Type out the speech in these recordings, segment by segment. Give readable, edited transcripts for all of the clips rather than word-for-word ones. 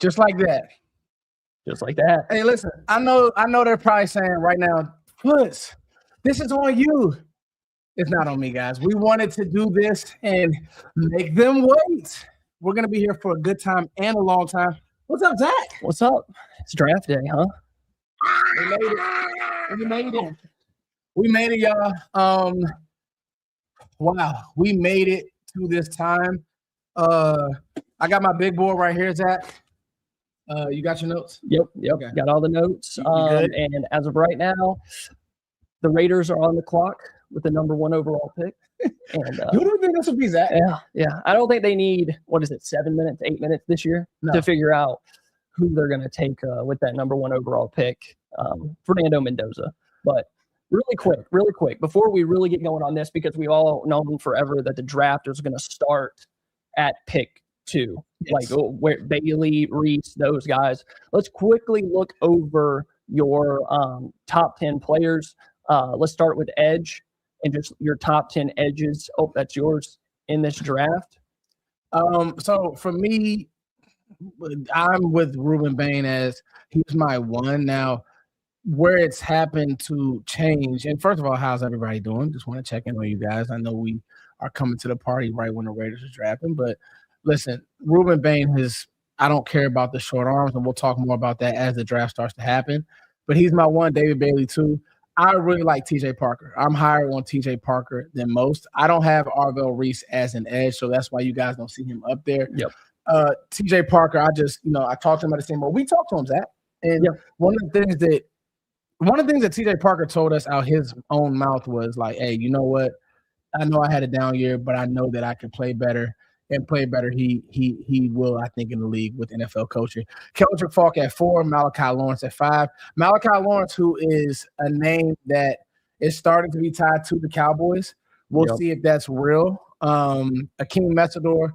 Just like that. Just like that. Hey, listen, I know they're probably saying right now, Foots, this is on you. It's not on me, guys. We wanted to do this and make them wait. We're going to be here for a good time and a long time. What's up, Zach? What's up? It's draft day, huh? We made it. We made it. We made it, y'all. Wow, we made it to this time. I got my big board right here, Zach. You got your notes? Yep. Okay. Got all the notes. And as of right now, the Raiders are on the clock with the number 1 overall pick. And who do you think this would be, Zach? Yeah. I don't think they need 7 minutes, 8 minutes this year to figure out who they're going to take with that number 1 overall pick, Fernando Mendoza. But really quick, before we really get going on this, because we've all known forever that the draft is going to start at pick 2. Yes. Like where Bailey, Reese, those guys. Let's quickly look over your top 10 players. Let's start with edge and just your top 10 edges. Oh, that's yours in this draft. So for me, I'm with Ruben Bain as he's my 1. Now, where it's happened to change, and first of all, how's everybody doing? Just want to check in on you guys. I know we are coming to the party right when the Raiders are drafting, but listen, Ruben Bain I don't care about the short arms, and we'll talk more about that as the draft starts to happen. But he's my 1, David Bailey 2. I really like TJ Parker. I'm higher on TJ Parker than most. I don't have Arvell Reese as an edge, so that's why you guys don't see him up there. Yep. TJ Parker, I talked to him at the same moment. We talked to him, Zach. And one of the things that TJ Parker told us out his own mouth was like, hey, you know what? I know I had a down year, but I know that I can play better. And play better, he will, I think, in the league with NFL coaching. Keldrick Falk at 4, Malachi Lawrence at 5. Malachi Lawrence, who is a name that is starting to be tied to the Cowboys. We'll see if that's real. Akeem Messidor.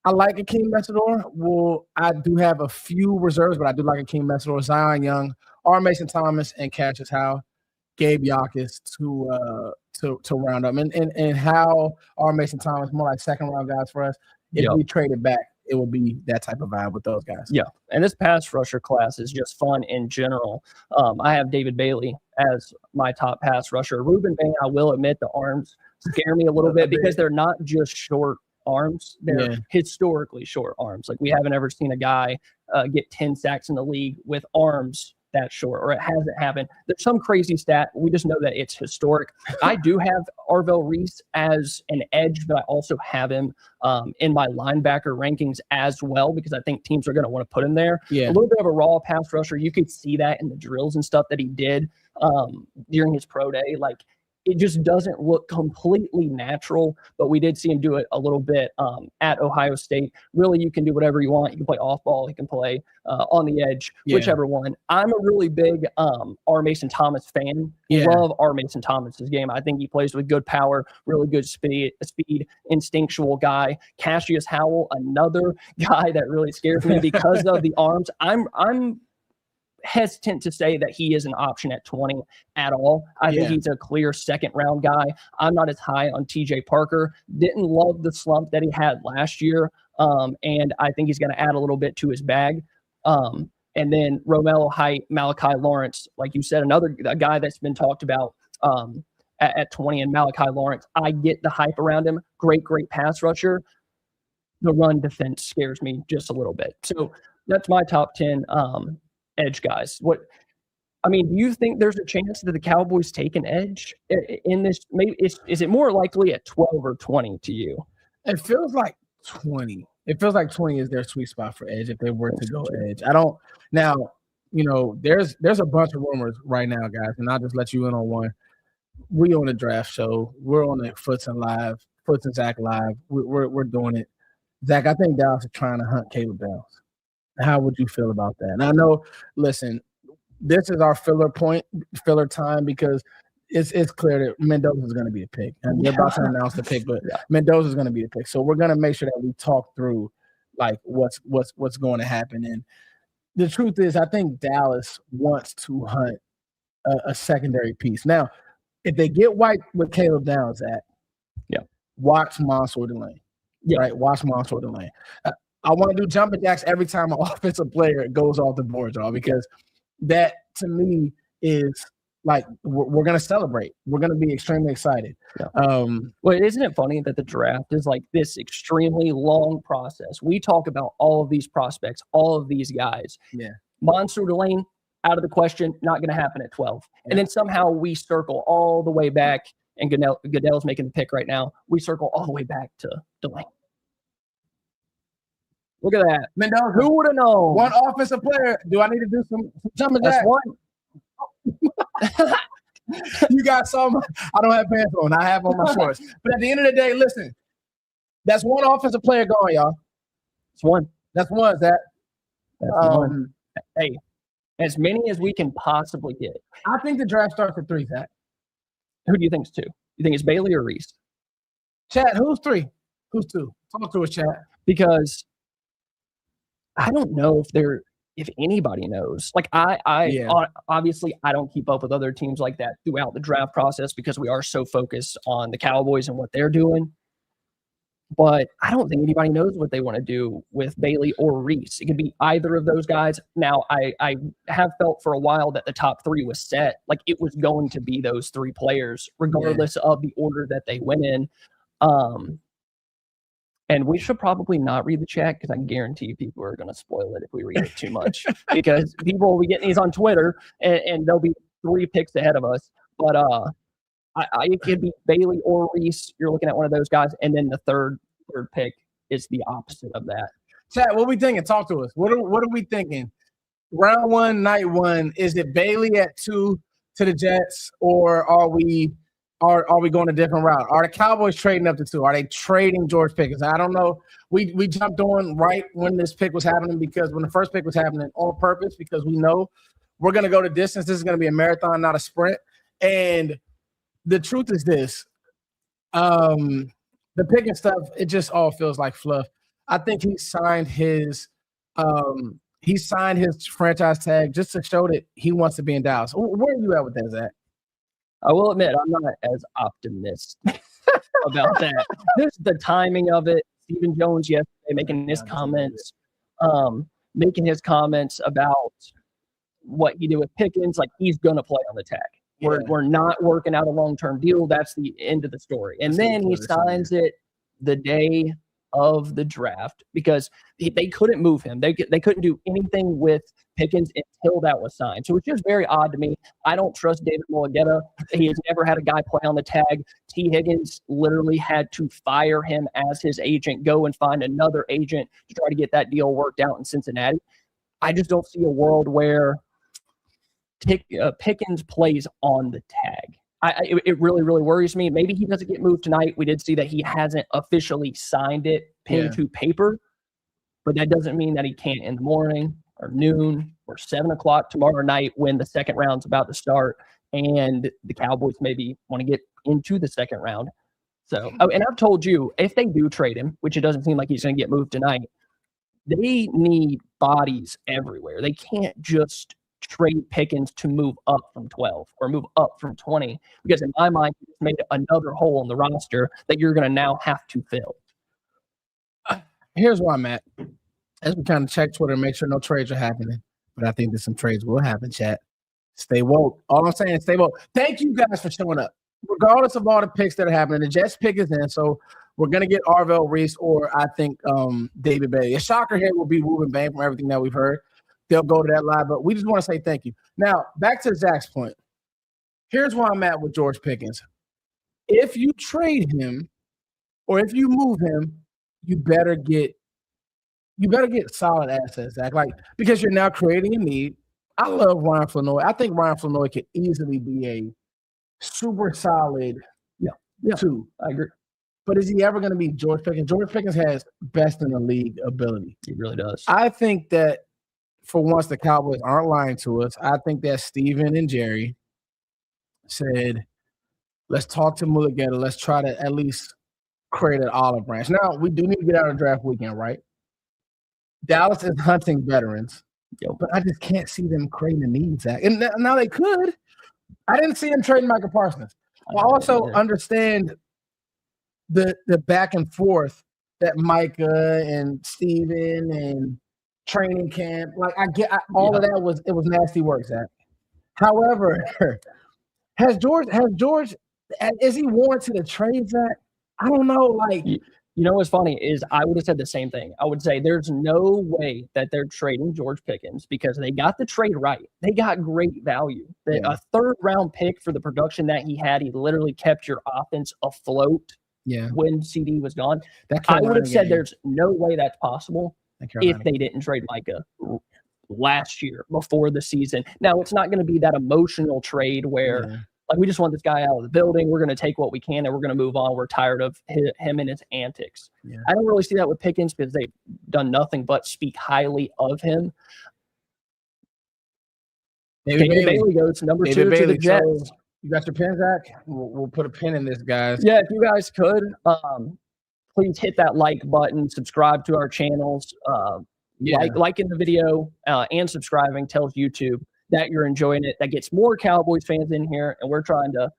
I like Akeem Messidor. Well, I do have a few reserves, but I do like Akeem Messidor, Zion Young, R. Mason Thomas, and Cassius Howe, Gabe Yakis to round up. And how R. Mason Thomas, more like second-round guys for us. If we trade it back, it will be that type of vibe with those guys. Yeah, and this pass rusher class is just fun in general. I have David Bailey as my top pass rusher. Ruben Bain, I will admit, the arms scare me a little bit because they're not just short arms. They're historically short arms. Like we haven't ever seen a guy get 10 sacks in the league with arms that short, or it hasn't happened. There's some crazy stat. We just know that it's historic. I do have Arvell Reese as an edge, but I also have him in my linebacker rankings as well because I think teams are going to want to put him there. Yeah. A little bit of a raw pass rusher. You could see that in the drills and stuff that he did during his pro day. Like it just doesn't look completely natural, but we did see him do it a little bit at Ohio State. Really, you can do whatever you want. You can play off ball. You can play on the edge, whichever one. I'm a really big R. Mason Thomas fan. Love R. Mason Thomas's game. I think he plays with good power, really good speed, instinctual guy. Cassius Howell, another guy that really scares me because of the arms. I'm hesitant to say that he is an option at 20 at all. I think he's a clear second-round guy. I'm not as high on TJ Parker. Didn't love the slump that he had last year, and I think he's going to add a little bit to his bag. And then Romello Height, Malachi Lawrence, like you said, a guy that's been talked about at 20, and Malachi Lawrence. I get the hype around him. Great pass rusher. The run defense scares me just a little bit. So that's my top 10 edge guys. Do you think there's a chance that the Cowboys take an edge in this? Maybe is it more likely at 12 or 20 to you? It feels like 20. It feels like 20 is their sweet spot for edge if they were to go edge. I don't now, there's a bunch of rumors right now, guys, and I'll just let you in on one. We on the draft show. We're on the Foots and Zach live. We're doing it. Zach, I think Dallas is trying to hunt Caleb Downs. How would you feel about that? And I know, listen, this is our filler time because it's clear that Mendoza is going to be a pick. And they're about to announce the pick, but Mendoza is going to be the pick. So we're going to make sure that we talk through like what's going to happen. And the truth is, I think Dallas wants to hunt a secondary piece. Now, if they get white with Caleb Downs watch Mansour Delane. Right? Watch Mansour Delane. I want to do jumping jacks every time an offensive player goes off the board, y'all, because that to me is like we're gonna celebrate. We're gonna be extremely excited. Yeah. Well, isn't it funny that the draft is like this extremely long process? We talk about all of these prospects, all of these guys. Yeah. Monster Delane, out of the question, not going to happen at 12. Yeah. And then somehow we circle all the way back, and Goodell's making the pick right now. We circle all the way back to Delane. Look at that. Mendoza. Who would have known? One offensive player. Do I need to do some jumping jacks? That's one. You guys saw my – I don't have pants on. I have on my shorts. But at the end of the day, listen, that's one offensive player going, y'all. It's one. That's one, Zach. That's one. Hey, as many as we can possibly get. I think the draft starts at 3, Zach. Who do you think is 2? You think it's Bailey or Reese? Chad, who's 3? Who's 2? Talk to us, Chad. Because I don't know if anybody knows. Like obviously I don't keep up with other teams like that throughout the draft process because we are so focused on the Cowboys and what they're doing. But I don't think anybody knows what they want to do with Bailey or Reese. It could be either of those guys. Now, I have felt for a while that the top 3 was set. Like it was going to be those 3 players, regardless of the order that they went in. And we should probably not read the chat because I guarantee you people are going to spoil it if we read it too much. Because people will be getting these on Twitter and they'll be 3 picks ahead of us. But it could be Bailey or Reese. You're looking at one of those guys. And then the third pick is the opposite of that. Chat, what are we thinking? Talk to us. What are we thinking? Round 1, night 1, is it Bailey at 2 to the Jets, or are we going a different route? Are the Cowboys trading up to 2? Are they trading George Pickens? I don't know. We jumped on right when this pick was happening, because when the first pick was happening on purpose, because we know we're going to go the distance. This is going to be a marathon, not a sprint. And the truth is this. The Pickens stuff, it just all feels like fluff. I think he signed his franchise tag just to show that he wants to be in Dallas. Where are you at with that, Zach? I will admit, I'm not as optimistic about that. Just the timing of it. Stephen Jones yesterday making his comments about what he did with Pickens. Like, he's going to play on the tag. Yeah. We're not working out a long-term deal. That's the end of the story. And then he signs it the day of the draft because they couldn't move him. They couldn't do anything with Pickens until that was signed. So it's just very odd to me. I don't trust David Mulligetta. He has never had a guy play on the tag. T. Higgins literally had to fire him as his agent, go and find another agent to try to get that deal worked out in Cincinnati. I just don't see a world where Pickens plays on the tag. It really, really worries me. Maybe he doesn't get moved tonight. We did see that he hasn't officially signed it pen to paper, but that doesn't mean that he can't in the morning or noon or 7 o'clock tomorrow night when the second round's about to start and the Cowboys maybe want to get into the second round. So, and I've told you, if they do trade him, which it doesn't seem like he's going to get moved tonight, they need bodies everywhere. They can't just trade Pickens to move up from 12 or move up from 20, because in my mind, you just made another hole in the roster that you're going to now have to fill. Here's where I'm at. As we kind of check Twitter, make sure no trades are happening, but I think that some trades will happen, chat. Stay woke. All I'm saying is stay woke. Thank you guys for showing up. Regardless of all the picks that are happening, the Jets pick is in, so we're going to get Arvell Reese or I think David Bailey. A shocker here will be Ruben Bain from everything that we've heard. They'll go to that live, but we just want to say thank you. Now, back to Zach's point. Here's where I'm at with George Pickens. If you trade him or if you move him, you better get solid assets, Zach. Like, because you're now creating a need. I love Ryan Flanoy. I think Ryan Flanoy could easily be a super solid 2. I agree. But is he ever going to be George Pickens? George Pickens has best in the league ability. He really does. I think that for once the Cowboys aren't lying to us, I think that Steven and Jerry said, let's talk to Mulligetta. Let's try to at least create an olive branch. Now, we do need to get out of draft weekend, right? Dallas is hunting veterans, but I just can't see them creating a need, Zach. And now they could. I didn't see them trading Micah Parsons. I also understand the back and forth that Micah and Steven and training camp. Like all of that was nasty work, Zach. However, has George is he warranted a trade, Zach? I don't know. Like, you know what's funny is I would have said the same thing. I would say there's no way that they're trading George Pickens because they got the trade right. They got great value. A third-round pick for the production that he had. He literally kept your offense afloat. Yeah. When CD was gone, I would have said there's no way that's possible if they didn't trade Micah last year before the season. Now, it's not going to be that emotional trade where like we just want this guy out of the building. We're going to take what we can and we're going to move on. We're tired of him and his antics. Yeah. I don't really see that with Pickens because they've done nothing but speak highly of him. David Bailey goes number 2 to the Jets. You got your pen, Zach? We'll put a pin in this, guys. Yeah, if you guys could, please hit that like button, subscribe to our channels, liking the video, and subscribing tells YouTube that you're enjoying it. That gets more Cowboys fans in here, and we're trying to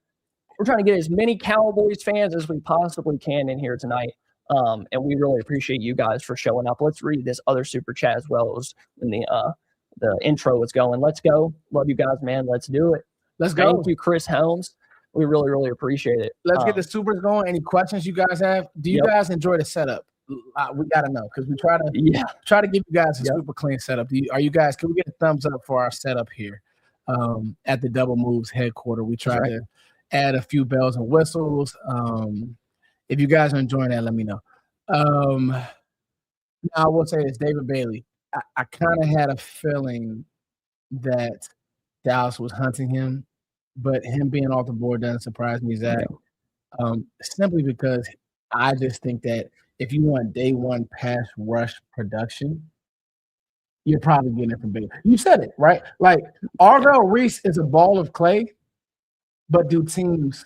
get as many Cowboys fans as we possibly can in here tonight. And we really appreciate you guys for showing up. Let's read this other super chat as well. It was when the intro was going. Let's go. Love you guys, man. Let's do it. Let's go. Thank you, Chris Helms. We really, really appreciate it. Let's get the supers going. Any questions you guys have? Do you guys enjoy the setup? We got to know because we try to give you guys a super clean setup. Can we get a thumbs up for our setup here at the Double Moves headquarters? We try to add a few bells and whistles. If you guys are enjoying that, let me know. Now, I will say this, David Bailey. I kind of had a feeling that Dallas was hunting him, but him being off the board doesn't surprise me, Zach. Simply because I just think that if you want day one pass rush production, you're probably getting it from Bailey. You said it, right? Like, Arvell Reese is a ball of clay, but do teams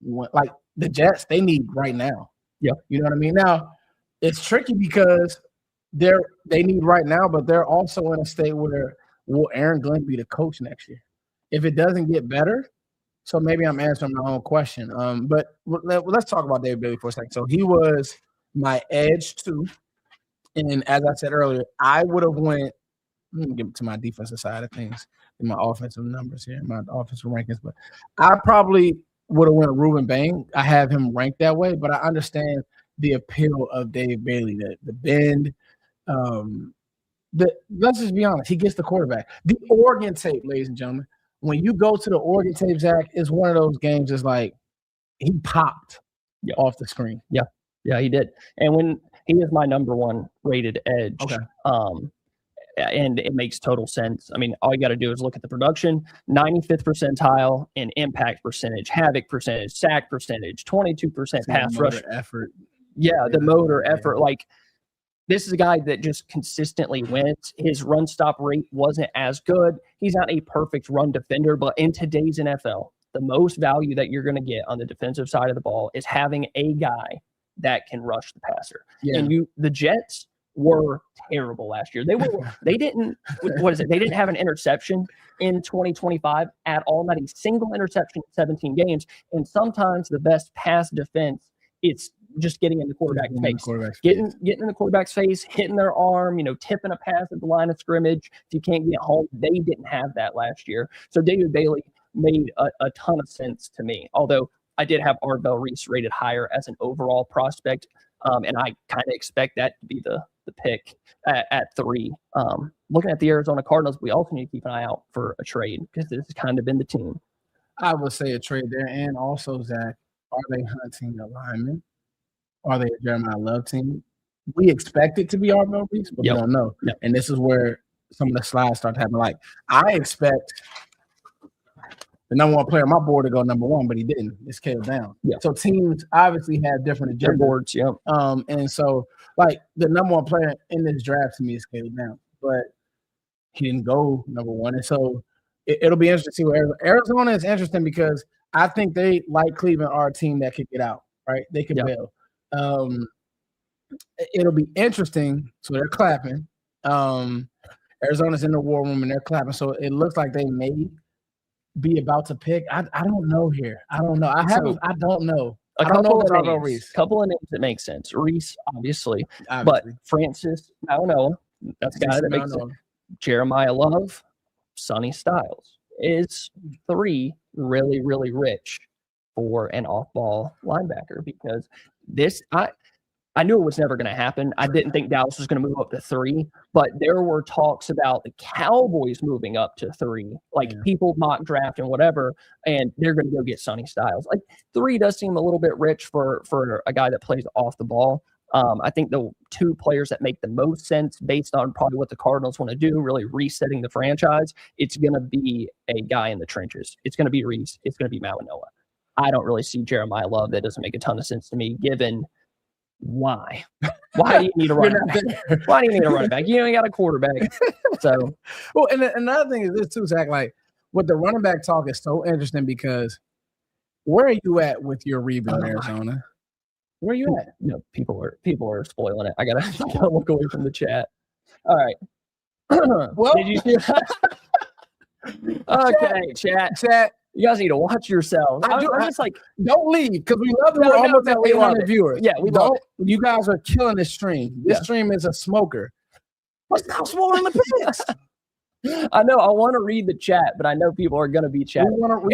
want, like the Jets, they need right now. Yeah. You know what I mean? Now, it's tricky because they need right now, but they're also in a state where will Aaron Glenn be the coach next year? If it doesn't get better, so maybe I'm answering my own question. But let's talk about David Bailey for a second. So he was my edge 2. And as I said earlier, I would have went – let me get to my defensive side of things in my offensive numbers here, my offensive rankings. But I probably would have went Ruben Bain. I have him ranked that way, but I understand the appeal of David Bailey, the bend. Let's just be honest. He gets the quarterback. The Oregon tape, ladies and gentlemen, when you go to the Oregon tape, Zach, it's one of those games that's like he popped off the screen. Yeah, he did. And when he is my number 1 rated edge, and it makes total sense. I mean, all you got to do is look at the production, 95th percentile in impact percentage, havoc percentage, sack percentage, 22% pass rush effort. Yeah, the motor effort. Like, this is a guy that just consistently wins. His run stop rate wasn't as good. He's not a perfect run defender, but in today's NFL, the most value that you're going to get on the defensive side of the ball is having a guy that can rush the passer. Yeah. And the Jets were terrible last year. They didn't have an interception in 2025 at all, not a single interception in 17 games. And sometimes the best pass defense, it's just getting in the quarterback's face. Getting in the quarterback's face, hitting their arm, tipping a pass at the line of scrimmage. If you can't get home, they didn't have that last year. So David Bailey made a ton of sense to me, although I did have Arvell Reese rated higher as an overall prospect, and I kind of expect that to be the pick at 3. Looking at the Arizona Cardinals, we also need to keep an eye out for a trade because this has kind of been the team. I would say a trade there, and also, Zach, are they hunting a lineman? Are they a Jeremiah Love team? We expect it to be Arvell Reese, but we don't know. Yep. And this is where some of the slides start to happen. Like, I expect the number 1 player on my board to go number 1, but he didn't. It's scaled down. Yeah. So teams obviously have different agenda boards. Yeah. And so, like, the number 1 player in this draft to me is scaled down, but he didn't go number 1. And so it'll be interesting to see where Arizona is interesting because I think they, like Cleveland, are a team that could get out, right? They could bail. It'll be interesting. So they're clapping. Arizona's in the war room and they're clapping. So it looks like they may be about to pick. I don't know here. I don't know. I don't know. A I don't know couple if of I'll go names. Reese. Couple of names that make sense. Reese, obviously. But Obviously. Francis Maunoa, that's a guy that makes sense. Jeremiah Love, Sonny Styles is 3 really, really rich for an off-ball linebacker because I knew it was never going to happen. I didn't think Dallas was going to move up to 3, but there were talks about the Cowboys moving up to 3, like people mock draft and whatever, and they're going to go get Sonny Styles. Like 3 does seem a little bit rich for a guy that plays off the ball. I think the 2 players that make the most sense based on probably what the Cardinals want to do, really resetting the franchise, it's going to be a guy in the trenches. It's going to be Reese. It's going to be Maunoa. I don't really see Jeremiah Love. That doesn't make a ton of sense to me, given why? Why do you need a running back? Why do you need a running back? You ain't got a quarterback. So, well, and another thing is this too, Zach. Like with the running back talk is so interesting because where are you at with your rebuild, Arizona? Where are you at? No, people are spoiling it. I gotta look away from the chat. All right. Well, did you? Okay, chat. You guys need to watch yourselves. I'm just like, don't leave because we love it. We're almost at 800 viewers. Yeah, we love it. You guys are killing this stream. This stream is a smoker. What's not swallowing the pigs? I know. I want to read the chat, but I know people are going to be chatting. We want to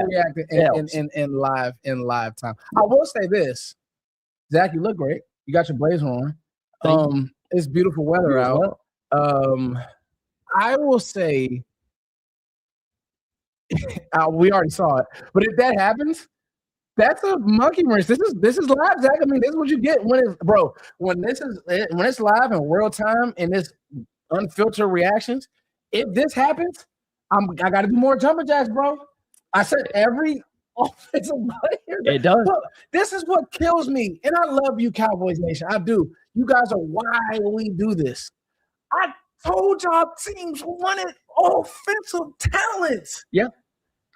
react in live time. I will say this, Zach, you look great. You got your blazer on. It's beautiful weather out. I will say. We already saw it, but if that happens, that's a monkey wrench. This is live, Zach. I mean, this is what you get when it's live in real time and this unfiltered reactions. If this happens, I got to do more jumping jacks, bro. I said every offensive player. It does. Look, this is what kills me, and I love you, Cowboys Nation. I do. You guys are why we do this. I told y'all teams wanted offensive talent. Yeah.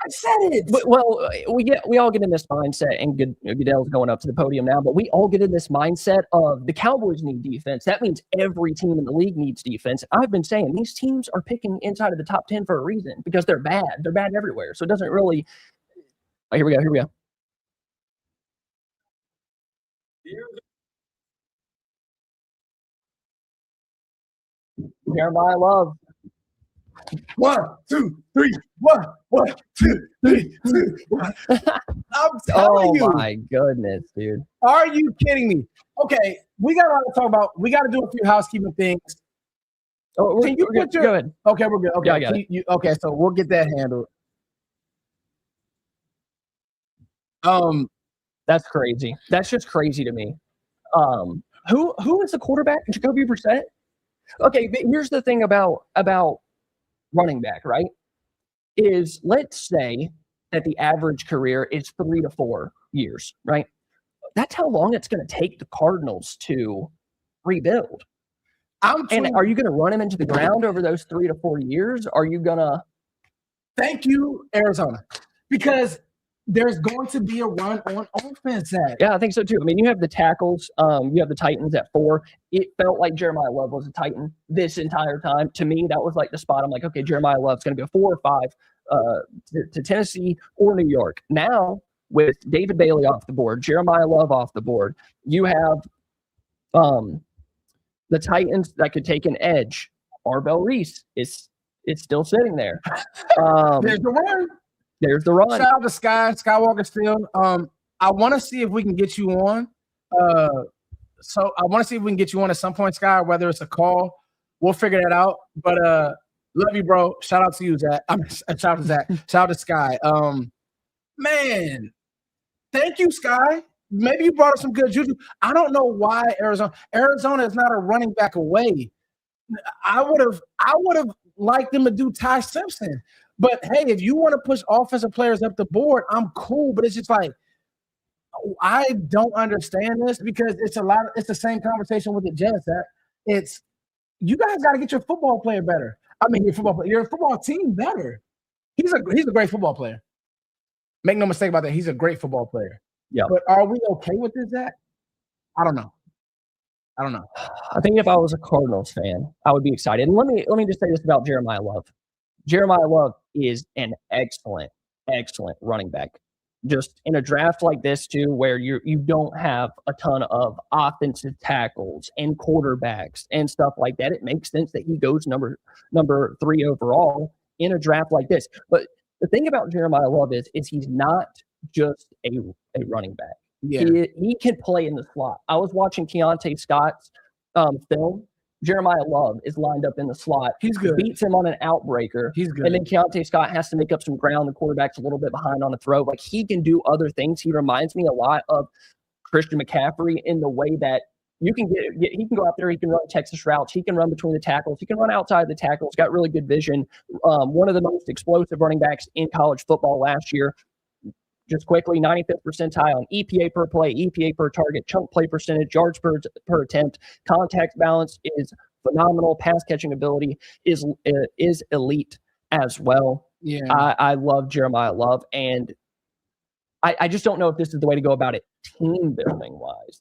I said it. But, well, we all get in this mindset, and Goodell's going up to the podium now, but we all get in this mindset of the Cowboys need defense. That means every team in the league needs defense. I've been saying these teams are picking inside of the top 10 for a reason because they're bad. They're bad everywhere. So it doesn't really – here we go. Jeremiah Love. 1, 2, 3. 1, 2, 3. 1. I'm telling you. Oh my goodness, dude. Are you kidding me? Okay, we got a lot to talk about. We got to do a few housekeeping things. Oh, Can you put your? Go ahead. Okay, we're good. Okay, yeah, I got it. Okay, so we'll get that handled. That's crazy. That's just crazy to me. Who is the quarterback? Jacoby Brissett? Okay, but here's the thing about running back, right? Is let's say that the average career is 3 to 4 years, right? That's how long it's going to take the Cardinals to rebuild. And are you going to run him into the ground over those 3 to 4 years? Are you going to? Thank you, Arizona, because there's going to be a run on offense. Yeah, I think so too. I mean, you have the tackles. You have the Titans at 4. It felt like Jeremiah Love was a Titan this entire time. To me, that was like the spot. I'm like, okay, Jeremiah Love's going to go 4 or 5 to Tennessee or New York. Now, with David Bailey off the board, Jeremiah Love off the board, you have the Titans that could take an edge. Arbel Reese is still sitting there. There's the run. There's the run. Shout out to Skywalker Field. I want to see if we can get you on. So I want to see if we can get you on at some point, Sky, whether it's a call. We'll figure that out. But love you, bro. Shout out to you, Zach. Shout out to Zach. Shout out to Sky. Man, thank you, Sky. Maybe you brought us some good juju. I don't know why Arizona is not a running back away. I would have liked them to do Ty Simpson. But hey, if you want to push offensive players up the board, I'm cool. But it's just like I don't understand this because it's the same conversation with the Jets. It's you guys got to get your football player better. I mean, your football team better. He's a great football player. Make no mistake about that. He's a great football player. Yeah. But are we okay with this, Zach? I don't know. I think if I was a Cardinals fan, I would be excited. And let me just say this about Jeremiah Love. Jeremiah Love is an excellent running back. just in a draft like this too, where you don't have a ton of offensive tackles and quarterbacks and stuff like that, it makes sense that he goes number 3 overall in a draft like this. But the thing about Jeremiah Love is he's not just a running back. Yeah. He can play in the slot. I was watching Keontae Scott's film. Jeremiah Love is lined up in the slot. He's good. Beats him on an outbreaker. He's good. And then Keontae Scott has to make up some ground. The quarterback's a little bit behind on the throw. Like, he can do other things. He reminds me a lot of Christian McCaffrey in the way that you can he can go out there, he can run Texas routes, he can run between the tackles, he can run outside the tackles, got really good vision. One of the most explosive running backs in college football last year. Just quickly, 95th percentile on EPA per play, EPA per target, chunk play percentage, yards per attempt, contact balance is phenomenal. Pass catching ability is elite as well. Yeah, I love Jeremiah Love, and I just don't know if this is the way to go about it team building wise.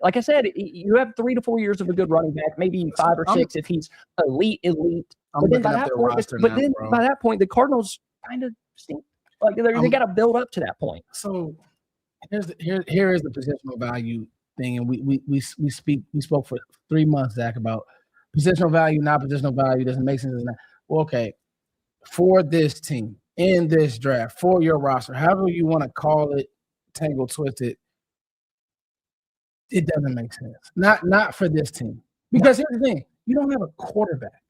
Like I said, you have 3 to 4 years of a good running back, maybe 5 or 6 if he's elite. But then by that point, the Cardinals kind of stink. Like, they got to build up to that point. So here is the positional value thing, and we spoke for 3 months, Zach, about positional value, not positional value, doesn't make sense. Well, okay, for this team in this draft, for your roster, however you want to call it, tangled, twisted, it doesn't make sense. Not for this team, because here's the thing: you don't have a quarterback.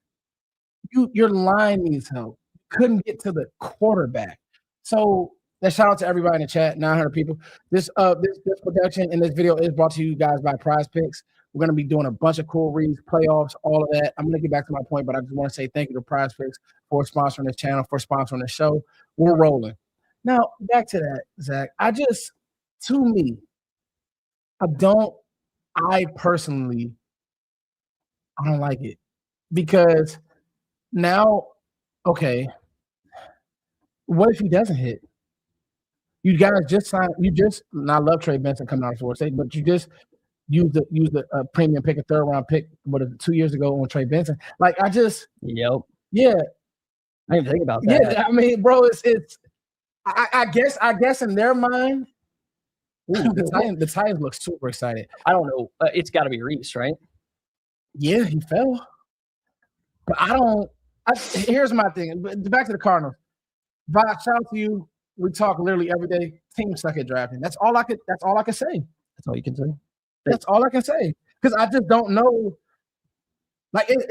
Your line needs help. Couldn't get to the quarterback. So let's shout out to everybody in the chat, 900 people. This production and this video is brought to you guys by Prize Picks. We're going to be doing a bunch of cool reads, playoffs, all of that. I'm going to get back to my point, but I just want to say thank you to Prize Picks for sponsoring this channel, for sponsoring the show. We're rolling. Now, back to that, Zach. I personally don't like it, because now, okay, what if he doesn't hit? You guys just signed. And I love Trey Benson coming out of Florida State, but you just used a premium pick, a 3rd round pick, 2 years ago on Trey Benson. Like, Yep. Yeah. I didn't think about that. Yeah, I mean, bro, it's. I guess in their mind, the Titans look super excited. I don't know. It's got to be Reese, right? Yeah, he fell, but here's my thing. Back to the Cardinals. Shout out to you. We talk literally every day. Teams suck at drafting. That's all I can say. That's all you can say. That's all I can say. Because I just don't know. Like, it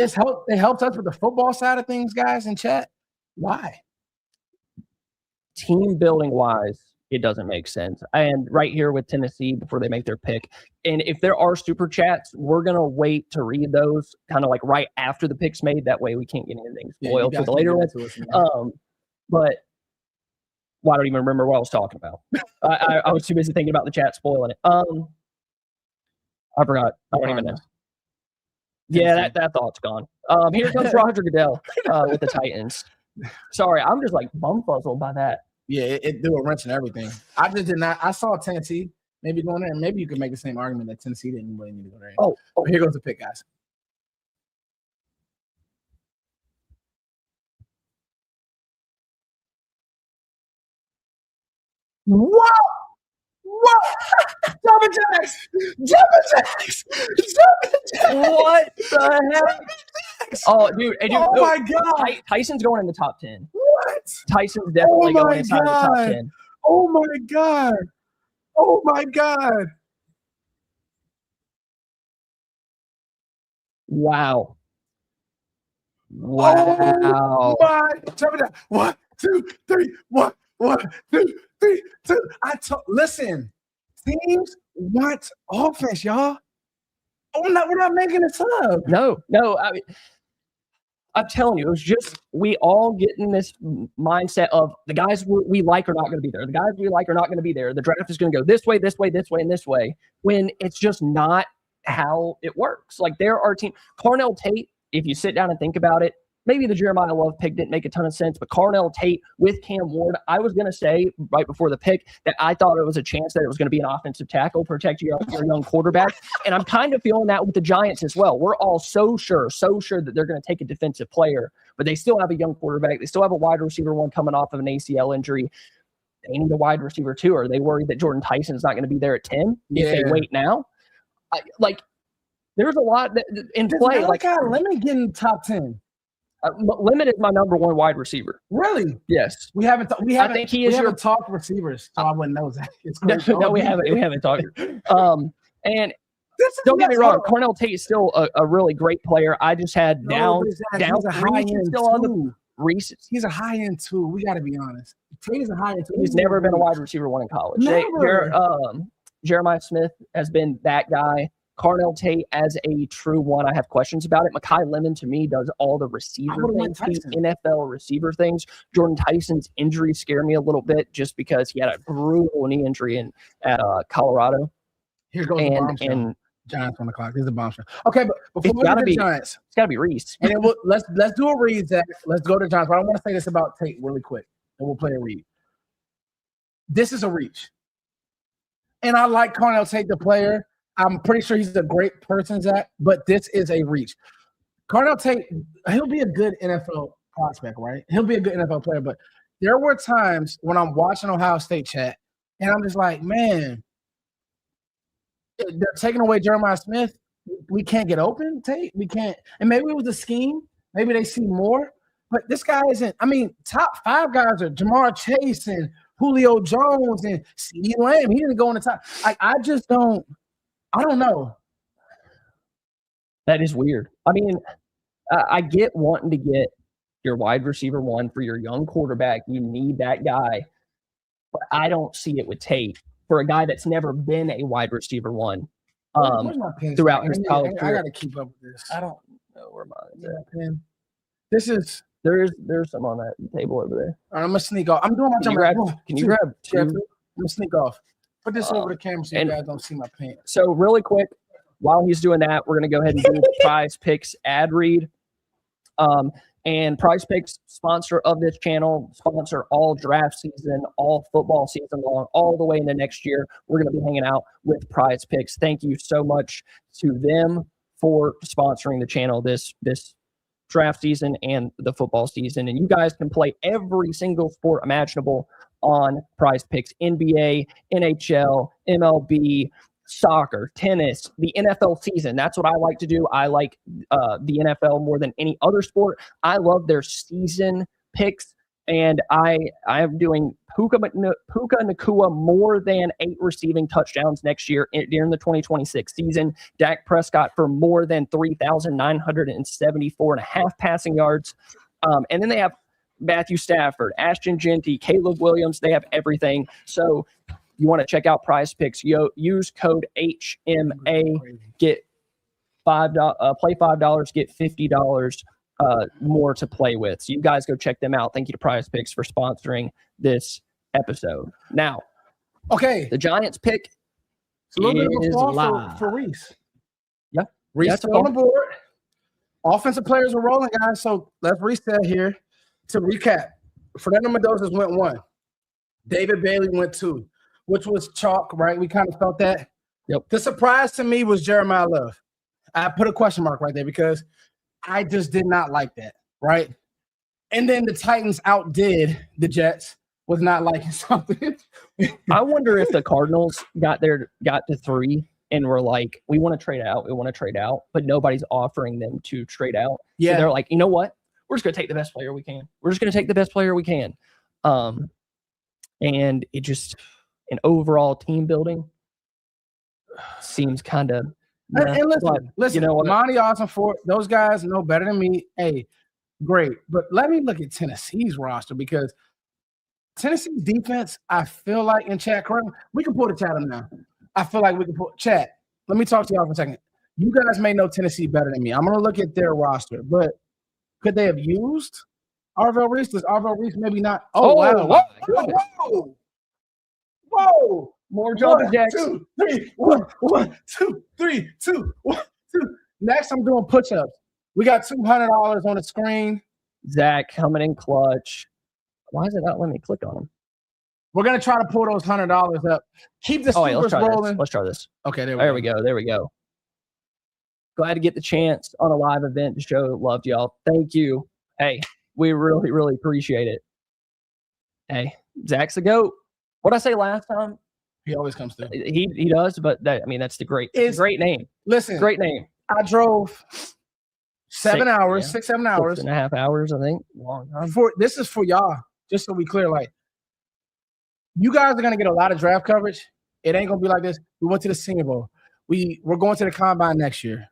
helps us with the football side of things, guys, in chat. Why? Team building wise, it doesn't make sense. And right here with Tennessee, before they make their pick, and if there are super chats, we're gonna wait to read those kind of like right after the pick's made. That way we can't get anything spoiled for the later ones. But well, I don't even remember what I was talking about. I was too busy thinking about the chat spoiling it. I forgot. I don't even know. Yeah, that thought's gone. Here comes Roger Goodell with the Titans. Sorry, I'm just like bumfuzzled by that. Yeah, it do a wrench and everything. I just did not. I saw Tennessee maybe going there, and maybe you could make the same argument that Tennessee didn't really need to go there. Oh, here goes the pick, guys. What? Jumping jacks! What the heck? Oh, dude. Oh, my God. Tyson's going in the top 10. What? Tyson's definitely going inside the top 10. Oh, my God. Oh, my God. Wow. Oh, my. Jumping jacks. 1, 2, 3. 1, 2, 3, 2. Listen. Teams want offense, y'all. We're not making this up. No. I mean, I'm telling you, it was just we all get in this mindset of the guys we like are not going to be there. The guys we like are not going to be there. The draft is going to go this way, this way, this way, and this way. When it's just not how it works. Like, there are teams. Carnell Tate, if you sit down and think about it, maybe the Jeremiah Love pick didn't make a ton of sense, but Carnell Tate with Cam Ward, I was going to say right before the pick that I thought it was a chance that it was going to be an offensive tackle, protect your young quarterback. And I'm kind of feeling that with the Giants as well. We're all so sure that they're going to take a defensive player, but they still have a young quarterback. They still have a wide receiver one coming off of an ACL injury. they need a wide receiver too. Are they worried that Jordan Tyson's not going to be there at 10 if they wait now? There's a lot in play. Lemon getting top 10. Lemon is my number one wide receiver. Really? Yes. We haven't talked receivers, so I wouldn't know that. No, we haven't talked. And don't get me wrong, Cornell Tate is still a really great player. I just had down high end still on the Reese. He's a high end too. We got to be honest. Tate is a high end too. He's never been a wide receiver one in college. Jeremiah Smith has been that guy. Cornell Tate as a true one, I have questions about it. Makai Lemon, to me, does all the receiver things, the NFL receiver things. Jordan Tyson's injuries scare me a little bit just because he had a brutal knee injury at Colorado. Here goes the bombshell. Giants on the clock. This is a bombshell. Okay, but before we get to the Giants, it's got to be Reese. And then let's do a read, Zach. Let's go to Giants. But I want to say this about Tate really quick, and we'll play a read. This is a reach. And I like Cornell Tate, the player. I'm pretty sure he's a great person, Zach, but this is a reach. Cornell Tate, he'll be a good NFL prospect, right? He'll be a good NFL player, but there were times when I'm watching Ohio State chat, and I'm just like, man, they're taking away Jeremiah Smith. We can't get open, Tate. We can't. And maybe it was a scheme. Maybe they see more. But this guy isn't – I mean, top 5 guys are Jamar Chase and Julio Jones and CeeDee Lamb. He didn't go in the top. I just don't – I don't know. That is weird. I mean, I get wanting to get your wide receiver one for your young quarterback. You need that guy. But I don't see it with Tate for a guy that's never been a wide receiver one throughout his college career. I got to keep up with this. I don't know where mine is at. This is – There's some on that table over there. All right, I'm going to sneak off. I'm doing my job. Can you grab two? I'm going to sneak off. Put this over the camera so you guys don't see my pants. So really quick, while he's doing that, we're going to go ahead and do Prize Picks ad read. And Prize Picks, sponsor of this channel, sponsor all draft season, all football season long, all the way into next year. We're going to be hanging out with Prize Picks. Thank you so much to them for sponsoring the channel this draft season and the football season. And you guys can play every single sport imaginable on Prize Picks: NBA, NHL, MLB, soccer, tennis, the NFL season. That's what I like to do. I like the NFL more than any other sport. I love their season picks, and I am doing Puka Nacua more than 8 receiving touchdowns next year during the 2026 season. Dak Prescott for more than 3,974.5 passing yards. And then they have Matthew Stafford, Ashton Genty, Caleb Williams. They have everything. So you want to check out Prize Picks. Use code HMA. Get $5. Play $5. Get $50 more to play with. So you guys go check them out. Thank you to Prize Picks for sponsoring this episode. Now, okay, the Giants pick it's a little bit of a fall for Reese. Yeah, Reese on the board. Offensive players are rolling, guys. So let's reset here. To recap, Fernando Mendoza went 1. David Bailey went 2, which was chalk, right? We kind of felt that. Yep. The surprise to me was Jeremiah Love. I put a question mark right there because I just did not like that, right? And then the Titans outdid the Jets with not liking something. I wonder if the Cardinals got to 3 and were like, we want to trade out, but nobody's offering them to trade out. Yeah. So they're like, you know what? We're just going to take the best player we can. And it just, an overall team building seems kind of. And listen, you know what? Monty Ossenfort, those guys know better than me. Hey, great. But let me look at Tennessee's roster because Tennessee's defense, I feel like in chat, we can pull the chat up now. I feel like we can pull chat. Let me talk to y'all for a second. You guys may know Tennessee better than me. I'm going to look at their roster, but could they have used Arvell Reese? Does Arvell Reese maybe not? Oh wow. Whoa. More jumping jacks. 2, 3, 1, 2, 3, 2, 1, 2. Next, I'm doing push-ups. We got $200 on the screen. Zach coming in clutch. Why is it not letting me click on them? We're going to try to pull those $100 up. Keep the supers rolling. Let's try this. Okay, there we go. Glad to get the chance on a live event to show love to y'all. Thank you. Hey, we really, really appreciate it. Hey, Zach's the GOAT. What I say last time? He always comes through. He does, but that's the great name. Listen, great name. I drove 7 hours, 6-7 hours, 6.5 hours, I think. Long time. This is for y'all, just so we clear. Like, you guys are gonna get a lot of draft coverage. It ain't gonna be like this. We went to the Senior Bowl. We're going to the Combine next year.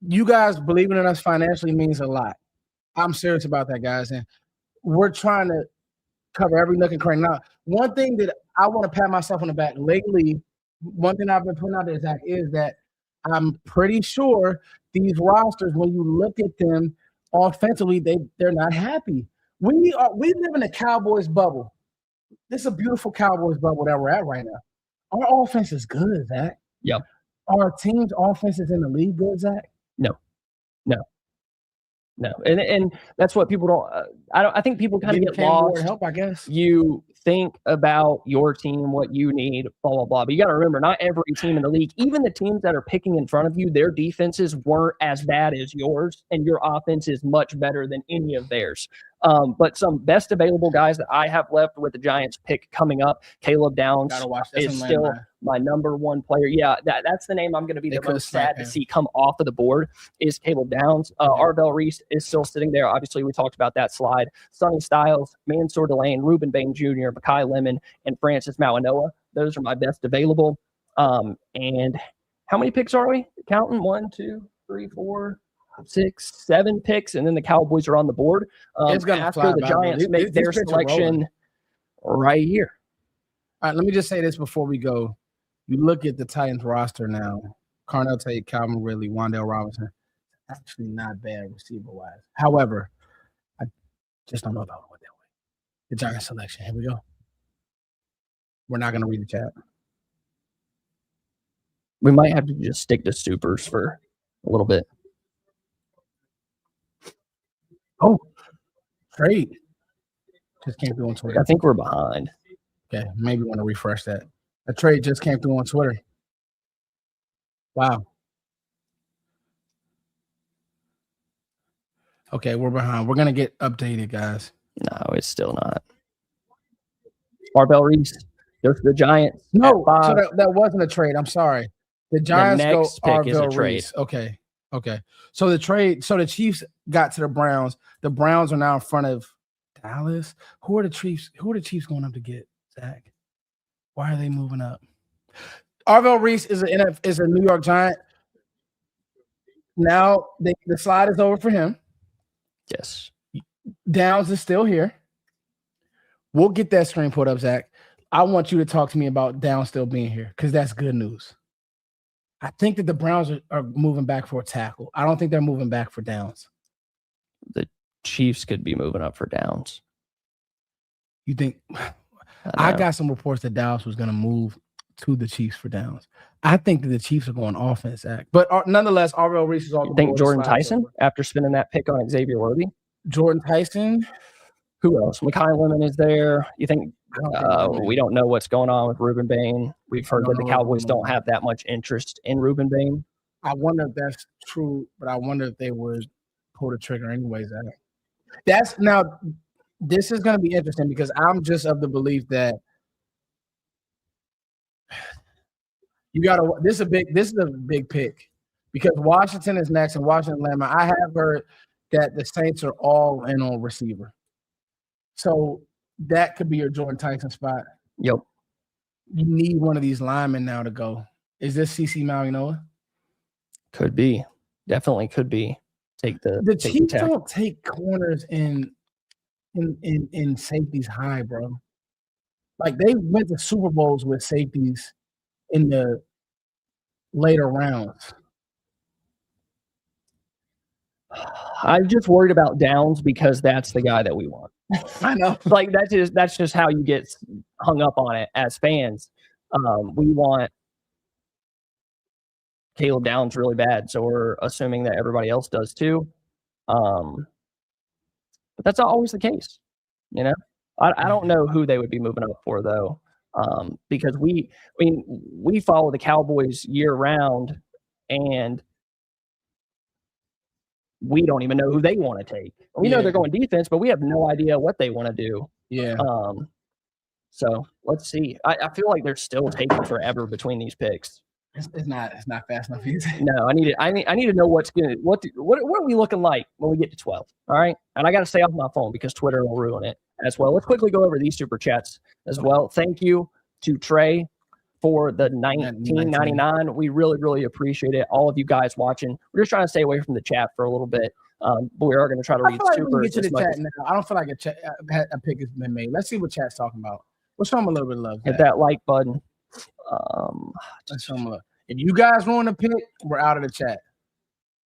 You guys believing in us financially means a lot. I'm serious about that, guys, and we're trying to cover every nook and cranny. Now, one thing that I want to pat myself on the back lately, one thing I've been putting out there, Zach, is that I'm pretty sure these rosters, when you look at them offensively, they're not happy. We live in a Cowboys bubble. This is a beautiful Cowboys bubble that we're at right now. Our offense is good, Zach. Yep. Our team's offense is in the league good, Zach? No, and that's what people don't. I think people kind of get lost. Help, I guess. You think about your team, what you need, blah blah blah. But you got to remember, not every team in the league, even the teams that are picking in front of you, their defenses weren't as bad as yours, and your offense is much better than any of theirs. But some best available guys that I have left with the Giants pick coming up, Caleb Downs is still my number one player. Yeah, that's the name I'm going to be the most sad to see come off of the board is Caleb Downs. Arvell Reese is still sitting there. Obviously, we talked about that slide. Sonny Styles, Mansour Delane, Reuben Bain Jr., Mekhi Lemon, and Francis Mauanoa. Those are my best available. And how many picks are we counting? 1, 2, 3, 4, 6, 7 picks, and then the Cowboys are on the board. After the Giants make their selection right here. All right, let me just say this before we go. You look at the Titans roster now. Carnell Tate, Calvin Ridley, Wan'Dale Robinson. Actually not bad receiver-wise. However, I just don't know about what that way. The Giants selection. Here we go. We're not going to read the chat. We might have to just stick to supers for a little bit. Oh, trade. Just came through on Twitter. I think we're behind. Okay, maybe want to refresh that. A trade just came through on Twitter. Wow. Okay, we're behind. We're going to get updated, guys. No, it's still not. Arvell Reese. There's the Giants. No, so that wasn't a trade. I'm sorry. The Giants go Arvell Reese. Okay. So the Chiefs got to the Browns. The Browns are now in front of Dallas. Who are the Chiefs going up to get, Zach? Why are they moving up? Arvell Reese is a New York Giant. Now the slide is over for him. Yes. Downs is still here. We'll get that screen put up, Zach. I want you to talk to me about Downs still being here because that's good news. I think that the Browns are moving back for a tackle. I don't think they're moving back for Downs. The Chiefs could be moving up for Downs. You think? I got some reports that Dallas was going to move to the Chiefs for Downs. I think that the Chiefs are going offense, Zach. But nonetheless, Arvell Reese is all. You think Jordan Tyson after spending that pick on Xavier Worthy? Jordan Tyson. Who else? Mekhi Lemon is there. You think we don't know what's going on with Reuben Bain? We've heard that the Cowboys don't have that much interest in Reuben Bain. I wonder if that's true, but I wonder if they would pull the trigger anyways. This is going to be interesting because I'm just of the belief that this is a big pick because Washington is next and Washington Lamb. I have heard that the Saints are all in on receiver. So that could be your Jordan Tyson spot. Yep. You need one of these linemen now to go. Is this CC Mauanoa? Could be. Definitely could be. The Chiefs don't take corners in safeties high, bro. Like they went to Super Bowls with safeties in the later rounds. I'm just worried about Downs because that's the guy that we want. I know. Like that's just how you get hung up on it as fans. We want Caleb Downs really bad, so we're assuming that everybody else does too. But that's not always the case, you know. I don't know who they would be moving up for though, because we follow the Cowboys year round, and we don't even know who they want to take. We know they're going defense, but we have no idea what they want to do. Yeah. So let's see. I feel like they're still taking forever between these picks. It's not fast enough either. No, I need to know what are we looking like when we get to 12. All right. And I got to stay off my phone because Twitter will ruin it as well. Let's quickly go over these super chats as well. Thank you to Trey for the $19.99. We really, really appreciate it. All of you guys watching. We're just trying to stay away from the chat for a little bit. But we are going to try to read supers. I don't feel like a pick has been made. Let's see what chat's talking about. Let's show them a little bit of love. Hit that like button. Let's show them love. If you guys ruin the pick, we're out of the chat.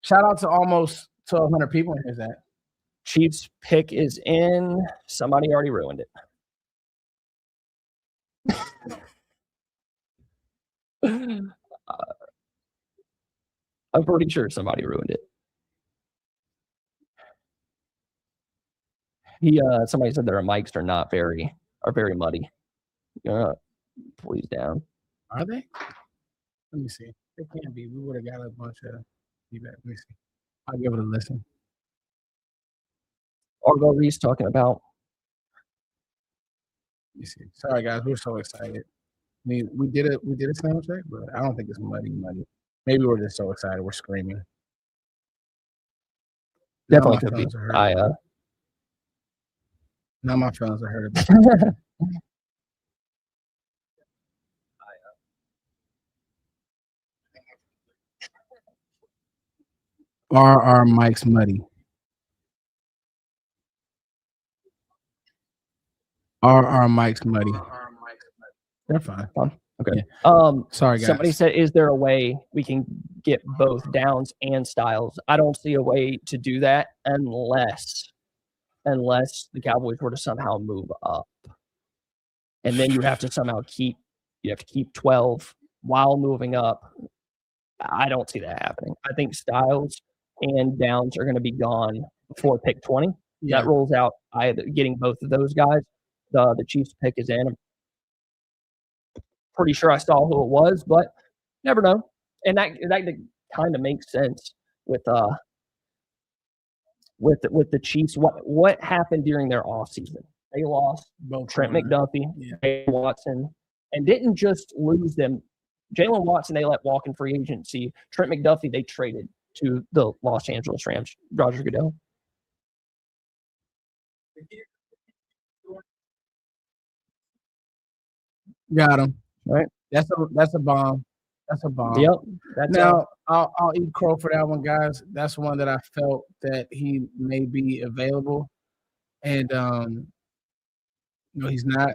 Shout out to almost 1,200 people. Here's that. Chiefs pick is in. Somebody already ruined it. I'm pretty sure somebody ruined it. Somebody said their mics are very muddy. Please down. Are they? Let me see. They can't be. We would have got a bunch of feedback. Let me see. I'll give it a listen. Argo Reese talking about. Let me see. Sorry guys, we're so excited. I mean, we did a sound check, but I don't think it's muddy. Maybe we're just so excited we're screaming. Definitely could be. Now my feelings are hurt. Are our mics muddy? Are our mics muddy? They're fine. Okay. Yeah. Sorry, guys. Somebody said, is there a way we can get both Downs and Styles? I don't see a way to do that unless the Cowboys were to somehow move up. And then you have to keep 12 while moving up. I don't see that happening. I think Styles and Downs are going to be gone before pick 20. Yeah. That rolls out either getting both of those guys. The Chiefs pick is in. I'm pretty sure I saw who it was, but never know. And that kind of makes sense with the Chiefs. What happened during their offseason? They lost both Trent McDuffie, Jalen Watson, and didn't just lose them. Jalen Watson, they let walk in free agency. Trent McDuffie, they traded to the Los Angeles Rams. Roger Goodell. Got him. Right. That's a bomb. That's a bomb. Yep. I'll eat crow for that one, guys. That's one that I felt that he may be available, and he's not.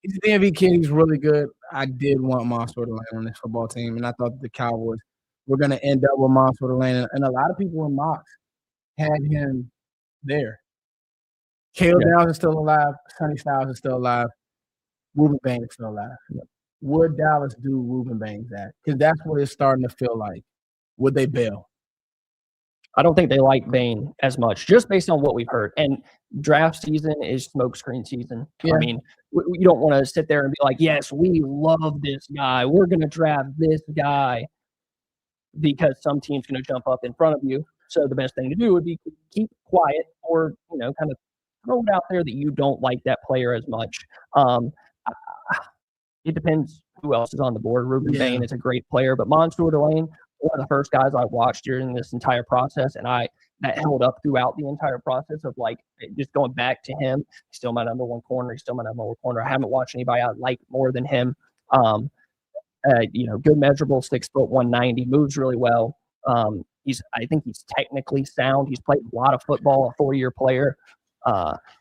He's a DMV kid. He's really good. I did want Monster to land on this football team, and I thought the Cowboys were going to end up with Monster to land. And a lot of people in mocks had him there. Caleb Downs is still alive. Sonny Styles is still alive. Ruben Bain is still alive. Yep. Would Dallas do Ruben Bain's at? Because that's what it's starting to feel like. Would they bail? I don't think they like Bain as much, just based on what we've heard. And draft season is smokescreen season. Yeah. I mean, you don't want to sit there and be like, yes, we love this guy. We're going to draft this guy because some team's going to jump up in front of you. So the best thing to do would be keep quiet or, kind of throw it out there that you don't like that player as much. It depends who else is on the board. Ruben Bain is a great player, but Mansour Delane, one of the first guys I watched during this entire process, and that held up throughout the entire process of just going back to him. He's still my number one corner. He's still my number one corner. I haven't watched anybody I like more than him. Good measurable, 6 foot, 190, moves really well. I think he's technically sound. He's played a lot of football, a 4-year player.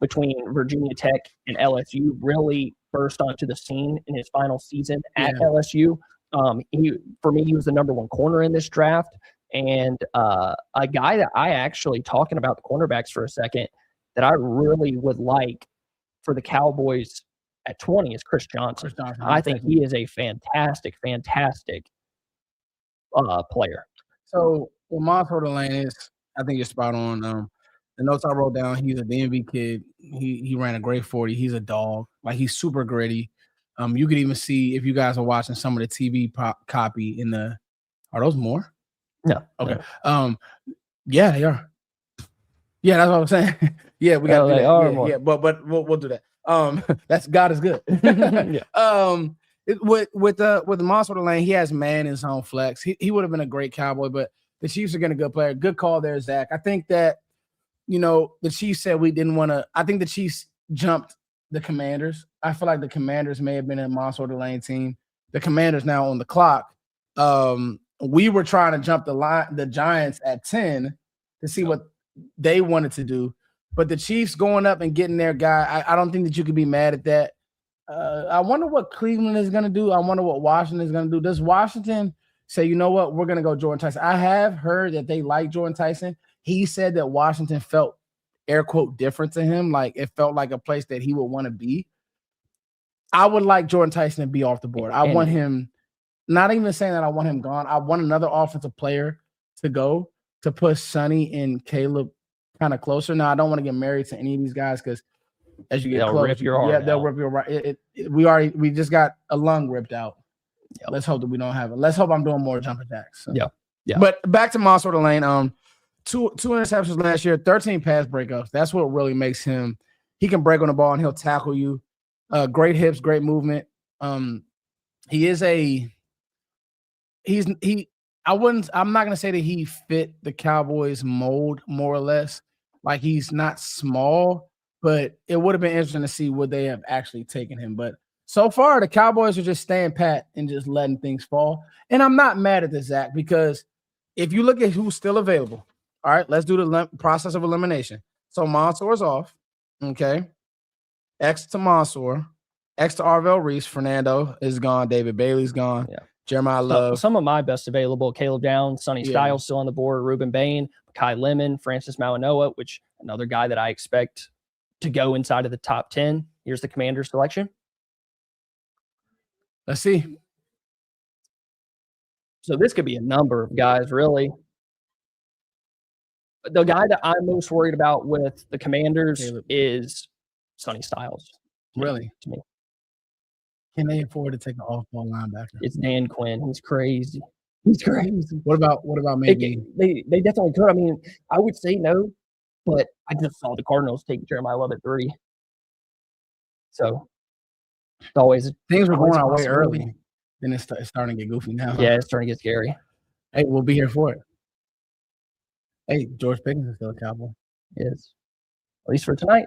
Between Virginia Tech and LSU, really burst onto the scene in his final season at LSU. For me, he was the number one corner in this draft. And a guy that I actually, talking about the cornerbacks for a second, that I really would like for the Cowboys at 20 is Chris Johnson. I think he is a fantastic player. So, Monster Delane is, I think you're spot on. The notes I wrote down, he's a DMV kid. He ran a great 40. He's a dog. He's super gritty. You could even see, if you guys are watching some of the TV copy in the – are those more? No. Okay. Yeah, they are. Yeah, that's what I'm saying. Yeah, we got they are more. Yeah, but we'll do that. That's God is good. Yeah. With the Monster Lane, he has man in his own flex. He would have been a great Cowboy, but the Chiefs are getting a good player. Good call there, Zach. I think that the Chiefs said we didn't want to. I think the Chiefs jumped the Commanders. I feel like the Commanders may have been a Monster Lane team. The Commanders now on the clock. We were trying to jump the Giants at 10 to see what they wanted to do. But the Chiefs going up and getting their guy, I don't think that you could be mad at that. I wonder what Cleveland is going to do. I wonder what Washington is going to do. Does Washington say, you know what, we're going to go Jordan Tyson? I have heard that they like Jordan Tyson. He said that Washington felt, air quote, different to him. Like it felt like a place that he would want to be. I would like Jordan Tyson to be off the board. I want him, not even saying that I want him gone. I want another offensive player to go to push Sonny and Caleb kind of closer. Now, I don't want to get married to any of these guys because as you get they'll close, rip your heart they'll out. rip your heart. We just got a lung ripped out. Yep. Let's hope that we don't have it. Let's hope I'm doing more jumping jacks. So. Yeah. But back to Monster Lane. Two interceptions last year, 13 pass breakups. That's what really makes him. He can break on the ball and he'll tackle you. Great hips, great movement. I'm not gonna say that he fit the Cowboys mold more or less. Like he's not small, but it would have been interesting to see would they have actually taken him. But so far, the Cowboys are just staying pat and just letting things fall. And I'm not mad at this, Zach, because if you look at who's still available, all right, let's do the process of elimination. So Mansour's off, okay. X to Mansour, X to Arvell Reese, Fernando is gone, David Bailey's gone. Yeah. Jeremiah Love. Some of my best available: Caleb Downs, Sonny Styles still on the board, Ruben Bain, Kai Lemon, Francis Mauanoa, which another guy that I expect to go inside of the top 10. Here's the Commanders selection. Let's see. So this could be a number of guys, really. The guy that I'm most worried about with the Commanders is Sonny Styles. Really? To me. Can they afford to take an off-ball linebacker? It's Dan Quinn. He's crazy. He's crazy. What about maybe? They definitely could. I mean, I would say no, but I just saw the Cardinals take Jeremiah Love at 3. So it's always things were going our way early. Then it's starting to get goofy now. Yeah, it's starting to get scary. Hey, we'll be here for it. Hey, George Pickens is still a Cowboy. Yes. At least for tonight.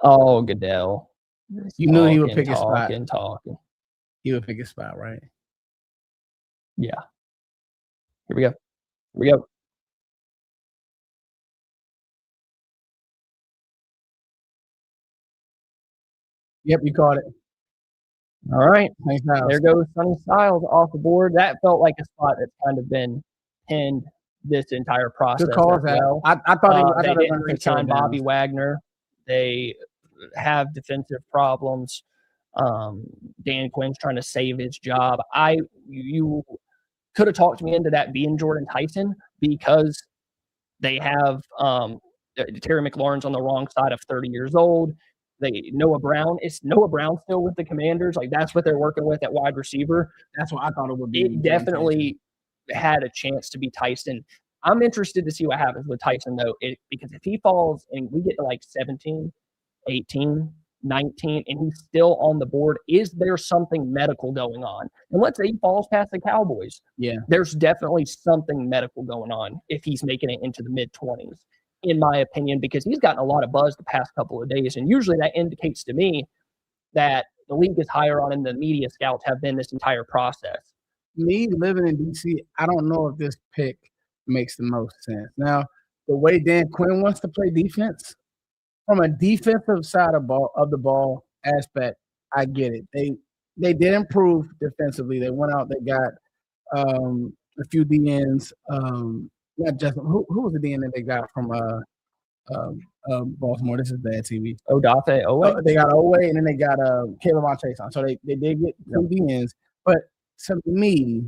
Oh, Goodell. You knew he would pick his spot. Talking. He would pick his spot, right? Yeah. Here we go. Yep, you caught it. All right. Thanks, Miles. There goes Sonny Styles off the board. That felt like a spot that's kind of been pinned this entire process. Good call, well. I thought they didn't resign Bobby Wagner. They have defensive problems. Dan Quinn's trying to save his job. You could have talked me into that being Jordan Tyson because they have Terry McLaurin's on the wrong side of 30 years old. Noah Brown still with the Commanders. Like that's what they're working with at wide receiver. That's what I thought it would be. It definitely had a chance to be Tyson. I'm interested to see what happens with Tyson though, because if he falls and we get to like 17, 18, 19, and he's still on the board, is there something medical going on? And let's say he falls past the Cowboys. Yeah, there's definitely something medical going on if he's making it into the mid-20s. In my opinion, because he's gotten a lot of buzz the past couple of days. And usually that indicates to me that the league is higher on him than the media scouts have been this entire process. Me living in D.C., I don't know if this pick makes the most sense. Now, the way Dan Quinn wants to play defense, from a defensive side of the ball aspect, I get it. They did improve defensively. They went out, they got a few DNs. Not just who was the DN that they got from Baltimore? This is bad TV. Odafe Owe. They got Owe, and then they got Caleb Chase on. So they did get two DNs. But to me,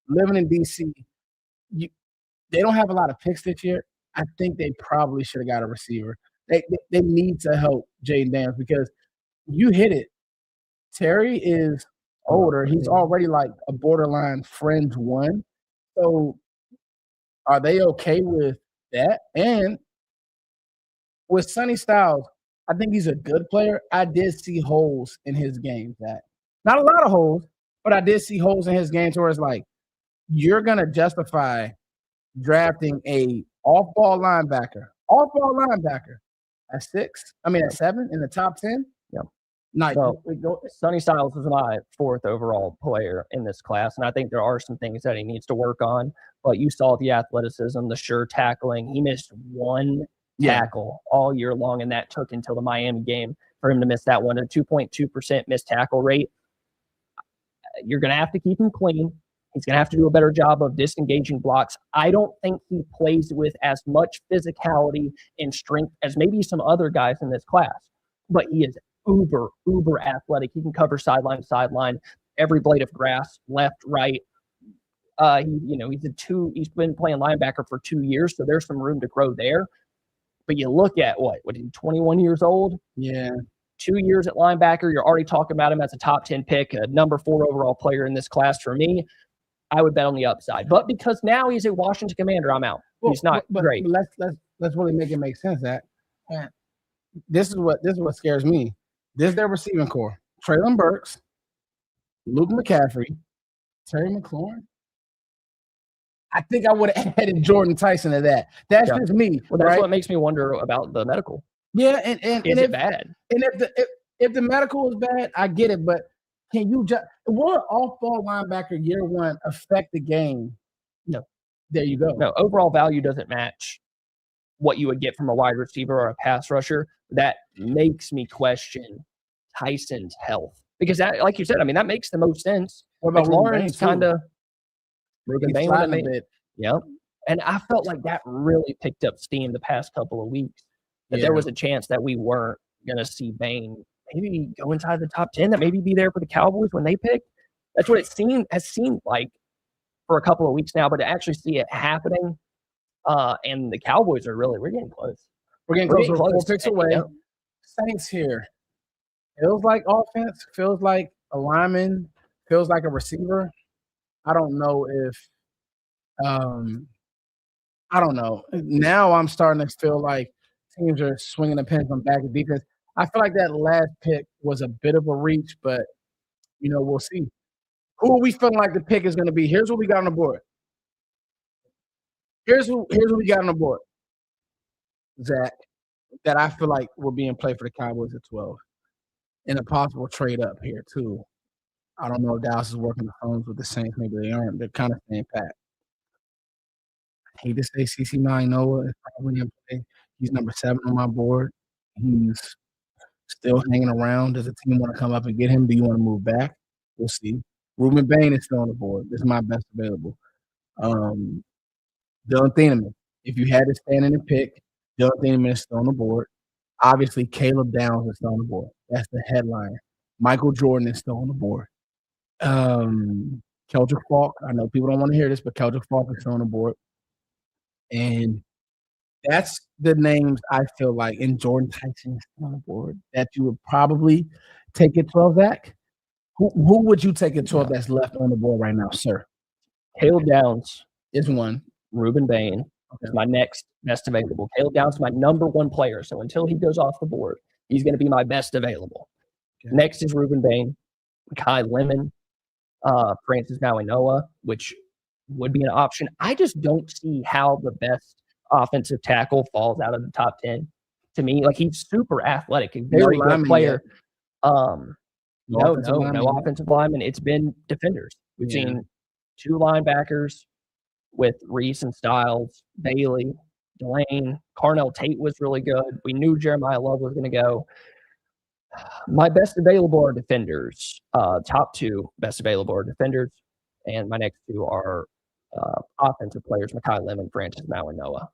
living in DC, they don't have a lot of picks this year. I think they probably should have got a receiver. They need to help Jaden Daniels because you hit it. Terry is older. He's already like a borderline fringe one. So are they okay with that? And with Sonny Styles, I think he's a good player. I did see holes in his game. Not a lot of holes, but I did see holes in his game where it's like you're gonna justify drafting a off-ball linebacker at 6. I mean at 7 in the top 10. Yeah. Nice. So, Sonny Styles is my 4th overall player in this class, and I think there are some things that he needs to work on. But you saw the athleticism, the sure tackling. He missed 1 tackle all year long, and that took until the Miami game for him to miss that one. A 2.2% missed tackle rate. You're going to have to keep him clean. He's going to have to do a better job of disengaging blocks. I don't think he plays with as much physicality and strength as maybe some other guys in this class, but he is uber athletic. He can cover sideline to sideline, every blade of grass, left, right. He's been playing linebacker for 2 years, so there's some room to grow there. But you look at what he's 21 years old? Yeah. 2 years at linebacker, you're already talking about him as a top 10 pick, a number 4 overall player in this class. For me, I would bet on the upside. But because now he's a Washington Commander, I'm out. He's not great. Let's really make it make sense. That this is what scares me. This is their receiving core: Treylon Burks, Luke McCaffrey, Terry McLaurin. I think I would have added Jordan Tyson to that. That's just me. Well, that's what makes me wonder about the medical. Yeah, and is it bad? And if the medical is bad, I get it. But can you just will an off-ball linebacker year 1 affect the game? No. There you go. No, overall value doesn't match what you would get from a wide receiver or a pass rusher. That makes me question Tyson's health. Because that, like you said, I mean, that makes the most sense. What about Lawrence? Kind of Ruben Bain a bit. Yep. And I felt like that really picked up steam the past couple of weeks. That there was a chance that we weren't going to see Bain maybe go inside the top 10, that maybe be there for the Cowboys when they pick. That's what it has seemed like for a couple of weeks now, but to actually see it happening, and the Cowboys we're getting close. We're getting close. 4 picks away. Yep. Saints here. Feels like offense, feels like a lineman, feels like a receiver. I don't know if I don't know. Now I'm starting to feel like teams are swinging the pendulum back to defense. I feel like that last pick was a bit of a reach, but we'll see. Who are we feeling like the pick is going to be? Here's what we got on the board. Here's what we got on the board. Zach, that I feel like will be in play for the Cowboys at 12. And a possible trade up here too. I don't know if Dallas is working the phones with the Saints. Maybe they aren't. They're kind of staying pat. I hate to say CC9 Noah is probably in play. He's number 7 on my board. He's still hanging around. Does the team want to come up and get him? Do you want to move back? We'll see. Ruben Bain is still on the board. This is my best available. Dylan Thieneman. If you had to stand in and pick, Dylan Thieneman is still on the board. Obviously, Caleb Downs is still on the board. That's the headline. Michael Jordan is still on the board. Keldrick Falk. I know people don't want to hear this, but Keldrick Falk is still on the board. And that's the names I feel like, and Jordan Tyson is still on the board, that you would probably take at 12, Zach. Who would you take at 12 that's left on the board right now, sir? Caleb Downs is one. Ruben Bain is my next best available. Caleb Downs is my number 1 player. So until he goes off the board, he's going to be my best available. Okay. Next is Ruben Bain, Kai Lemon, Francis Mauigoa, which would be an option. I just don't see how the best offensive tackle falls out of the top 10. To me, like, he's super athletic, a very good player. No offensive lineman. It's been defenders. We've seen 2 linebackers with Reese and Styles, Bailey, Delane. Carnell Tate was really good. We knew Jeremiah Love was going to go. My best available are defenders. Top 2 best available are defenders. And my next 2 are offensive players, Makai Lemon, Francis Mauigoa.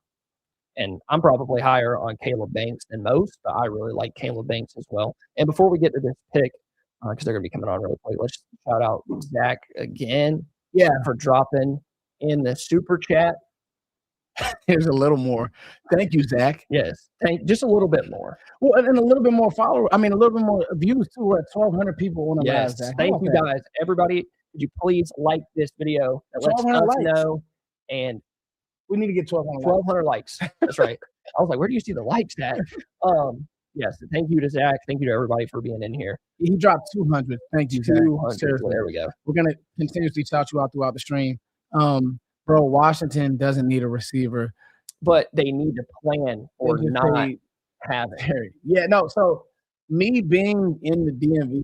And I'm probably higher on Caleb Banks than most, but I really like Caleb Banks as well. And before we get to this pick, because they're going to be coming on really quick, let's shout out Zach again. Yeah, for dropping in the super chat. Here's a little more. Thank you, Zach. Yes, just a little bit more. Well, and a little bit more followers. I mean, a little bit more views too. We're at 1,200 people on the live, Zach. Thank you, guys. Everybody, could you please like this video? That lets us know. And we need to get 1,200 likes. That's right. I was like, where do you see the likes at? Yes. Thank you to Zach. Thank you to everybody for being in here. He dropped 200. Thank you, Zach. 200. Seriously. There we go. We're going to continuously shout you out throughout the stream. Bro, Washington doesn't need a receiver. But they need to plan or not have it. Yeah, no. So me being in the DMV,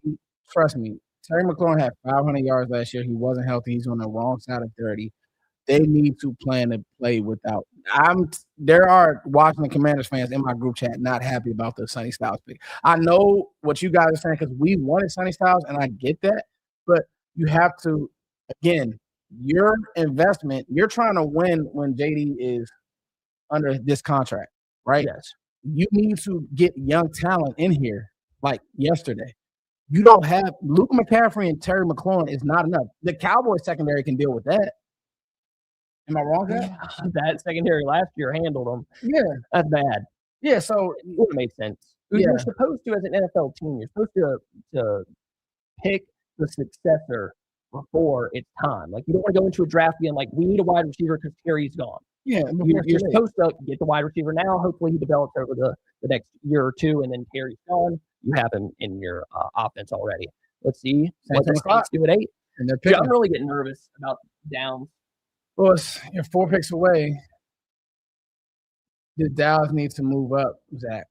trust me, Terry McLaurin had 500 yards last year. He wasn't healthy. He's on the wrong side of 30. They need to plan to play without. There are Washington Commanders fans in my group chat not happy about the Sonny Styles pick. I know what you guys are saying because we wanted Sonny Styles, and I get that. But you have to, again, your investment, you're trying to win when JD is under this contract, right? Yes. You need to get young talent in here like yesterday. You don't have Luke McCaffrey and Terry McLaurin is not enough. The Cowboys secondary can deal with that. Am I wrong with that? That secondary last year handled them. Yeah. That's bad. Yeah, so it would have made sense. Yeah. You're supposed to, as an NFL team, you're supposed to pick the successor before it's time. Like, you don't want to go into a draft being like, we need a wide receiver because Terry's gone. Yeah, you're supposed to get the wide receiver now. Hopefully he develops over the next year or two, and then Terry's gone. You have him in your offense already. Let's see what the Saints do at 8. And I'm really getting nervous about downs. Well, you're 4 picks away. The Dallas needs to move up, Zach,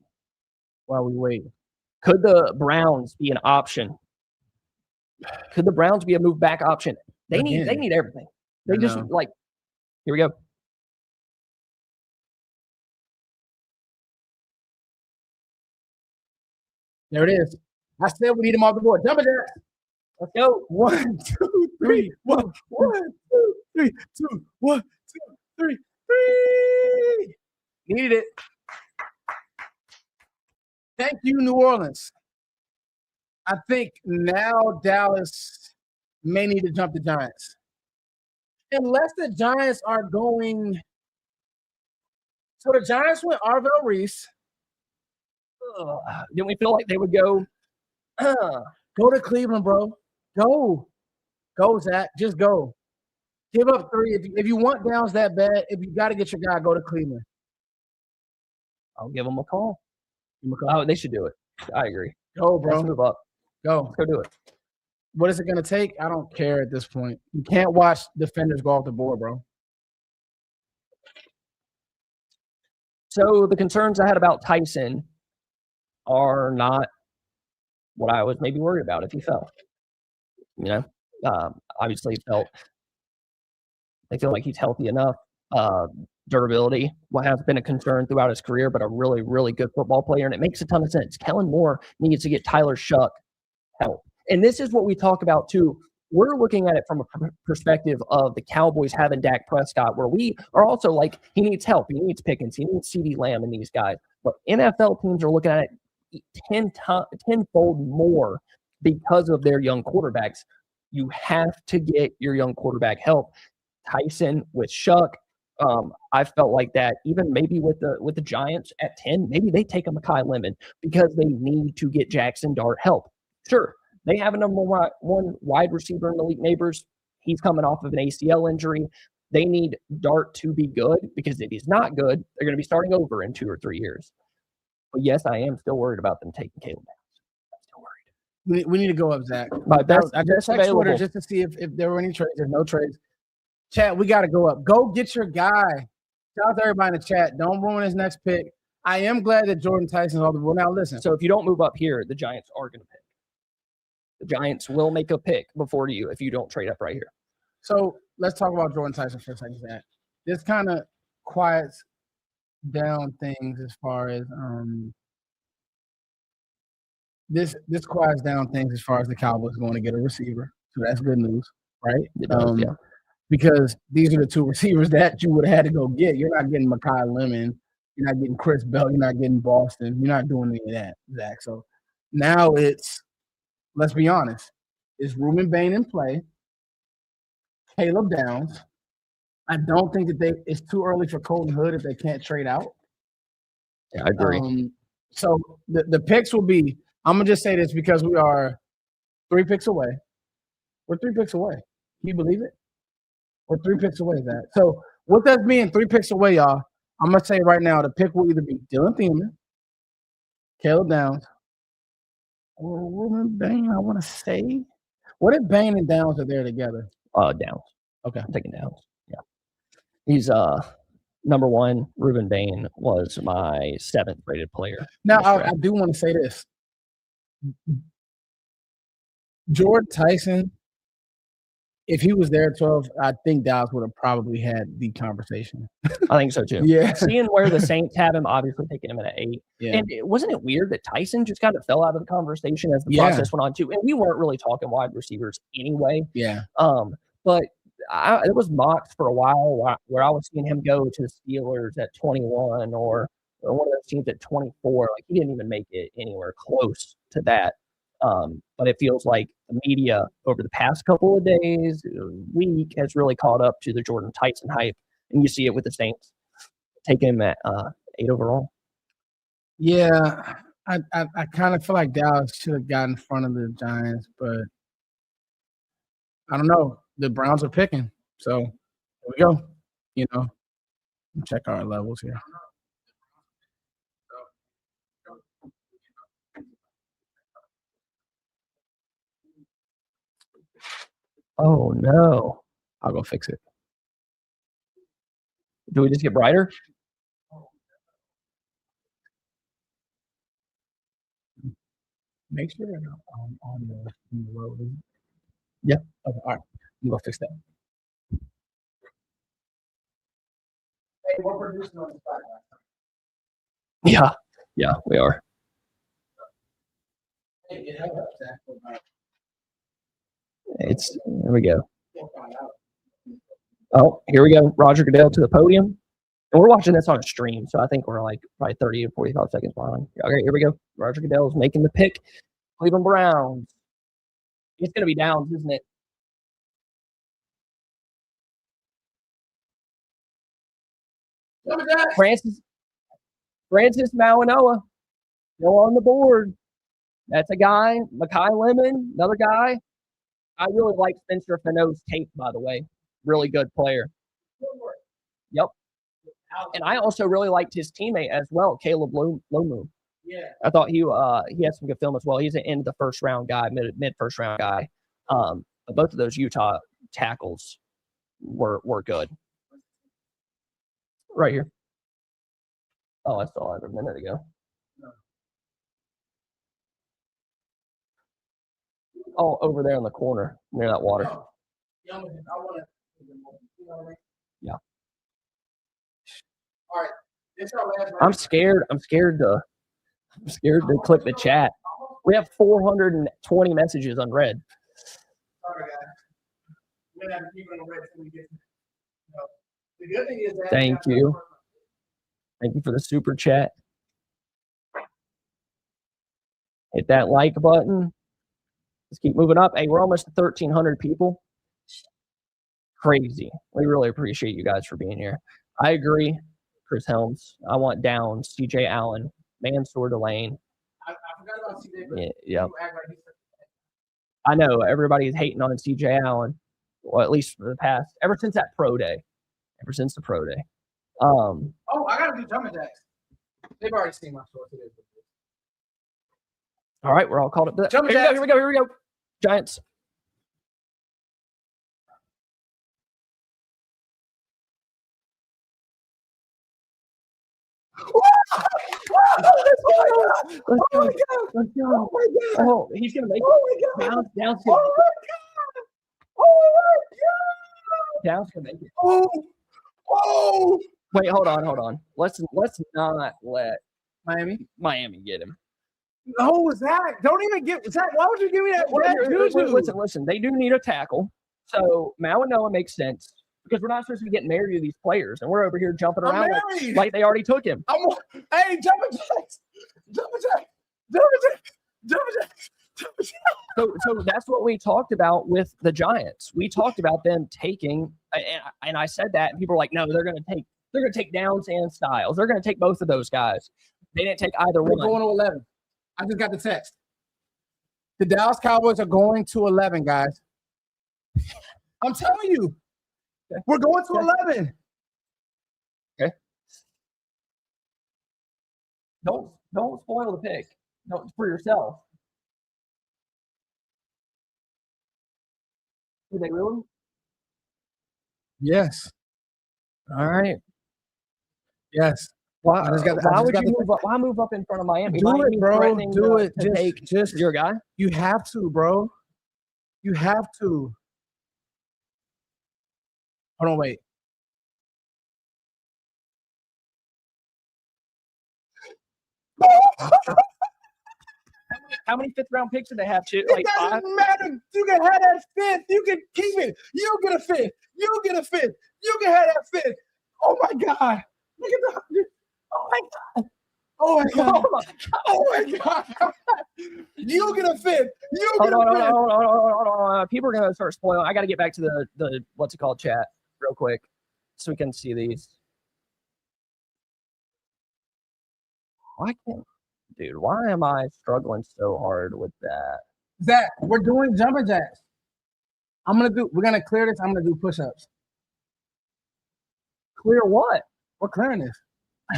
while we wait. Could the Browns be an option? Could the Browns be a move back option? They need everything. They just like, here we go. There it is. I said we need him off the board. Jump it there. Let's go. 1, 2, 3. 1, 2, 3. 2, 1, 2, 3. 3. Needed it. Thank you, New Orleans. I think now Dallas may need to jump the Giants. Unless the Giants are going. So the Giants went Arvell Reese. Didn't we feel like they would go? Go to Cleveland, bro. Go, Zach. Just go. Give up 3. If you want downs that bad, if you got to get your guy, go to Cleveland. I'll give them a call. Oh, they should do it. I agree. Go, bro. Let's move up. Go. Let's go do it. What is it going to take? I don't care at this point. You can't watch defenders go off the board, bro. So the concerns I had about Tyson are not what I was maybe worried about if he fell. Obviously I feel like he's healthy enough. Durability, what has been a concern throughout his career, but a really, really good football player, and it makes a ton of sense. Kellen Moore needs to get Tyler Shuck help. And this is what we talk about too. We're looking at it from a perspective of the Cowboys having Dak Prescott, where we are also like, he needs help. He needs Pickens. He needs CeeDee Lamb and these guys. But NFL teams are looking at it tenfold more because of their young quarterbacks. You have to get your young quarterback help. Tyson with Shuck. I felt like that even maybe with the Giants at 10, maybe they take a Mekhi Lemon because they need to get Jackson Dart help. Sure, they have a number one wide receiver in the league, Neighbors. He's coming off of an ACL injury. They need Dart to be good because if he's not good, they're going to be starting over in 2 or 3 years. But yes, I am still worried about them taking Caleb Downs. I'm still worried. We need to go up, Zach. I just checked Twitter just to see if there were any trades. There's no trades. Chat, we got to go up. Go get your guy. Shout out to everybody in the chat. Don't ruin his next pick. I am glad that Jordan Tyson's off the board. Now, listen. So if you don't move up here, the Giants are going to pick. The Giants will make a pick before you if you don't trade up right here. So let's talk about Jordan Tyson for a second, Zach. This kind of quiets down things as far as this quiets down things as far as the Cowboys going to get a receiver. So that's good news, right? It does, yeah. Because these are the 2 receivers that you would have had to go get. You're not getting Mekhi Lemon. You're not getting Chris Bell. You're not getting Boston. You're not doing any of that, Zach. So now it's, let's be honest, is Reuben Bain in play? Caleb Downs. I don't think that it's too early for Colton Hood if they can't trade out. Yeah, I agree. So the picks will be, I'm going to just say this because we are 3 picks away. We're 3 picks away. Can you believe it? We're 3 picks away, Zach. So with us being 3 picks away, y'all, I'm going to say right now the pick will either be Dylan Thielman Caleb Downs. Ruben Bain, I want to say. What if Bain and Downs are there together? Downs. Okay. I'm taking Downs. Yeah. He's number one. Ruben Bain was my 7th rated player. Now, I do want to say this. Jordan Tyson, if he was there at 12, I think Dallas would have probably had the conversation. I think so too. Yeah. Seeing where the Saints have him, obviously taking him at an 8. Yeah. And wasn't it weird that Tyson just kind of fell out of the conversation as the process went on too? And we weren't really talking wide receivers anyway. Yeah. But it was mocked for a while where I was seeing him go to the Steelers at 21 or one of those teams at 24. Like he didn't even make it anywhere close to that. But it feels like the media over the past couple of days, week, has really caught up to the Jordan Tyson hype. And you see it with the Saints taking him at 8 overall. Yeah, I kind of feel like Dallas should have gotten in front of the Giants, but I don't know. The Browns are picking. So here we go. You know, check our levels here. Oh, no. I'll go fix it. Do we just get brighter? Make sure on the road. Yeah. Okay. All right. I'm going to fix that. Hey, we're producing on the spot. Yeah. Yeah, we are. Hey, it helped Zach. Here we go. Oh, here we go. Roger Goodell to the podium. And we're watching this on a stream, so I think we're like probably 30 or 45 seconds behind. Okay, here we go. Roger Goodell is making the pick. Cleveland Browns. It's going to be Downs, isn't it? Francis Mauanoa still on the board. That's a guy. Mekhi Lemon, another guy. I really like Spencer Fano's tape, by the way. Really good player. Yep. And I also really liked his teammate as well, Caleb Lomu. Yeah. I thought he had some good film as well. He's an end the first round guy, mid first round guy. But both of those Utah tackles were good. Right here. Oh, I saw it a minute ago. Oh, over there in the corner near that water. Yeah. All right. I'm scared to click the chat. We have 420 messages unread. Sorry, guys. We're going to have to keep it unread until we get the good thing is that Thank you. Thank you for the super chat. Hit that like button. Let's keep moving up. Hey, we're almost at 1,300 people. Crazy. We really appreciate you guys for being here. I agree. Chris Helms. I want Downs, CJ Allen, Mansour Delane. I forgot about CJ. Yeah. I know everybody's hating on CJ Allen. Well, at least for the past, ever since that pro day. Ever since the pro day. I gotta do jumping jacks. They've already seen my short today. All right, we're all called up. Here we go. Giants. Let's go. Oh, he's gonna make it. Oh my God. Downs. Oh my God. Oh my God. Downs gonna make it. Oh. Wait, hold on. Let's not let Miami get him. No, Zach. Don't even get Zach. Why would you give me that? Listen. They do need a tackle. So Mauanoa makes sense because we're not supposed to be getting married to these players, and we're over here jumping around like they already took him. Hey, jumping jacks. So that's what we talked about with the Giants. We talked about them taking, and I said that, and people were like, "No, they're going to take Downs and Styles. They're going to take both of those guys." They didn't take either one. We're going to 11. I just got the text. The Dallas Cowboys are going to 11, guys. I'm telling you, we're going to 11. Okay. Don't spoil the pick. Don't for yourself. Do they really? Yes. All right. Yes. Why would you move up? Why move up in front of Miami? Do Miami it, bro. threatening Do to it. take Just your guy. You have to, bro. You have to. Hold on, wait. How many fifth-round picks do they have? Two, It doesn't matter. You can have that fifth. You can keep it. You get a fifth. You get a fifth. You can have that fifth. Oh my God. Look at the. Oh my God. Oh my God. Oh my God. You get a fifth. You get a fifth. Hold on. People are gonna start spoiling. I got to get back to the what's it called chat real quick so we can see these. Why can't, dude? Why am I struggling so hard with that? Zach, we're doing jumping jacks. We're gonna clear this. I'm gonna do push-ups. Clear what? We're clearing this.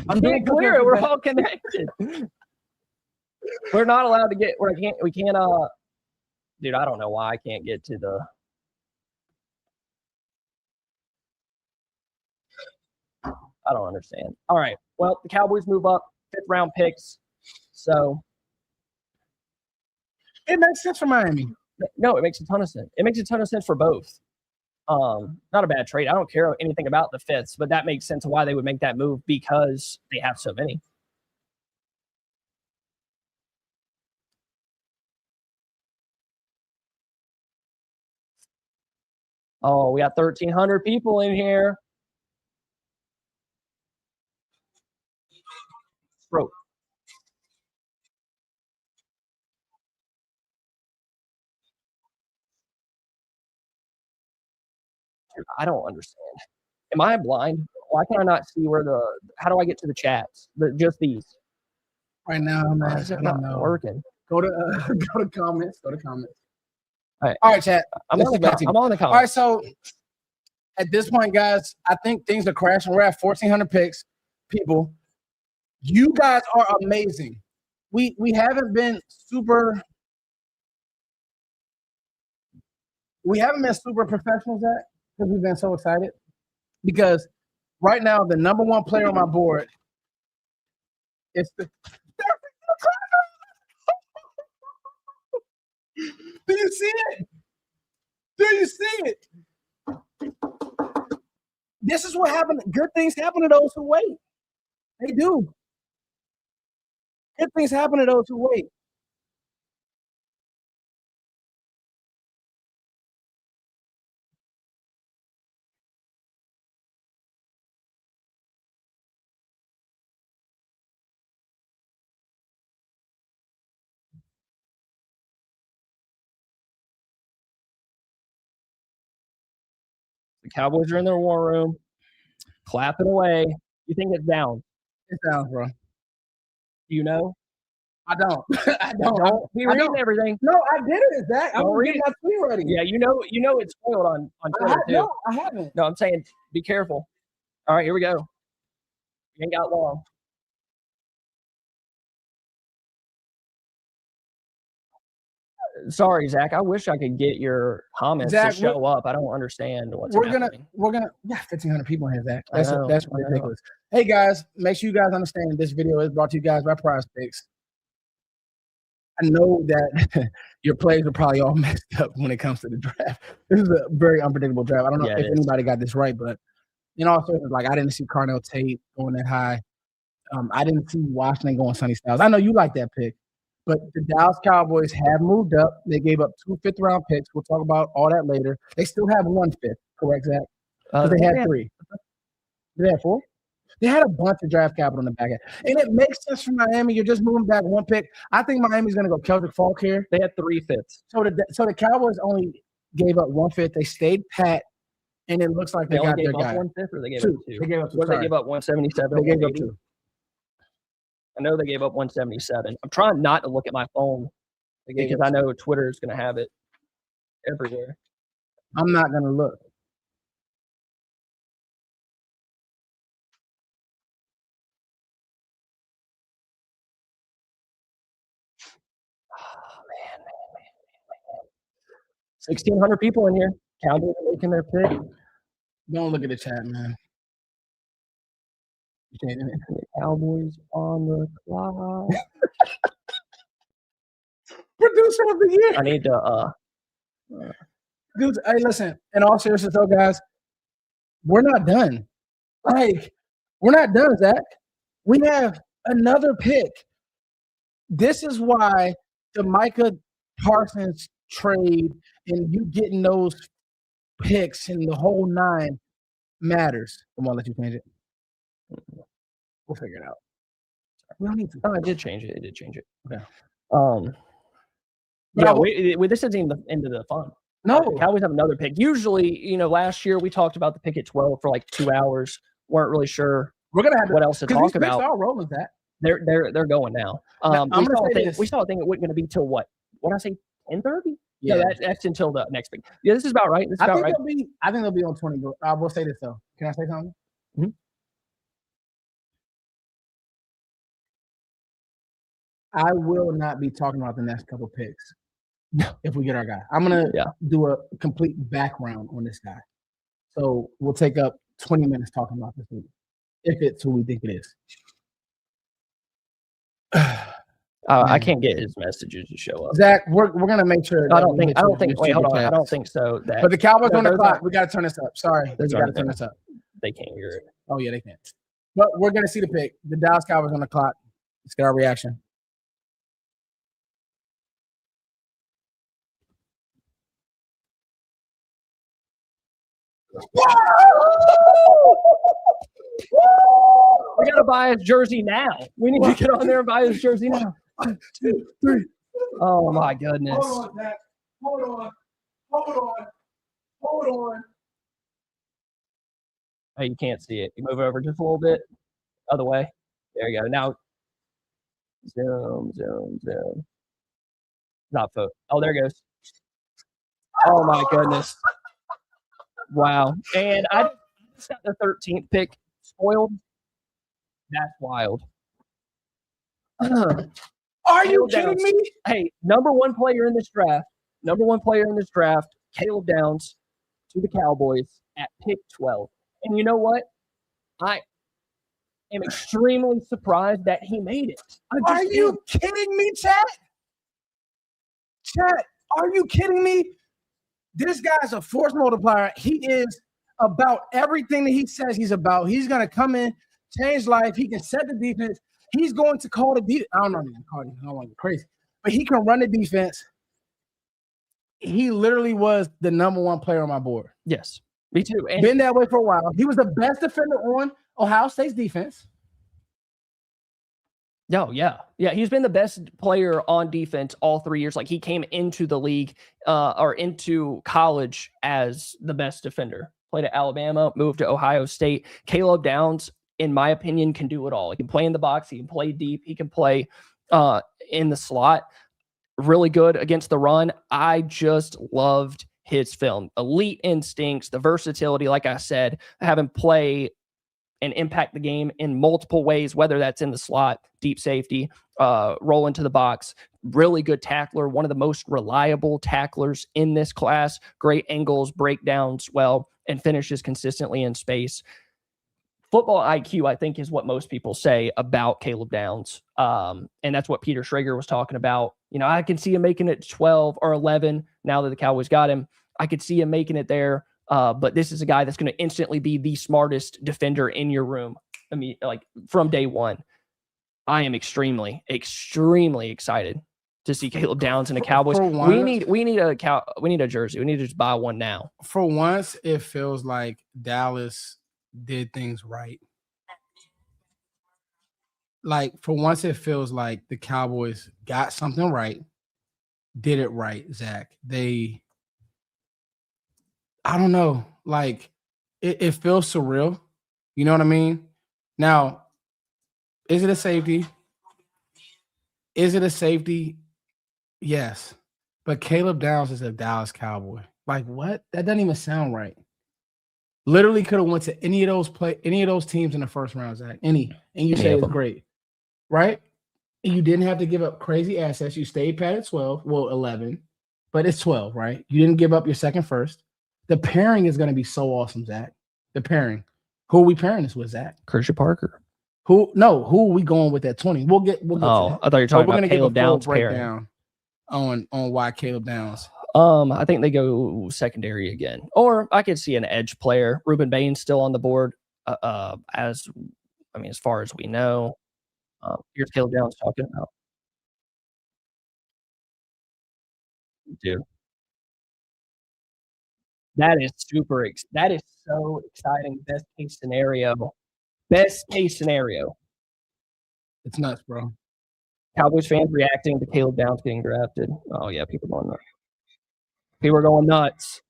I'm doing clear it. We're all connected. We're not allowed to get. We can't. Dude, I don't know why I can't get to the. I don't understand. All right. Well, the Cowboys move up, 5th-round picks. So it makes sense for Miami. No, it makes a ton of sense. It makes a ton of sense for both. Not a bad trade. I don't care anything about the fifths, but that makes sense of why they would make that move because they have so many. Oh, we got 1,300 people in here. Bro. Dude, I don't understand. Am I blind? Why can I not see how do I get to the chats? Just these. Right now, man. Why is it not working? Go to comments. Go to comments. All right. All right, chat. I'm on the comments. All right, so at this point, guys, I think things are crashing. We're at 1,400 picks. People, you guys are amazing. We haven't been super. We haven't been super professionals at because we've been so excited. Because right now, the number one player on my board is the. Do you see it? Do you see it? This is what happened. Good things happen to those who wait. They do. Good things happen to those who wait. The Cowboys are in their war room, clapping away. You think it's down? It's down, bro. You know? I don't. I don't. Don't be reading everything. No, I didn't, Zach. I'm reading my tweet ready. Yeah, you know it's spoiled on Twitter too. No, I haven't. No, I'm saying be careful. All right, here we go. You ain't got long. Sorry, Zach. I wish I could get your comments to show up. I don't understand what's happening. We're gonna 1,500 people in here, Zach. That's ridiculous. Hey guys, make sure you guys understand this video is brought to you guys by Prize Picks. I know that your plays are probably all messed up when it comes to the draft. This is a very unpredictable draft. I don't know if anybody got this right, but in all fairness, like I didn't see Cardinal Tate going that high. I didn't see Washington going Sonny Styles. I know you like that pick. But the Dallas Cowboys have moved up. They gave up 2 5th-round picks. We'll talk about all that later. They still have 1 fifth, correct, Zach? Because they had 3. They had 4? They had a bunch of draft capital in the back end. And it makes sense for Miami. You're just moving back 1 pick. I think Miami's going to go Celtic Falk here. They had 3 fifths. So the Cowboys only gave up 1 fifth. They stayed pat, and it looks like they got their guy. 1 fifth, or they gave up 2? They gave up 2. What did they give up? 177. They gave up 2. I know they gave up 177. I'm trying not to look at my phone because I know Twitter is going to have it everywhere. I'm not going to look. 1,600 people in here. Cowboys are making their pick. Don't look at the chat, man. The Cowboys on the clock. Producer of the year. I need to dude, hey, listen, in all seriousness though, guys, we're not done. Like, we're not done, Zach. We have another pick. This is why the Micah Parsons trade and you getting those picks and the whole 9 matters. I'm gonna let you change it. We'll figure it out. We don't need to. Oh, I did change it. It did change it. Okay. Yeah, we this isn't even the end of the fun. No. The Cowboys have another pick. Usually, last year we talked about the pick at 12 for like 2 hours. Weren't really sure we're gonna have what else to talk about. All rolling that. They're going now. We saw a thing it wasn't going to be till what? What did I say? 10:30? Yeah, no, that's until the next pick. Yeah, this is about right. I think they'll be on 20. I will say this though. Can I say something? Mm-hmm. I will not be talking about the next couple picks if we get our guy. I'm gonna do a complete background on this guy. So we'll take up 20 minutes talking about this movie, if it's who we think it is. I can't get his messages to show up. Zach, we're gonna make sure. I don't think. Wait, hold on. I don't think so. But the Cowboys on the clock. We gotta turn this up. Sorry, we gotta turn this up. They can't hear it. Oh yeah, they can't. But we're gonna see the pick. The Dallas Cowboys on the clock. Let's get our reaction. We gotta buy his jersey now. We need to get on there and buy his jersey now. 1, 2, 3. Oh my goodness. Hold on, Zach. Hold on. Hey, you can't see it. You move over just a little bit. Other way. There you go. Now zoom. Not focus. Oh, there it goes. Oh my goodness. Wow. And I just got the 13th pick spoiled. That's wild. Are you kidding me? Hey, number one player in this draft, Caleb Downs to the Cowboys at pick 12. And you know what? I am extremely surprised that he made it. Are you kidding me, chat? Chat, are you kidding me? This guy's a force multiplier. He is about everything that he says he's about. He's going to come in, change life. He can set the defense. He's going to call the defense. I don't know. I don't want to be crazy. But he can run the defense. He literally was the number one player on my board. Yes, me too. And been that way for a while. He was the best defender on Ohio State's defense. No, yeah. He's been the best player on defense all 3 years. Like he came into the league or into college as the best defender. Played at Alabama, moved to Ohio State. Caleb Downs, in my opinion, can do it all. He can play in the box. He can play deep. He can play in the slot. Really good against the run. I just loved his film. Elite instincts, the versatility, like I said, have him play and impact the game in multiple ways, whether that's in the slot, deep safety, roll into the box. Really good tackler, one of the most reliable tacklers in this class. Great angles, breakdowns well, and finishes consistently in space. Football IQ, I think, is what most people say about Caleb Downs. And that's what Peter Schrager was talking about. I can see him making it 12 or 11 now that the Cowboys got him. I could see him making it there. But this is a guy that's going to instantly be the smartest defender in your room. I mean, like from day one. I am extremely, extremely excited to see Caleb Downs in the Cowboys. We need a jersey. We need to just buy one now. For once, it feels like Dallas did things right. Like for once, it feels like the Cowboys got something right, did it right, Zach. I don't know. Like, it feels surreal. You know what I mean? Now, is it a safety? Yes. But Caleb Downs is a Dallas Cowboy. Like, what? That doesn't even sound right. Literally could have went to any of those teams in the first round, Zach. And you say it's great. Right? And you didn't have to give up crazy assets. You stayed pat at 12, well, 11. but it's 12, right? You didn't give up your second first. The pairing is going to be so awesome, Zach. The pairing. Who are we pairing this with, Zach? Christian Parker. Who are we going with at 20? We'll get to that. I thought you were talking about Caleb Downs breakdown on why Caleb Downs. I think they go secondary again. Or I could see an edge player. Ruben Bain's still on the board, as far as we know. Here's Caleb Downs talking about. Dude. That is that is so exciting. Best case scenario. It's nuts, bro. Cowboys fans reacting to Caleb Downs getting drafted. Oh yeah, people are going nuts.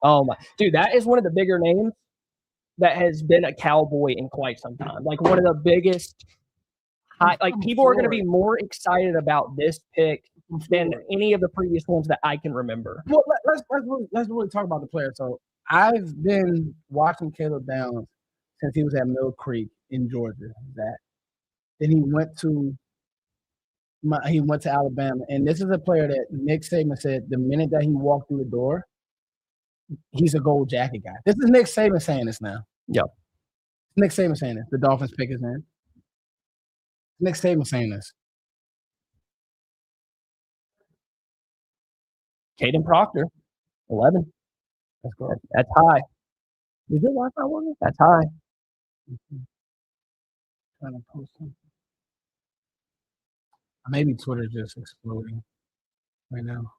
Oh my dude, that is one of the bigger names that has been a Cowboy in quite some time. Like one of the biggest people are going to be more excited about this pick than any of the previous ones that I can remember. Well, let's really talk about the player. So I've been watching Caleb Downs since he was at Mill Creek in Georgia. Then he went to Alabama, and this is a player that Nick Saban said the minute that he walked through the door, he's a gold jacket guy. This is Nick Saban saying this now. Yep. Nick Saban saying this. The Dolphins pick his name. Nick Saban saying this. Caden Proctor, 11. That's good. That's high. Is your Wi-Fi working? That's high. Trying to post something. Maybe Twitter's just exploding right now.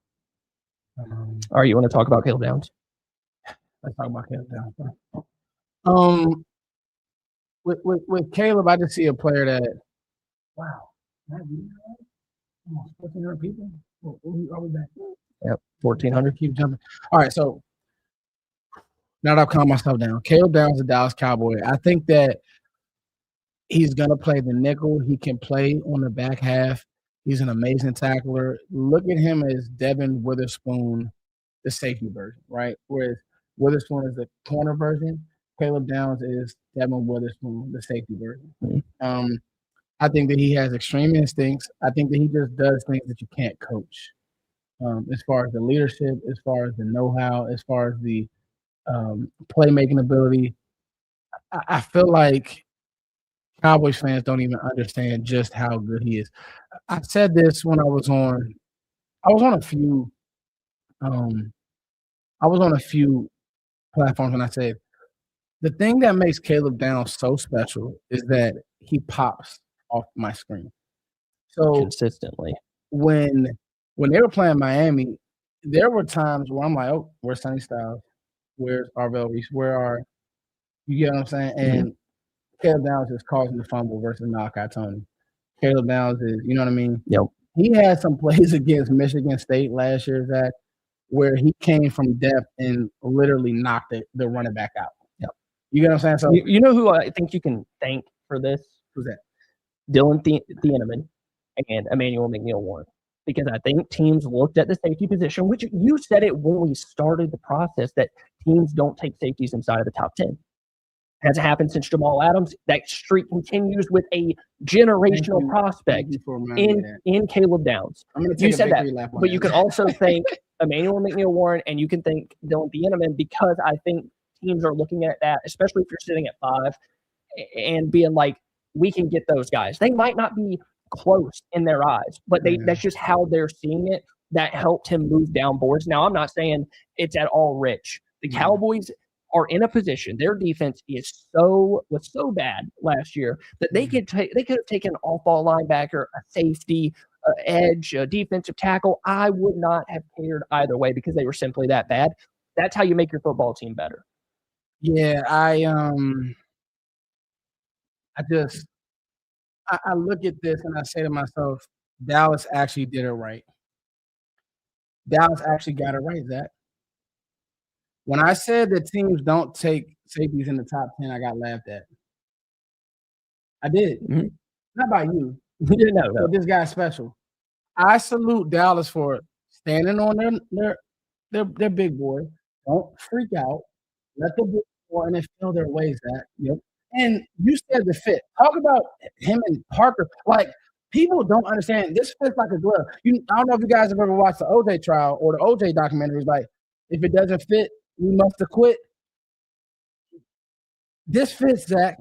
All right, you want to talk about Caleb Downs? Let's talk about Caleb Downs. With Caleb, I just see a player that, wow, almost 1,400 people. Are we back? Yep, 1,400. Keep jumping. All right, so now that I've calmed myself down, Caleb Downs, the Dallas Cowboy. I think that he's going to play the nickel. He can play on the back half. He's an amazing tackler. Look at him as Devin Witherspoon, the safety version, right? Whereas Witherspoon is the corner version. Caleb Downs is Devin Witherspoon, the safety version. Mm-hmm. I think that he has extreme instincts. I think that he just does things that you can't coach. As far as the leadership, as far as the know-how, as far as the playmaking ability, I feel like Cowboys fans don't even understand just how good he is. I said this when I was on a few platforms, and I said the thing that makes Caleb Downs so special is that he pops off my screen. So consistently. When they were playing Miami, there were times where I'm like, oh, where's Sonny Styles? Where's Arvell Reese? Where are you get what I'm saying? And Caleb Downs is causing the fumble versus Malachi Tony. Caleb Downs is, you know what I mean? Yep. He had some plays against Michigan State last year, Zach, where he came from depth and literally knocked the running back out. Yep. You get what I'm saying? So you know who I think you can thank for this? Who's that? Dylan Thieneman and Emmanuel McNeil-Warren. Because I think teams looked at the safety position, which you said it when we started the process, that teams don't take safeties inside of the top 10. Hasn't happened since Jamal Adams. That streak continues with a generational prospect in Caleb Downs. You said that, but you can also thank Emmanuel McNeil-Warren and you can thank Dylan Thieneman, because I think teams are looking at that, especially if you're sitting at 5 and being like, we can get those guys. They might not be close in their eyes, but that's just how they're seeing it. That helped him move down boards. Now, I'm not saying it's at all rich. The Cowboys are in a position. Their defense was so bad last year that they could have taken an off-ball linebacker, a safety, edge, a defensive tackle. I would not have cared either way because they were simply that bad. That's how you make your football team better. Yeah, I look at this and I say to myself, Dallas actually did it right. Dallas actually got it right, Zach. When I said that teams don't take safeties in the top 10, I got laughed at. I did. Mm-hmm. Not by you. No. So this guy's special. I salute Dallas for standing on their big boy. Don't freak out. Let the big boy and then feel their ways, Zach. Yep. And you said the fit. Talk about him and Parker. Like, People don't understand. This fits like a glove. I don't know if you guys have ever watched the OJ trial or the OJ documentaries. Like, if it doesn't fit, we must have quit. This fits, Zach.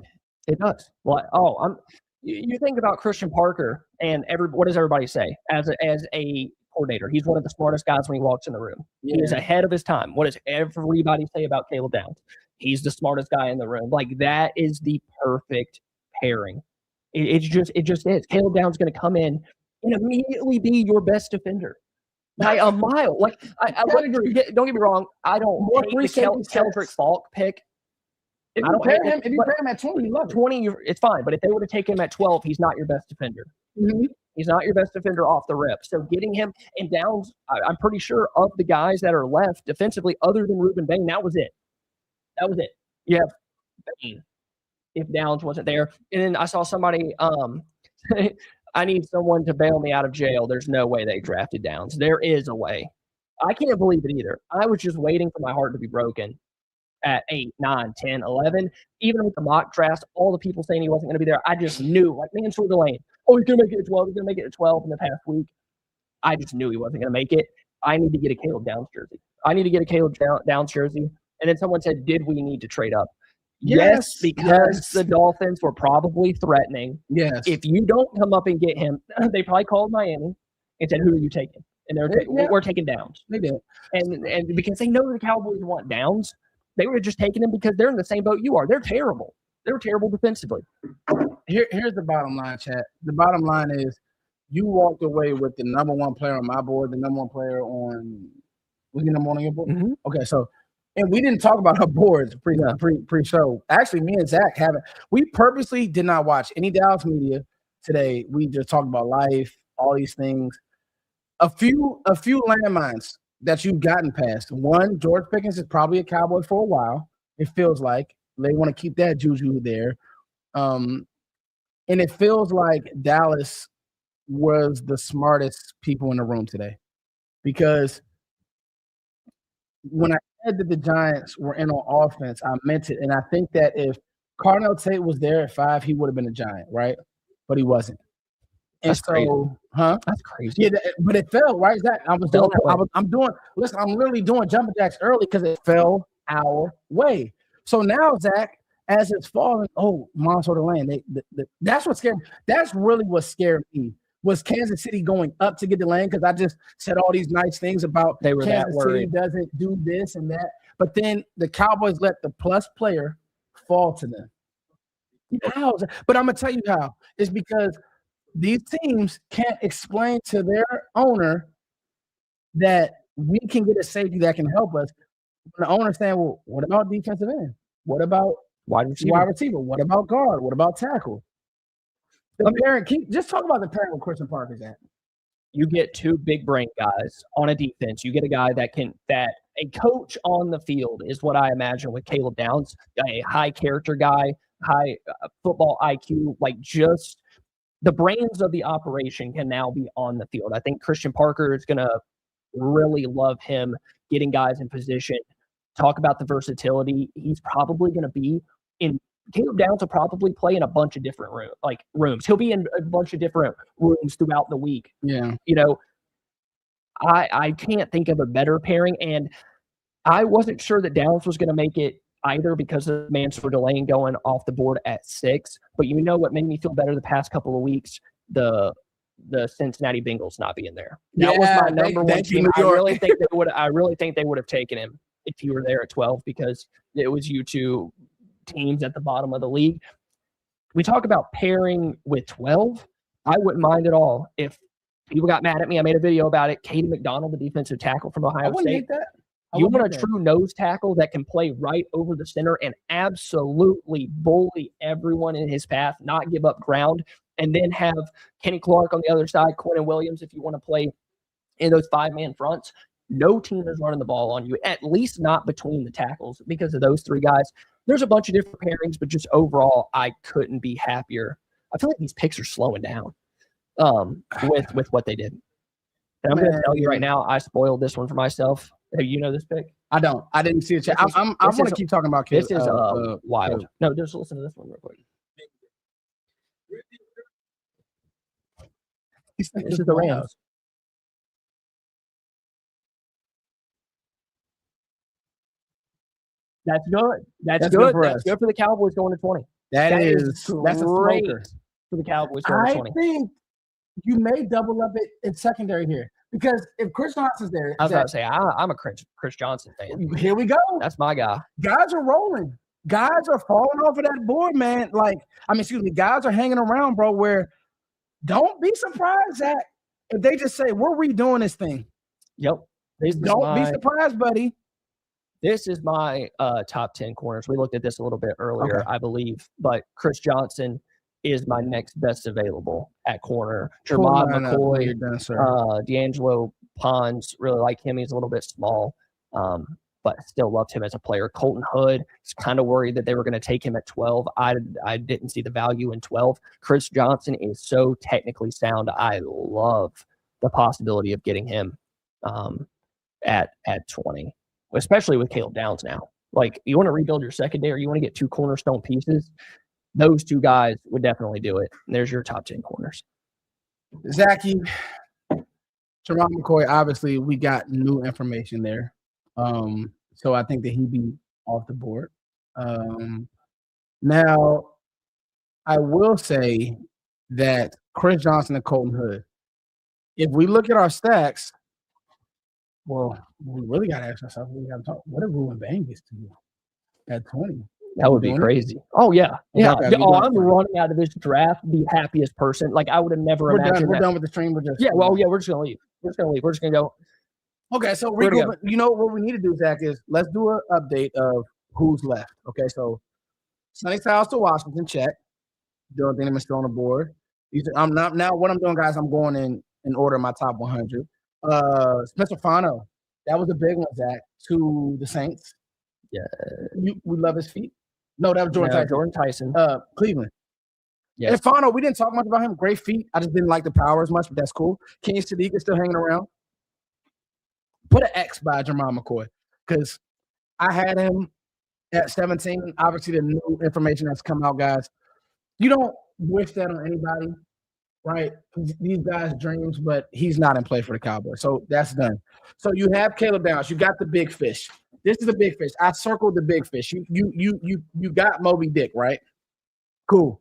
It does. Well, you think about Christian Parker and what does everybody say as a coordinator? He's one of the smartest guys when he walks in the room. Yeah. He is ahead of his time. What does everybody say about Caleb Downs? He's the smartest guy in the room. Like, that is the perfect pairing. It just is. Caleb Downs is going to come in and immediately be your best defender by a mile. Like, don't get me wrong. I don't hate the Keldrick Falk pick. If you pair him at 20, you love it. 20, it's fine. But if they were to take him at 12, he's not your best defender. Mm-hmm. He's not your best defender off the rip. So getting him and Downs, I'm pretty sure of the guys that are left defensively, other than Ruben Bain, that was it. You have Bain if Downs wasn't there. And then I saw somebody, I need someone to bail me out of jail. There's no way they drafted Downs. There is a way. I can't believe it either. I was just waiting for my heart to be broken at 8, 9, 10, 11. Even with the mock drafts, all the people saying he wasn't going to be there, I just knew, like Mansour Delane, he's going to make it to 12. He's going to make it to 12 in the past week. I just knew he wasn't going to make it. I need to get a Caleb Downs jersey. And then someone said, did we need to trade up? Yes, because the Dolphins were probably threatening. Yes. If you don't come up and get him, they probably called Miami and said, who are you taking? And we're taking Downs. They did. And because they know the Cowboys want Downs, they were just taking him because they're in the same boat you are. They're terrible. They were terrible defensively. Here's the bottom line, chat. The bottom line is you walked away with the number one player on my board, the number one player on – was he number one on your board? Mm-hmm. Okay, so – and we didn't talk about our boards pre-show. Actually, me and Zach haven't. We purposely did not watch any Dallas media today. We just talked about life, all these things. A few landmines that you've gotten past. One, George Pickens is probably a Cowboy for a while. It feels like they want to keep that juju there. And it feels like Dallas was the smartest people in the room today. Because when I said that the Giants were in on offense, I meant it. And I think that if Cardinal Tate was there at 5, he would have been a Giant, right? But he wasn't. And that's crazy. That's crazy. Yeah, but it fell, right? I'm literally doing jumping jacks early because it fell our way. So now, Zach, as it's falling, Mansour Delane, that's what scared me. That's really what scared me. Was Kansas City going up to get the lane? Because I just said all these nice things about Kansas City doesn't do this and that. But then the Cowboys let the plus player fall to them. How? But I'm going to tell you how. It's because these teams can't explain to their owner that we can get a safety that can help us. When the owner's saying, well, what about defensive end? What about wide receiver? What about guard? What about tackle? Just talk about the pairing with Christian Parker, Zach. You get two big brain guys on a defense. You get a guy that a coach on the field is what I imagine with Caleb Downs, a high character guy, high football IQ, like just the brains of the operation can now be on the field. I think Christian Parker is going to really love him getting guys in position. Talk about the versatility. He's probably going to be in Caleb Downs will probably play in a bunch of different rooms. He'll be in a bunch of different rooms throughout the week. Yeah. I can't think of a better pairing. And I wasn't sure that Downs was going to make it either because of Mansour Delane going off the board at 6. But you know what made me feel better the past couple of weeks? The Cincinnati Bengals not being there. That was my number one team. I really think they would have taken him if he were there at 12 because it was you two teams at the bottom of the league. We talk about pairing with 12. I wouldn't mind at all if people got mad at me. I made a video about it. Katie McDonald, the defensive tackle from Ohio State. You want a true nose tackle that can play right over the center and absolutely bully everyone in his path, not give up ground, and then have Kenny Clark on the other side, Quentin Williams if you want to play in those 5-man fronts. No team is running the ball on you, at least not between the tackles because of those 3 guys. There's a bunch of different pairings, but just overall, I couldn't be happier. I feel like these picks are slowing down with what they did. And I'm going to tell you right now, I spoiled this one for myself. Hey, you know this pick? I don't. I didn't see it. I want to keep talking about kids. This is wild. No, just listen to this one real quick. This is the Rams. That's good. That's good. That's good for the Cowboys going to 20. That's a smoker for the Cowboys going to 20. I think you may double up it in secondary here because if Chris Johnson's there, I was about to say I'm a Chris Johnson fan. Here we go. That's my guy. Guys are rolling. Guys are falling off of that board, man. Guys are hanging around, bro. Where don't be surprised that if they just say we're redoing this thing. Yep. Don't be surprised, buddy. This is my top 10 corners. We looked at this a little bit earlier, I believe, but Chris Johnson is my next best available at corner. Jermod McCoy, D'Angelo Pons, really like him. He's a little bit small, but still loved him as a player. Colton Hood, is kind of worried that they were going to take him at 12. I didn't see the value in 12. Chris Johnson is so technically sound. I love the possibility of getting him at 20. Especially with Caleb Downs now. Like, you want to rebuild your secondary, you want to get 2 cornerstone pieces, those 2 guys would definitely do it. And there's your top 10 corners. Zachy, Jermod McCoy, obviously, we got new information there. So I think that he'd be off the board. Now, I will say that Chris Johnson and Colton Hood, if we look at our stacks, well, we really got to ask ourselves, what did Ruben Bain get to do at 20? That would be crazy. Oh, yeah. Yeah. I'm running out of this draft the happiest person. Like, I would have never imagined We're done with the stream. We're just we're just going to leave. We're just going to go. Okay, so Rico, you know what we need to do, Zach, is let's do an update of who's left. Okay, so Sonny Styles to Washington, check. Dylan Dinneman still on the board. I'm not now. What I'm doing, guys, I'm going in order of my top 100. Spencer Fano, that was a big one, Zach, to the Saints. Yeah, we love his feet. No, that was Jordan Tyson. Cleveland. Yeah, and Fano, we didn't talk much about him. Great feet. I just didn't like the power as much, but that's cool. Kenny Sadiq is still hanging around. Put an X by Jermod McCoy because I had him at 17. Obviously, the new information that's come out, guys. You don't wish that on anybody. Right, these guys' dreams, but he's not in play for the Cowboys, so that's done. So you have Caleb Downs. You got the big fish. This is the big fish. I circled the big fish. You got Moby Dick, right? Cool.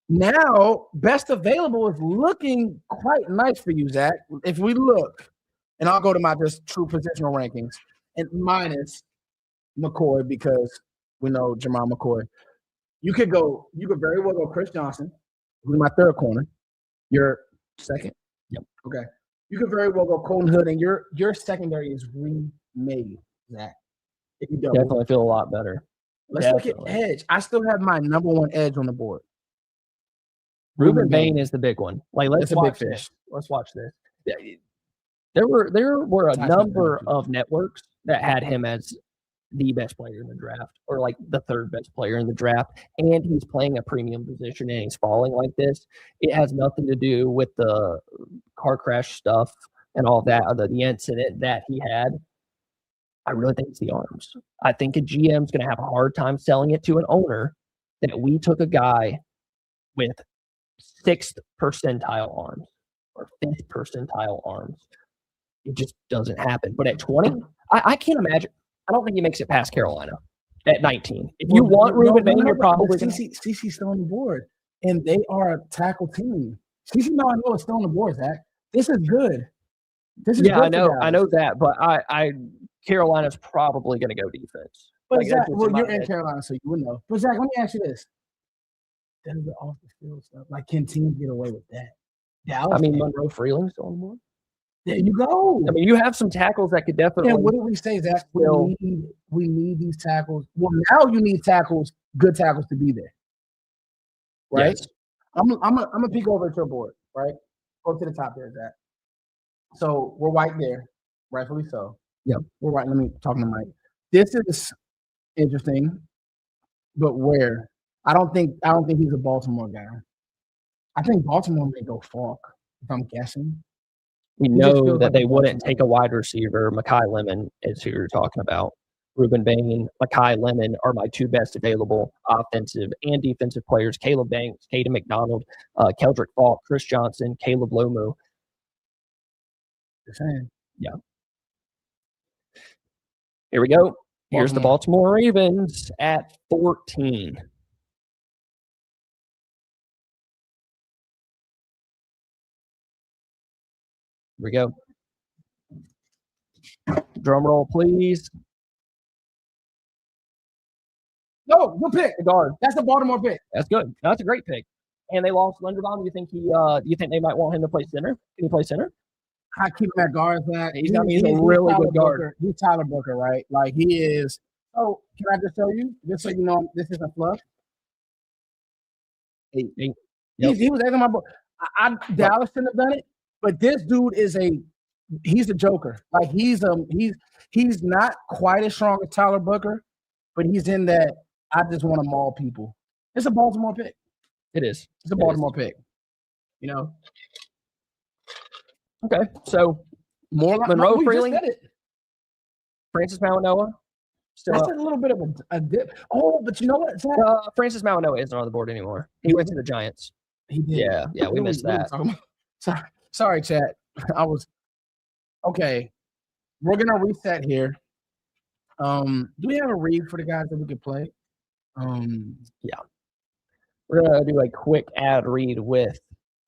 Now, best available is looking quite nice for you, Zach. If we look, and I'll go to my just true positional rankings, and minus McCoy because we know Jermod McCoy. You could very well go Chris Johnson. Who's my third corner? Your second? Yep. Okay. You could very well go Colton Hood, and your secondary is remade, Zach. If you definitely feel a lot better. Let's look at edge. I still have my number 1 edge on the board. Ruben Bain is the big one. Like, let's watch this. Let's watch this. There were a number of networks that had him as the best player in the draft, or like the 3rd best player in the draft, and he's playing a premium position and he's falling like this. It has nothing to do with the car crash stuff and all that, or the incident that he had. I really think it's the arms. I think a GM's going to have a hard time selling it to an owner that we took a guy with 6th percentile arms or 5th percentile arms. It just doesn't happen. But at 20, I can't imagine. I don't think he makes it past Carolina at 19. If you want Ruben Bain, you're probably going to. CC's still on the board, and they are a tackle team. CC, no, I know it's still on the board, Zach. This is good. This is good. I know that, but I Carolina's probably going to go defense. But like, Zach, well, you're in Carolina, so you would know. But Zach, let me ask you this: does the off the field stuff, like, can teams get away with that? Dallas, Monroe Freeling's still on the board. There you go. I mean, you have some tackles that could definitely. And what did we say, Zach? We need these tackles. Well, now you need tackles, good tackles, to be there, right? Yes. I'm gonna peek over at your board, right? Go to the top there, Zach. So we're right there, rightfully so. Yep, we're right. Let me talk to Mike. This is interesting, but where? I don't think he's a Baltimore guy. I think Baltimore may go Falk, if I'm guessing. We know that they wouldn't take a wide receiver. Mekhi Lemon is who you're talking about. Ruben Bain, Mekhi Lemon are my two best available offensive and defensive players. Caleb Banks, Caden McDonald, Keldrick Falk, Chris Johnson, Caleb Lomu. Yeah. Here we go. Here's the Baltimore Ravens at 14. Here we go. Drum roll, please. No, good pick. The guard. That's the Baltimore pick. That's good. That's a great pick. And they lost Linderbaum. You think they might want him to play center? Can he play center? I keep him at guard. He's a really good guard. He's Tyler Booker, right? Like he is. Oh, can I just show you? Just so you know, this isn't fluff. He was asking my book. Dallas shouldn't have done it, but this dude he's a joker. Like he's not quite as strong as Tyler Booker, but he's in that I just want to maul people. It's a Baltimore pick. It is. It's a Baltimore pick. You know. Okay, so Monroe Freeling, Francis Mauanoa. That's a little bit of a dip. Oh, but you know what? Francis Mauanoa isn't on the board anymore. He went to the Giants. He did. Yeah, we missed that. Sorry, chat. Okay. We're gonna reset here. Do we have a read for the guys that we could play? Yeah. We're gonna do a quick ad read with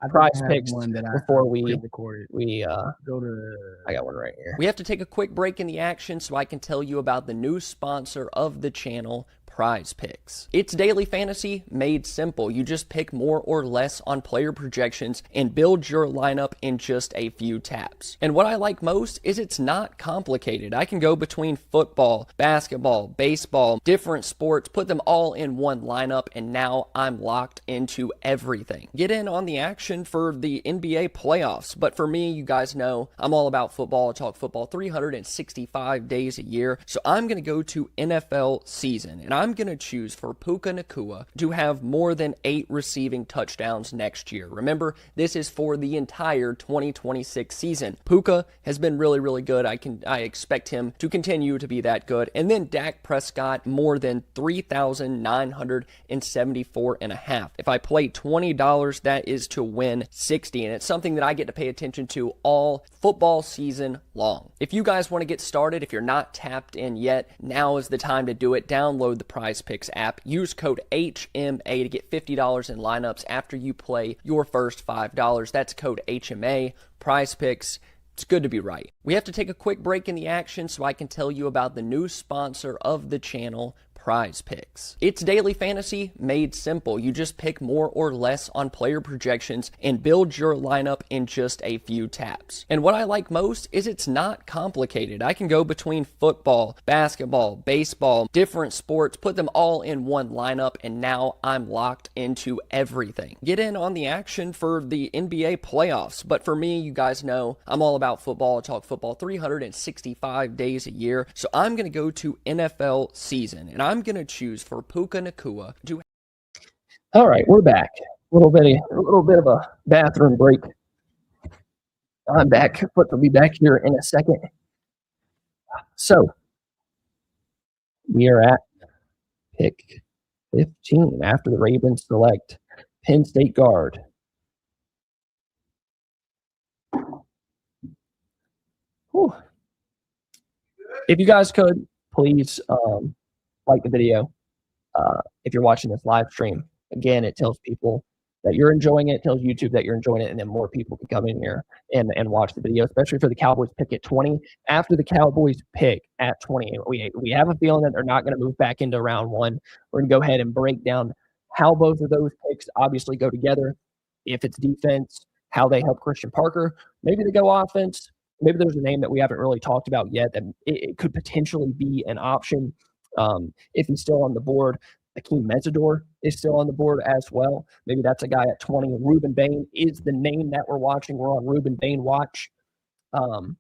Prize Picks before we go to. I got one right here. We have to take a quick break in the action so I can tell you about the new sponsor of the channel, Prize Picks. It's daily fantasy made simple. You just pick more or less on player projections and build your lineup in just a few taps. And what I like most is it's not complicated. I can go between football, basketball, baseball, different sports, put them all in one lineup, and now I'm locked into everything. Get in on the action for the NBA playoffs. But for me, you guys know I'm all about football. I talk football 365 days a year. So I'm going to go to NFL season, and I'm going to choose for Puka Nacua to have more than 8 receiving touchdowns next year. Remember, this is for the entire 2026 season. Puka has been really, really good. I expect him to continue to be that good. And then Dak Prescott, more than 3,974.5. If I play $20, that is to win 60. And it's something that I get to pay attention to all football season long. If you guys want to get started, if you're not tapped in yet, now is the time to do it. Download the Prize Picks app. Use code HMA to get $50 in lineups after you play your first $5. That's code HMA. Prize Picks. It's good to be right. We have to take a quick break in the action so I can tell you about the new sponsor of the channel, Prize Picks. It's daily fantasy made simple. You just pick more or less on player projections and build your lineup in just a few taps. And what I like most is it's not complicated. I can go between football, basketball, baseball, different sports, put them all in one lineup, and now I'm locked into everything. Get in on the action for the NBA playoffs. But for me, you guys know I'm all about football. I talk football 365 days a year. So I'm going to go to NFL season, and I'm going to choose for Puka Nacua to. All right, we're back. A little bit of a bathroom break. I'm back, but we'll be back here in a second. So we are at pick 15 after the Ravens select Penn State guard. Whew. If you guys could, please like the video. If you're watching this live stream, again, it tells people that you're enjoying it, tells YouTube that you're enjoying it, and then more people can come in here and watch the video, especially for the Cowboys pick at 20. After the Cowboys pick at 20, we have a feeling that they're not going to move back into round one. We're going to go ahead and break down how both of those picks obviously go together. If it's defense, how they help Christian Parker. Maybe they go offense. Maybe there's a name that we haven't really talked about yet that it could potentially be an option. If he's still on the board, Akeem Metzador is still on the board as well. Maybe that's a guy at 20. Ruben Bain is the name that we're watching. We're on Ruben Bain watch. Man,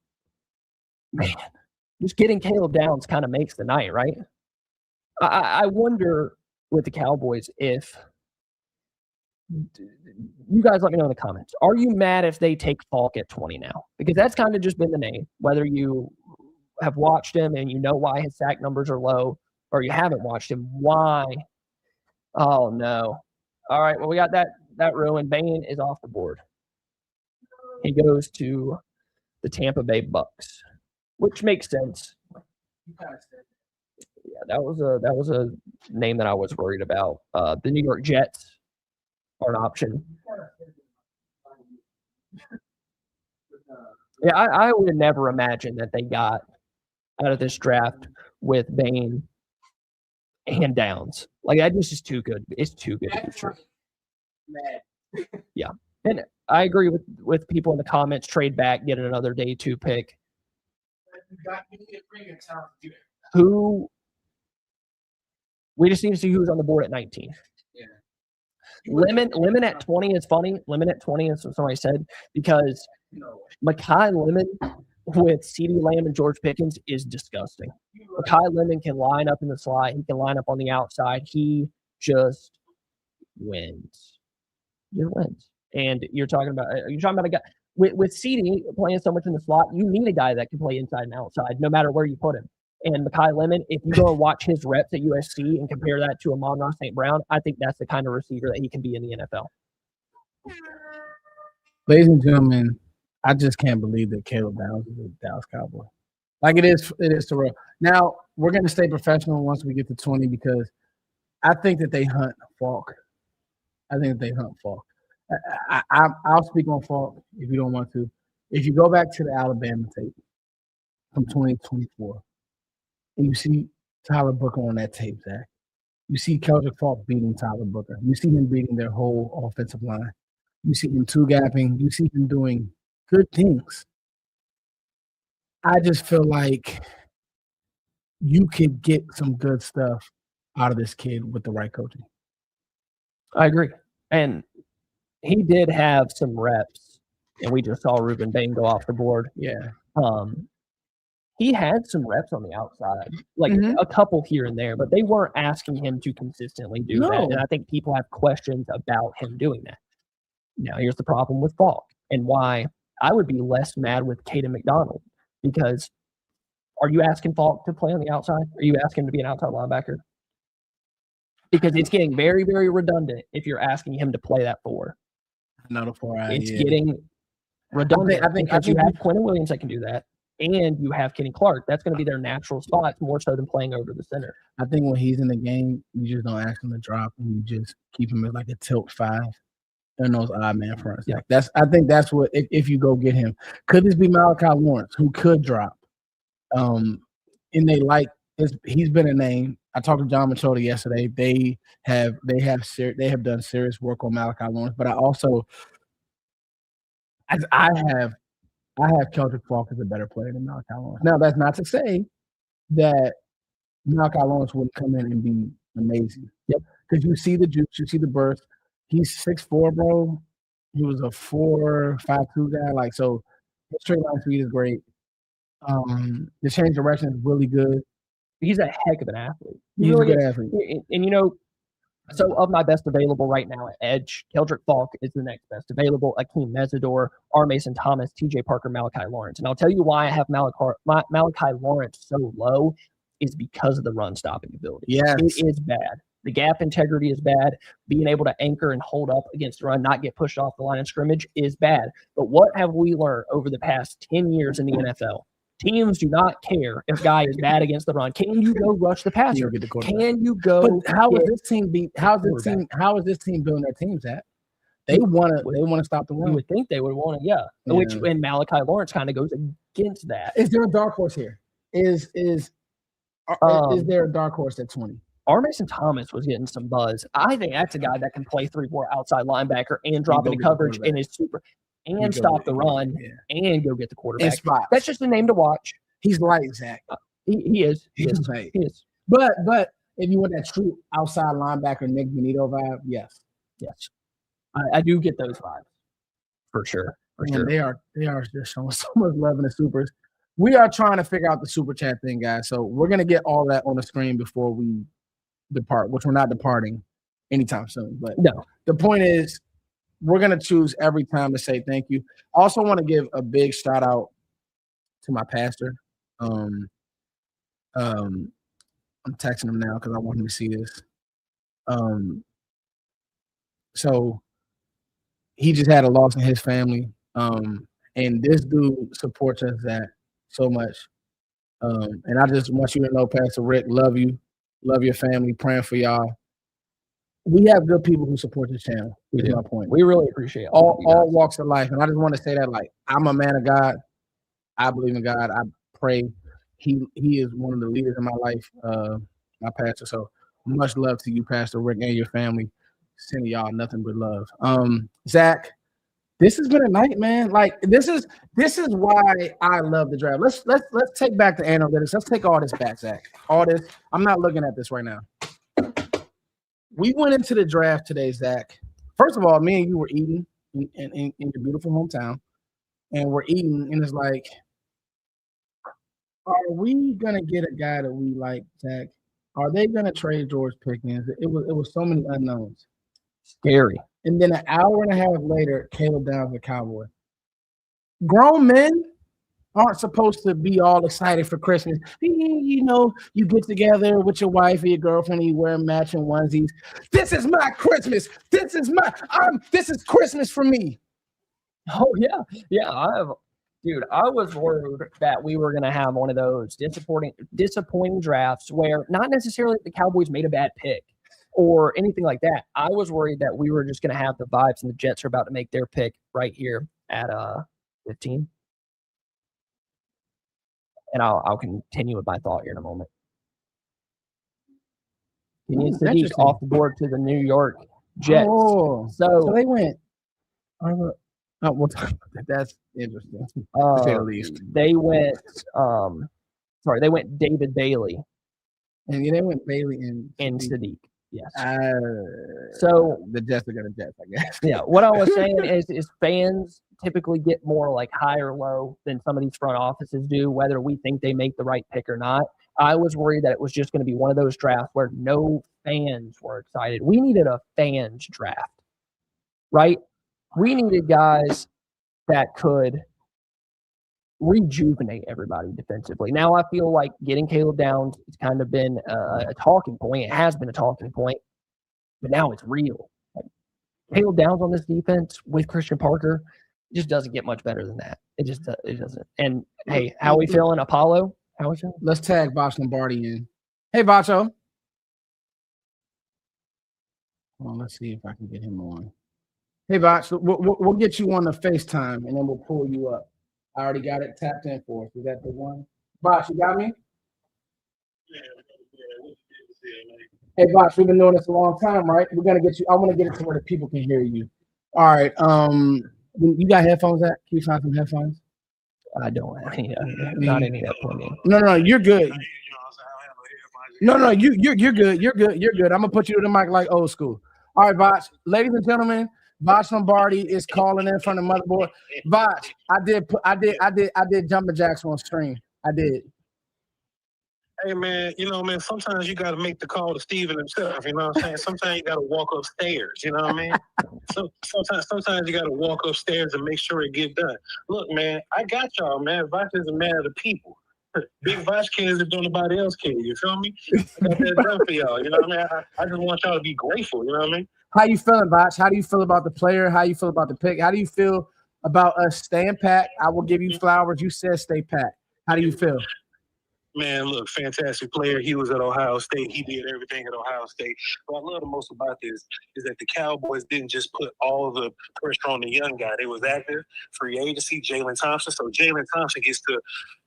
just getting Caleb Downs kind of makes the night, right? I wonder with the Cowboys if you guys let me know in the comments. Are you mad if they take Falk at 20 now? Because that's kind of just been the name. Whether you have watched him and you know why his sack numbers are low, or you haven't watched him, why? Oh, no. All right, well, we got that ruined. Bain is off the board. He goes to the Tampa Bay Bucks, which makes sense. Yeah, that was a name that I was worried about. The New York Jets are an option. Yeah, I would have never imagined that they got out of this draft with Bain and Downs. Like, that just is too good. It's too good to be true. Yeah. And I agree with people in the comments, trade back, get another day 2 pick. We just need to see who's on the board at 19. Yeah. Lemon at 20 is funny. Lemon at 20 is what somebody said, because Mekhi Lemon with CeeDee Lamb and George Pickens is disgusting. Mekhi Lemon can line up in the slot. He can line up on the outside. He just wins. Just wins. And you're talking about a guy with CeeDee playing so much in the slot. You need a guy that can play inside and outside, no matter where you put him. And Mekhi Lemon, if you go and watch his reps at USC and compare that to Amon-Ra St. Brown, I think that's the kind of receiver that he can be in the NFL. Ladies and gentlemen, I just can't believe that Caleb Downs is a Dallas Cowboy. Like, it is surreal. Now, we're going to stay professional once we get to 20, because I think that they hunt Falk. I'll speak on Falk if you don't want to. If you go back to the Alabama tape from 2024, and you see Tyler Booker on that tape, Zach, you see Keldrick Falk beating Tyler Booker. You see him beating their whole offensive line. You see him two-gapping. You see him doing good things. I just feel like you could get some good stuff out of this kid with the right coaching. I agree. And he did have some reps, and we just saw Ruben Bain go off the board. Yeah. He had some reps on the outside, like a couple here and there, but they weren't asking him to consistently do that. And I think people have questions about him doing that. Now, here's the problem with Falk, and why I would be less mad with Caden McDonald, because are you asking Falk to play on the outside? Are you asking him to be an outside linebacker? Because it's getting very, very redundant if you're asking him to play that 4. Not a 4. It's getting redundant. I think you have Quentin Williams that can do that, and you have Kenny Clark. That's going to be their natural spots more so than playing over the center. I think when he's in the game, you just don't ask him to drop, and you just keep him at like a tilt 5 in those odd man fronts. Yeah. I think that's what, if you go get him. Could this be Malachi Lawrence, who could drop? And he's been a name. I talked to John Machota yesterday. They have done serious work on Malachi Lawrence, but I have Keldrick Falk as a better player than Malachi Lawrence. Now, that's not to say that Malachi Lawrence wouldn't come in and be amazing. Yep, because you see the juice, you see the burst. He's 6'4", bro. He was a 4.52 guy. Like, so his straight line speed is great. The change direction is really good. He's a heck of an athlete. He's really a good athlete. And so of my best available right now at edge, Keldrick Falk is the next best available. Akeem Mesidor, R. Mason Thomas, TJ Parker, Malachi Lawrence. And I'll tell you why I have Malachi Lawrence so low is because of the run stopping ability. Yes. It is bad. The gap integrity is bad. Being able to anchor and hold up against the run, not get pushed off the line of scrimmage is bad. But what have we learned over the past 10 years in the NFL? Teams do not care if guy is bad against the run. Can you go rush the passer? Can you go? But how is this team building their teams at? They want to stop the run. You would think they would want to, yeah. And Malachi Lawrence kind of goes against that. Is there a dark horse here? Is there a dark horse at 20? R. Mason Thomas was getting some buzz. I think that's a guy that can play 3-4 outside linebacker and drop into coverage and is super and stop the run and go get the quarterback. That's just a name to watch. He's light, Zach. He is. He is. But if you want that true outside linebacker Nick Benito vibe, yes. I do get those vibes for sure. They are just showing so much love in the supers. We are trying to figure out the super chat thing, guys. So we're gonna get all that on the screen before we depart, which we're not departing anytime soon. But no, the point is, we're gonna choose every time to say thank you. I also want to give a big shout out to my pastor. I'm texting him now because I want him to see this. So he just had a loss in his family. And this dude supports us that so much. And I just want you to know, Pastor Rick, love you, love your family, praying for y'all. We have good people who support this channel. Is my point. We really appreciate all walks of life, and I just want to say that, like, I'm a man of God. I believe in God. I pray. He is one of the leaders in my life, my pastor. So much love to you, Pastor Rick, and your family. Sending y'all nothing but love. Zach, this has been a night, man. Like, this is why I love the draft. Let's take back the analytics. Let's take all this back, Zach. All this. I'm not looking at this right now. We went into the draft today, Zach. First of all, me and you were eating in your beautiful hometown, and we're eating, and it's like, are we gonna get a guy that we like, Zach? Are they gonna trade George Pickens? It was so many unknowns. Scary. And then an hour and a half later, Caleb Downs, the Cowboy. Grown men aren't supposed to be all excited for Christmas. You know, you get together with your wife or your girlfriend and you wear matching onesies. This is my Christmas. This is Christmas for me. Oh, yeah. Yeah, I was worried that we were going to have one of those disappointing drafts where not necessarily the Cowboys made a bad pick or anything like that. I was worried that we were just going to have the vibes and the Jets are about to make their pick right here at 15. And I'll continue with my thought here in a moment. Kenyon Sadiq off the board to the New York Jets. Oh, so they went. We'll talk about that. That's interesting. To say the least. They went. They went David Bailey. And they went Bailey and Sadiq. Yes. So the Jets are gonna Jets, I guess. Yeah. What I was saying is fans typically get more like high or low than some of these front offices do, whether we think they make the right pick or not. I was worried that it was just going to be one of those drafts where no fans were excited. We needed a fans draft, right? We needed guys that could rejuvenate everybody defensively. Now I feel like getting Caleb Downs has kind of been a talking point. It has been a talking point, but now it's real. Like, Caleb Downs on this defense with Christian Parker just doesn't get much better than that. It doesn't. And hey, how we feeling, Apollo? How we feeling? Let's tag Bosh Lombardi in. Hey, Bacho. Well, let's see if I can get him on. Hey, Bosh, we'll get you on the FaceTime, and then we'll pull you up. I already got it tapped in for us. Is that the one? Bosh, you got me? Hey, Bosh, we've been doing this a long time, right? We're gonna get you. I want to get it to where the people can hear you. All right. You got headphones, Zach? Can you find some headphones? I don't have any. Not any that for me. No, you're good. No, you're good. You're good. I'm gonna put you to the mic like old school. All right, Bosh. Ladies and gentlemen, Bosh Lombardi is calling in from the motherboard. Bosh, I did jumping jacks on stream. I did. Hey man, sometimes you gotta make the call to Steven himself, you know what I'm saying? Sometimes you gotta walk upstairs, you know what I mean? Sometimes you gotta walk upstairs and make sure it get done. Look, man, I got y'all, man. Vosh is a man of the people. Big Vosh cares if nobody else cares, you feel me? I got that done for y'all, you know what I mean? I just want y'all to be grateful, you know what I mean? How you feeling, Vosh? How do you feel about the player? How you feel about the pick? How do you feel about us staying pat? I will give you flowers. You said stay pat. How do you feel? Man, look, fantastic player. He was at Ohio State. He did everything at Ohio State. What I love the most about this is that the Cowboys didn't just put all the pressure on the young guy. They was active free agency, Jalen Thompson. So Jalen Thompson gets to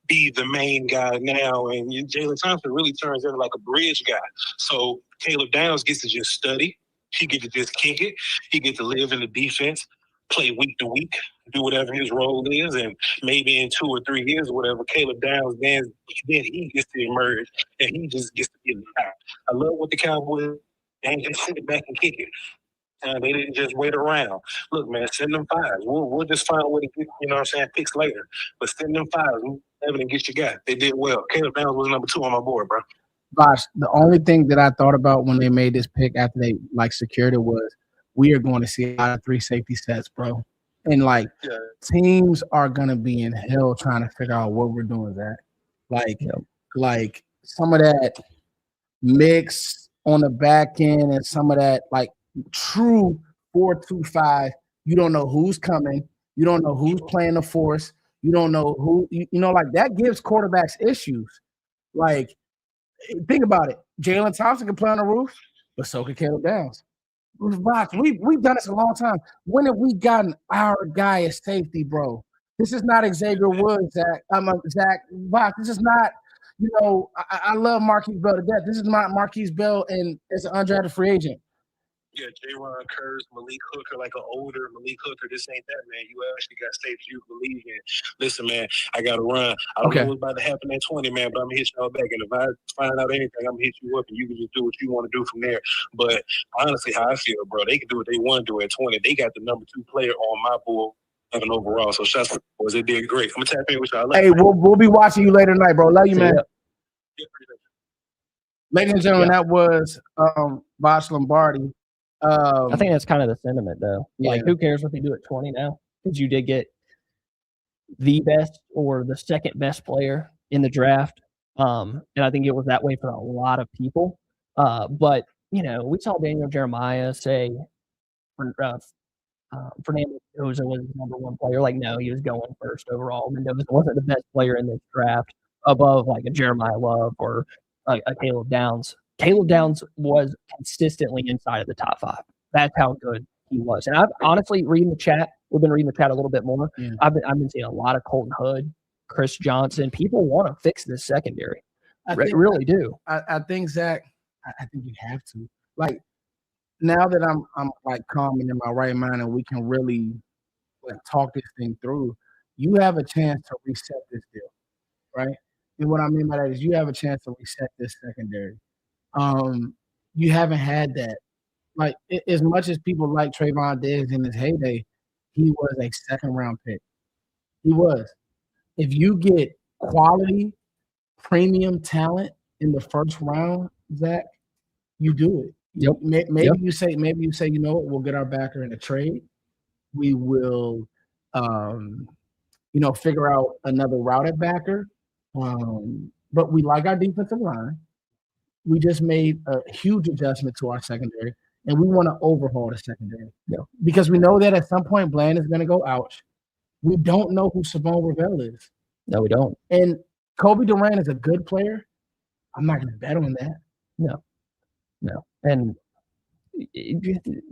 be the main guy now, and Jalen Thompson really turns into like a bridge guy. So Caleb Downs gets to just study. He gets to just kick it. He gets to live in the defense, play week to week, do whatever his role is, and maybe in 2 or 3 years or whatever, Caleb Downs, then he gets to emerge, and he just gets to get the guy. I love what the Cowboys, they ain't just sit back and kick it. They didn't just wait around. Look, man, send them fives. We'll just find a way to get, picks later. But send them fives. Evidence get your guy. They did well. Caleb Downs was number 2 on my board, bro. Bosh, the only thing that I thought about when they made this pick after they secured it was we are going to see a lot of 3 safety sets, bro. And teams are gonna be in hell trying to figure out what we're doing, Zach. Like some of that mix on the back end and some of that like true 4-2-5. You don't know who's coming. You don't know who's playing the force. You don't know who, like that gives quarterbacks issues. Like, think about it. Jalen Thompson can play on the roof, but so can Caleb Downs. We've done this a long time. When have we gotten our guy at safety, bro? This is not Xavier Woods, Zach. Zach Box. This is not, I love Marquise Bell to death. This is not Marquise Bell and as an undrafted free agent. Yeah, J-Ron Kurz, Malik Hooker, like an older Malik Hooker. This ain't that, man. You actually got safety you believe in. Listen, man, I got to run. I don't know what's about to happen at 20, man, but I'm going to hit y'all back. And if I find out anything, I'm going to hit you up, and you can just do what you want to do from there. But honestly, how I feel, bro, they can do what they want to do at 20. They got the number 2 player on my board and overall. So shots to the boys. They did great. I'm going to tap in with y'all. Hey, we'll be watching you later tonight, bro. Love you, man. Yeah, ladies and gentlemen, that was Bosh Lombardi. I think that's kind of the sentiment, though. Like, who cares if they do it 20 now? Because you did get the best or the second best player in the draft. And I think it was that way for a lot of people. But, we saw Daniel Jeremiah say Fernando Mendoza was the number 1 player. Like, no, he was going first overall. Mendoza wasn't the best player in this draft above, like, a Jeremiah Love or a Caleb Downs. Caleb Downs was consistently inside of the top 5. That's how good he was. And I've honestly reading the chat. We've been reading the chat a little bit more. Yeah. I've been seeing a lot of Colton Hood, Chris Johnson. People want to fix this secondary. Really do. I think, Zach, I think you have to. Like, now that I'm like calm and in my right mind and we can really like talk this thing through, you have a chance to reset this deal, right? And what I mean by that is you have a chance to reset this secondary. You haven't had that. Like, as much as people like Trayvon Diggs in his heyday, he was a second-round pick. He was. If you get quality, premium talent in the first round, Zach, you do it. Yep. Maybe you say, you know what, we'll get our backer in a trade. We will, figure out another route at backer. But we like our defensive line. We just made a huge adjustment to our secondary, and we want to overhaul the secondary. Yeah. Because we know that at some point Bland is going to go out. We don't know who Savon Ravel is. No, we don't. And Kobe Durant is a good player. I'm not going to bet on that. No. And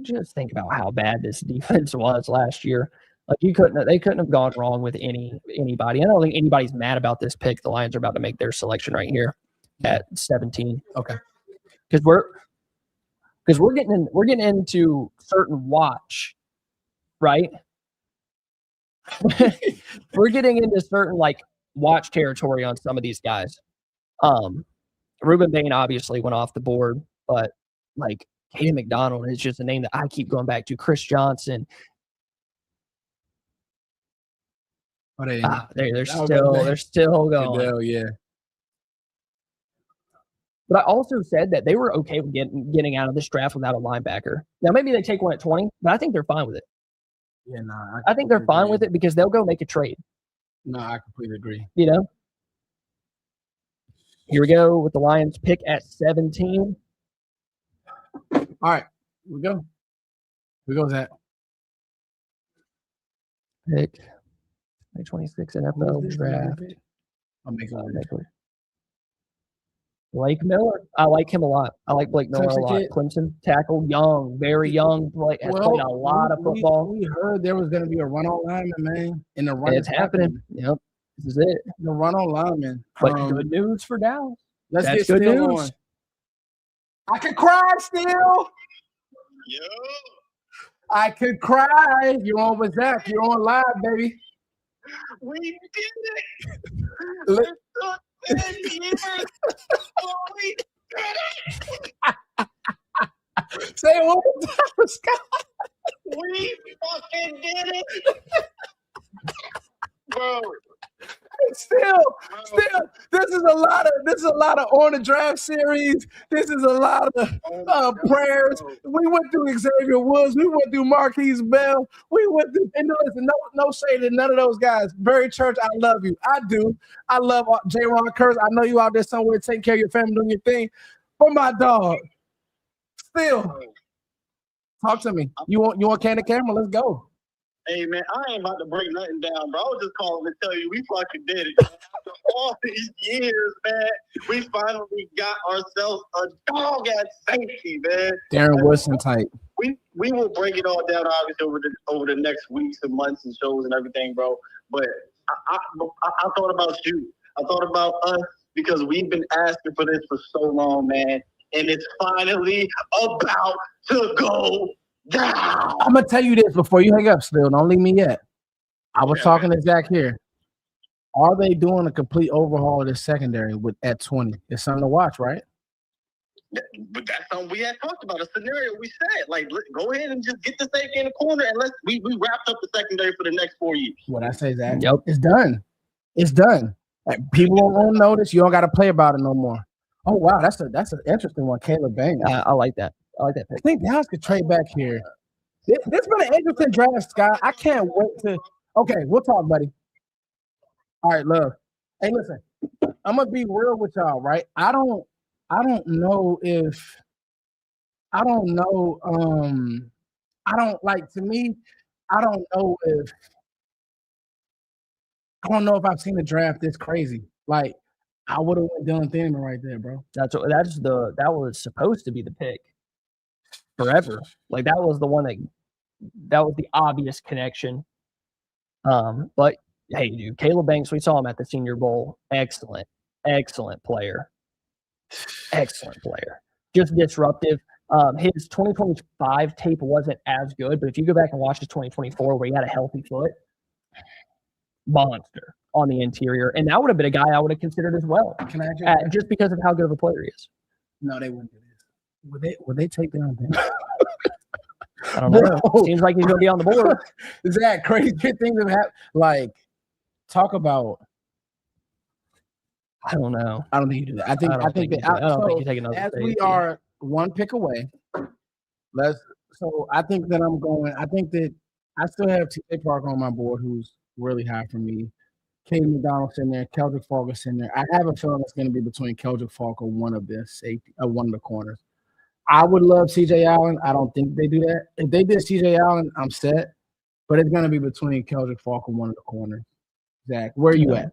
just think about how bad this defense was last year. Like, they couldn't have gone wrong with anybody. I don't think anybody's mad about this pick. The Lions are about to make their selection right here at 17. Okay. Because we're getting into certain watch, right? We're getting into certain like watch territory on some of these guys. Ruben Bain obviously went off the board, but like Caden McDonald is just a name that I keep going back to. Chris Johnson. They're still going. Hell yeah. But I also said that they were okay with getting out of this draft without a linebacker. Now, maybe they take one at 20, but I think they're fine with it. Yeah, I think they're fine with it because they'll go make a trade. No, I completely agree. Here we go with the Lions pick at 17. All right, here we go. Here goes that. Pick 26 NFL draft. I'll make it. Blake Miller. I like him a lot. I like Blake Miller a lot. Clemson tackle, young, very young. Has played a lot of football. We heard there was going to be a run-on lineman, man. In the run, it's happening. Yep, this is it. The run-on lineman. But good news for Dallas. Let's get good news. On. I could cry still. Yo. I could cry. You're on with Zach. You're on live, baby. We did it. We did it. Say it one more time, Scott. We fucking did it. Bro. Still, this is is a lot of on the draft series. This is a lot of prayers. We went through Xavier Woods. We went through Marquise Bell. We went through, and listen, no shade to none of those guys. Barry Church, I love you. I do. I love J. Ron Kurtz. I know you out there somewhere taking care of your family, doing your thing. But my dog, still, talk to me. You want candid camera? Let's go. Hey, man, I ain't about to break nothing down, bro. I was just calling to tell you we fucking did it. After all these years, man, we finally got ourselves a dog at safety, man. Darren Woodson type. We will break it all down, obviously, over the next weeks and months and shows and everything, bro. But I thought about you. I thought about us because we've been asking for this for so long, man. And it's finally about to go down. I'm gonna tell you this before you hang up, still. Don't leave me yet. I was talking to Zach here. Are they doing a complete overhaul of this secondary at 20? It's something to watch, right? But that's something we had talked about. A scenario we said, like, go ahead and just get the safety in the corner, and we wrapped up the secondary for the next 4 years. What I say, Zach? Yep, it's done. It's done. People won't notice. You don't got to play about it no more. Oh wow, that's an interesting one, Caleb Banks. I like that. I think Dallas could trade back here. This been an interesting draft, Scott. I can't wait to. Okay, we'll talk, buddy. All right, love. Hey, listen, I'm gonna be real with y'all, right? I don't know if. I don't know. I don't like. To me, I don't know if. I don't know if I've seen a draft this crazy. Like, I would have went Dylan Thieneman right there, bro. That was supposed to be the pick forever. Like, that was the one that was the obvious connection. But hey, dude, Caleb Banks, we saw him at the Senior Bowl. Excellent player. Excellent player. Just disruptive. His 2025 tape wasn't as good, but if you go back and watch his 2024 where he had a healthy foot, monster on the interior, and that would have been a guy I would have considered as well. Can I just because of how good of a player he is? No, they wouldn't do this. Would they take down him? I don't know. Seems like he's going to be on the board. Is that crazy things have happened? Like, talk about. I don't know. I don't think you do that. I think you take another. As we are one pick away, So I think that I'm going. I think that I still have T.J. Parker on my board, who's really high for me. Caden McDonald's in there. Keldrick Falker's in there. I have a feeling it's going to be between Keldrick Falker, one of the corners. I would love C.J. Allen. I don't think they do that. If they did C.J. Allen, I'm set. But it's going to be between Keldrick Falker, one of the corners. Zach, where are you at?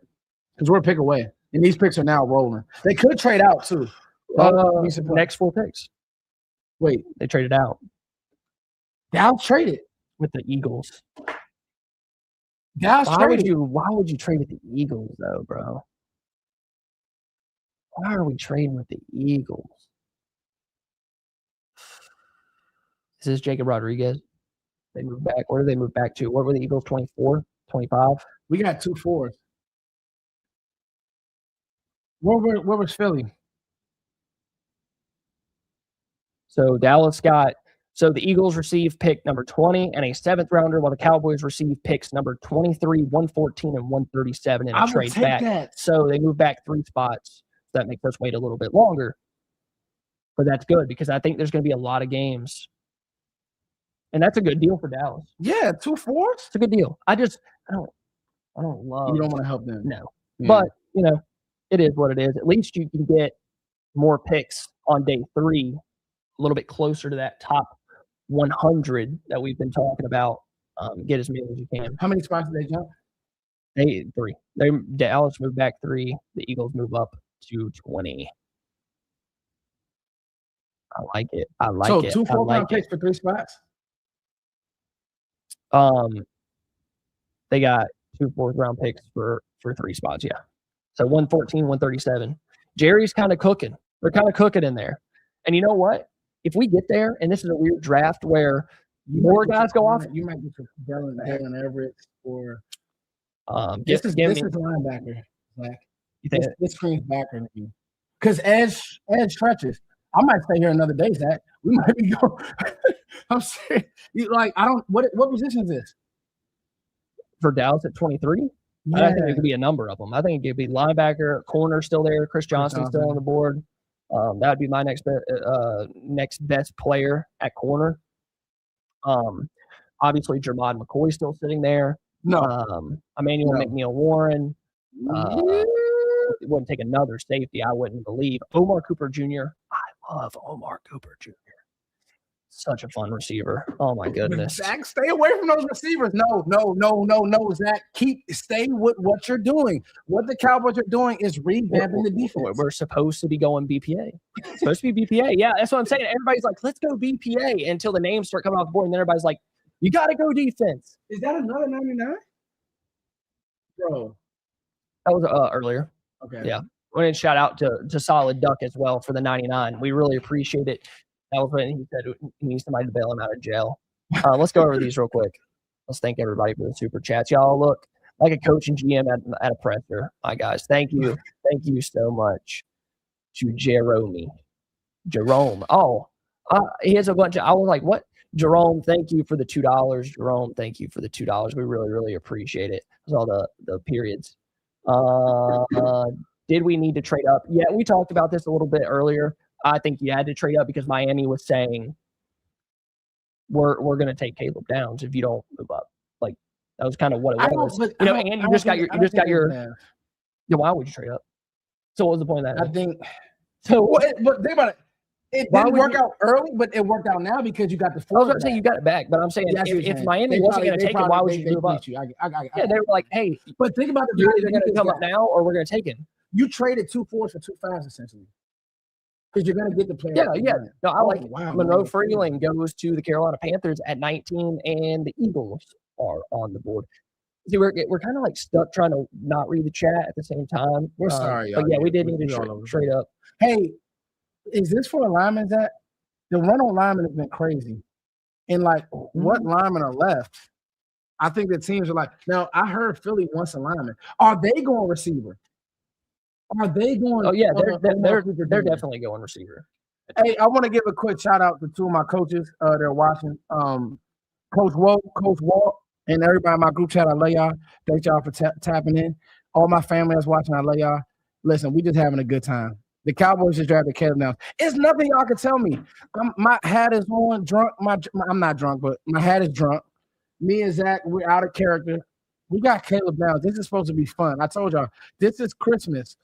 Because we're a pick away, and these picks are now rolling. They could trade out too. Next 4 picks. Wait, they traded out. Dallas traded with the Eagles. Dallas traded. Why would you trade with the Eagles though, bro? Why are we trading with the Eagles? Is this Jacob Rodriguez? They moved back. Where did they move back to? What were the Eagles, 24, 25? We got 2 4s. Where was Philly? So Dallas so the Eagles received pick number 20 and a 7th rounder, while the Cowboys received picks number 23, 114, and 137 in a trade back. That. So they moved back 3 spots. That makes us wait a little bit longer. But that's good because I think there's going to be a lot of games. And that's a good deal for Dallas. Yeah, 2 4s. It's a good deal. I don't love. You don't want to help them. No. Yeah. But, it is what it is. At least you can get more picks on day 3, a little bit closer to that top 100 that we've been talking about. Get as many as you can. How many spots did they jump? 3. Dallas moved back 3. The Eagles move up to 20. I like it. So 2 4-round picks for 3 spots? They got 2 4th-round picks for 3 spots, yeah. So 114, 137. Jerry's kind of cooking. They're kind of cooking in there. And you know what? If we get there, and this is a weird draft where more guys go off. You might get to Dalen Everett or this is linebacker, Zach. You think this screams backer to you. Because edge stretches. I might stay here another day, Zach. We might be going. I'm serious. What position is this? For Dallas at 23? Yeah. I think it could be a number of them. I think it could be linebacker, corner still there, Chris Johnson still on the board. That would be my next best player at corner. Obviously, Jermod McCoy still sitting there. No. Emmanuel McNeil-Warren. It wouldn't take another safety, I wouldn't believe. Omar Cooper Jr. I love Omar Cooper Jr. Such a fun receiver. Oh, my goodness. Zach, stay away from those receivers. No, Zach. Stay with what you're doing. What the Cowboys are doing is revamping the defense. We're supposed to be going BPA. It's supposed to be BPA. Yeah, that's what I'm saying. Everybody's like, let's go BPA until the names start coming off the board. And then everybody's like, you got to go defense. Is that another 99? Bro. That was earlier. Okay. Yeah. I want to shout out to Solid Duck as well for the 99. We really appreciate it. That was when he said he needs somebody to bail him out of jail. Let's go over these real quick. Let's thank everybody for the super chats. Y'all look like a coach and GM at a presser. My guys, thank you. Thank you so much to Jerome. Oh, he has a bunch of, I was like, what? Jerome, thank you for the $2. Jerome, thank you for the $2. We really, really appreciate it. That's all the periods. Did we need to trade up? Yeah, we talked about this a little bit earlier. I think you had to trade up because Miami was saying we're going to take Caleb Downs if you don't move up. Like that was kind of what it was. And you just got your. Yeah, why would you trade up? So what was the point of that? I think so. But think about it. It didn't work out early, but it worked out now because you got the. I was about to say you got it back, but I'm saying if Miami wasn't going to take him, why would you move up? Yeah, they were like, hey, but think about the you're either going to come up now or we're going to take him. You traded 2 4s for 2 5s essentially. Because you're going to get the player. Yeah. No, I like Monroe Freeling goes to the Carolina Panthers at 19, and the Eagles are on the board. See, we're kind of like stuck trying to not read the chat at the same time. We're sorry, but yeah, we did need to trade up. Hey, is this for alignment that the run on linemen has been crazy? And like, what linemen are left? I think the teams are like, now I heard Philly wants a lineman. Are they going receiver? Are they going? Oh yeah, they're definitely going receiver. Hey, I want to give a quick shout out to 2 of my coaches. They're watching. Coach Walt, and everybody in my group chat. I love y'all. Thank y'all for tapping in. All my family that's watching. I love y'all. Listen, we just having a good time. The Cowboys just drafted Caleb Downs. It's nothing y'all can tell me. My hat is on. Drunk. I'm not drunk, but my hat is drunk. Me and Zach, we're out of character. We got Caleb Downs. This is supposed to be fun. I told y'all, this is Christmas.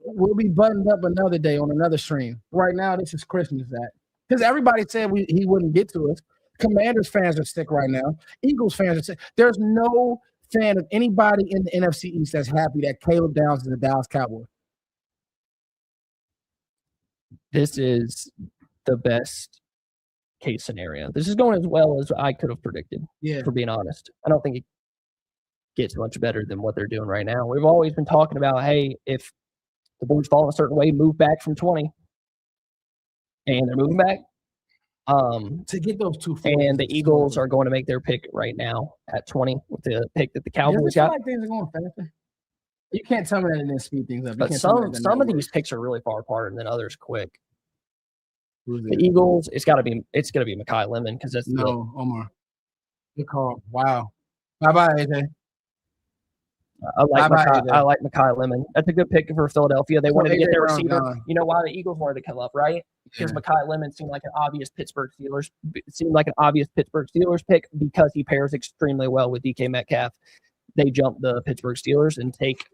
We'll be buttoned up another day on another stream. Right now, this is Christmas, Zach. Because everybody said he wouldn't get to us. Commanders fans are sick right now. Eagles fans are sick. There's no fan of anybody in the NFC East that's happy that Caleb Downs is the Dallas Cowboys. This is the best case scenario. This is going as well as I could have predicted, for being honest. I don't think it gets much better than what they're doing right now. We've always been talking about, hey, if the board's falling a certain way, move back from 20. And they're moving back. To get those 2 and the Eagles are going to make their pick right now at 20 with the pick that the Cowboys got. Like things are going faster. You can't tell me that it didn't speed things up. But some of these picks are really far apart and then others quick. The Eagles, it's gonna be Mekhi Lemon because that's Omar. Good call. Wow. Bye AJ. I like Mekhi Lemon. That's a good pick for Philadelphia. They wanted to get their receiver. You know why the Eagles wanted to come up, right? Because Mekhi Lemon seemed like an obvious Pittsburgh Steelers pick because he pairs extremely well with DK Metcalf. They jump the Pittsburgh Steelers and take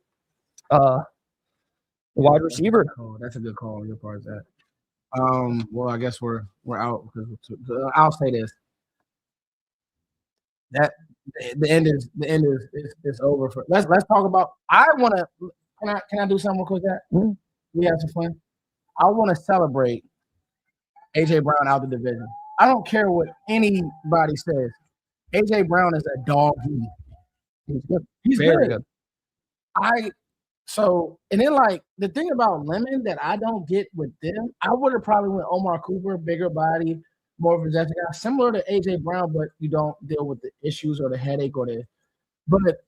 the wide receiver. That's a good call on your part, Zach. Well, I guess we're out because I'll say this. That the end is over for. Let's talk about. I want to. Can I do something real quick? That we have some fun. I want to celebrate AJ Brown out the division. I don't care what anybody says. AJ Brown is a dog. He's good. He's very good. And then like the thing about Lemon that I don't get with them, I would have probably went Omar Cooper, bigger body, more of a guy, similar to AJ Brown, but you don't deal with the issues or the headache or the. But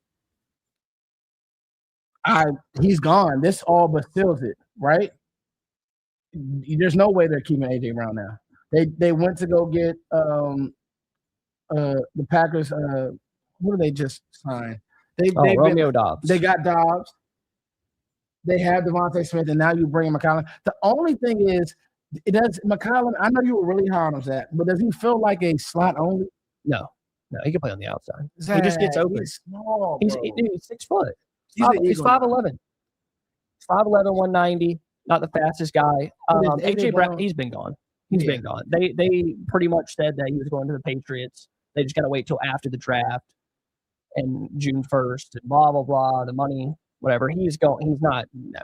he's gone. This all but seals it, right? There's no way they're keeping AJ Brown now. They went to go get the Packers. What did they just sign? Romeo Dobbs. They got Dobbs. They have Devontae Smith, and now you bring McCollum. The only thing is, it does McCollum. I know you were really hard on Zach, but does he feel like a slot only? No, he can play on the outside. Zach, he just gets open. He's small. He's 6 foot. He's 5'11". 5'11", 190. Not the fastest guy. AJ Brown, he's been gone. He's been gone. They pretty much said that he was going to the Patriots. They just got to wait till after the draft and June 1st and blah blah blah. The money. Whatever, he's going. He's not. No,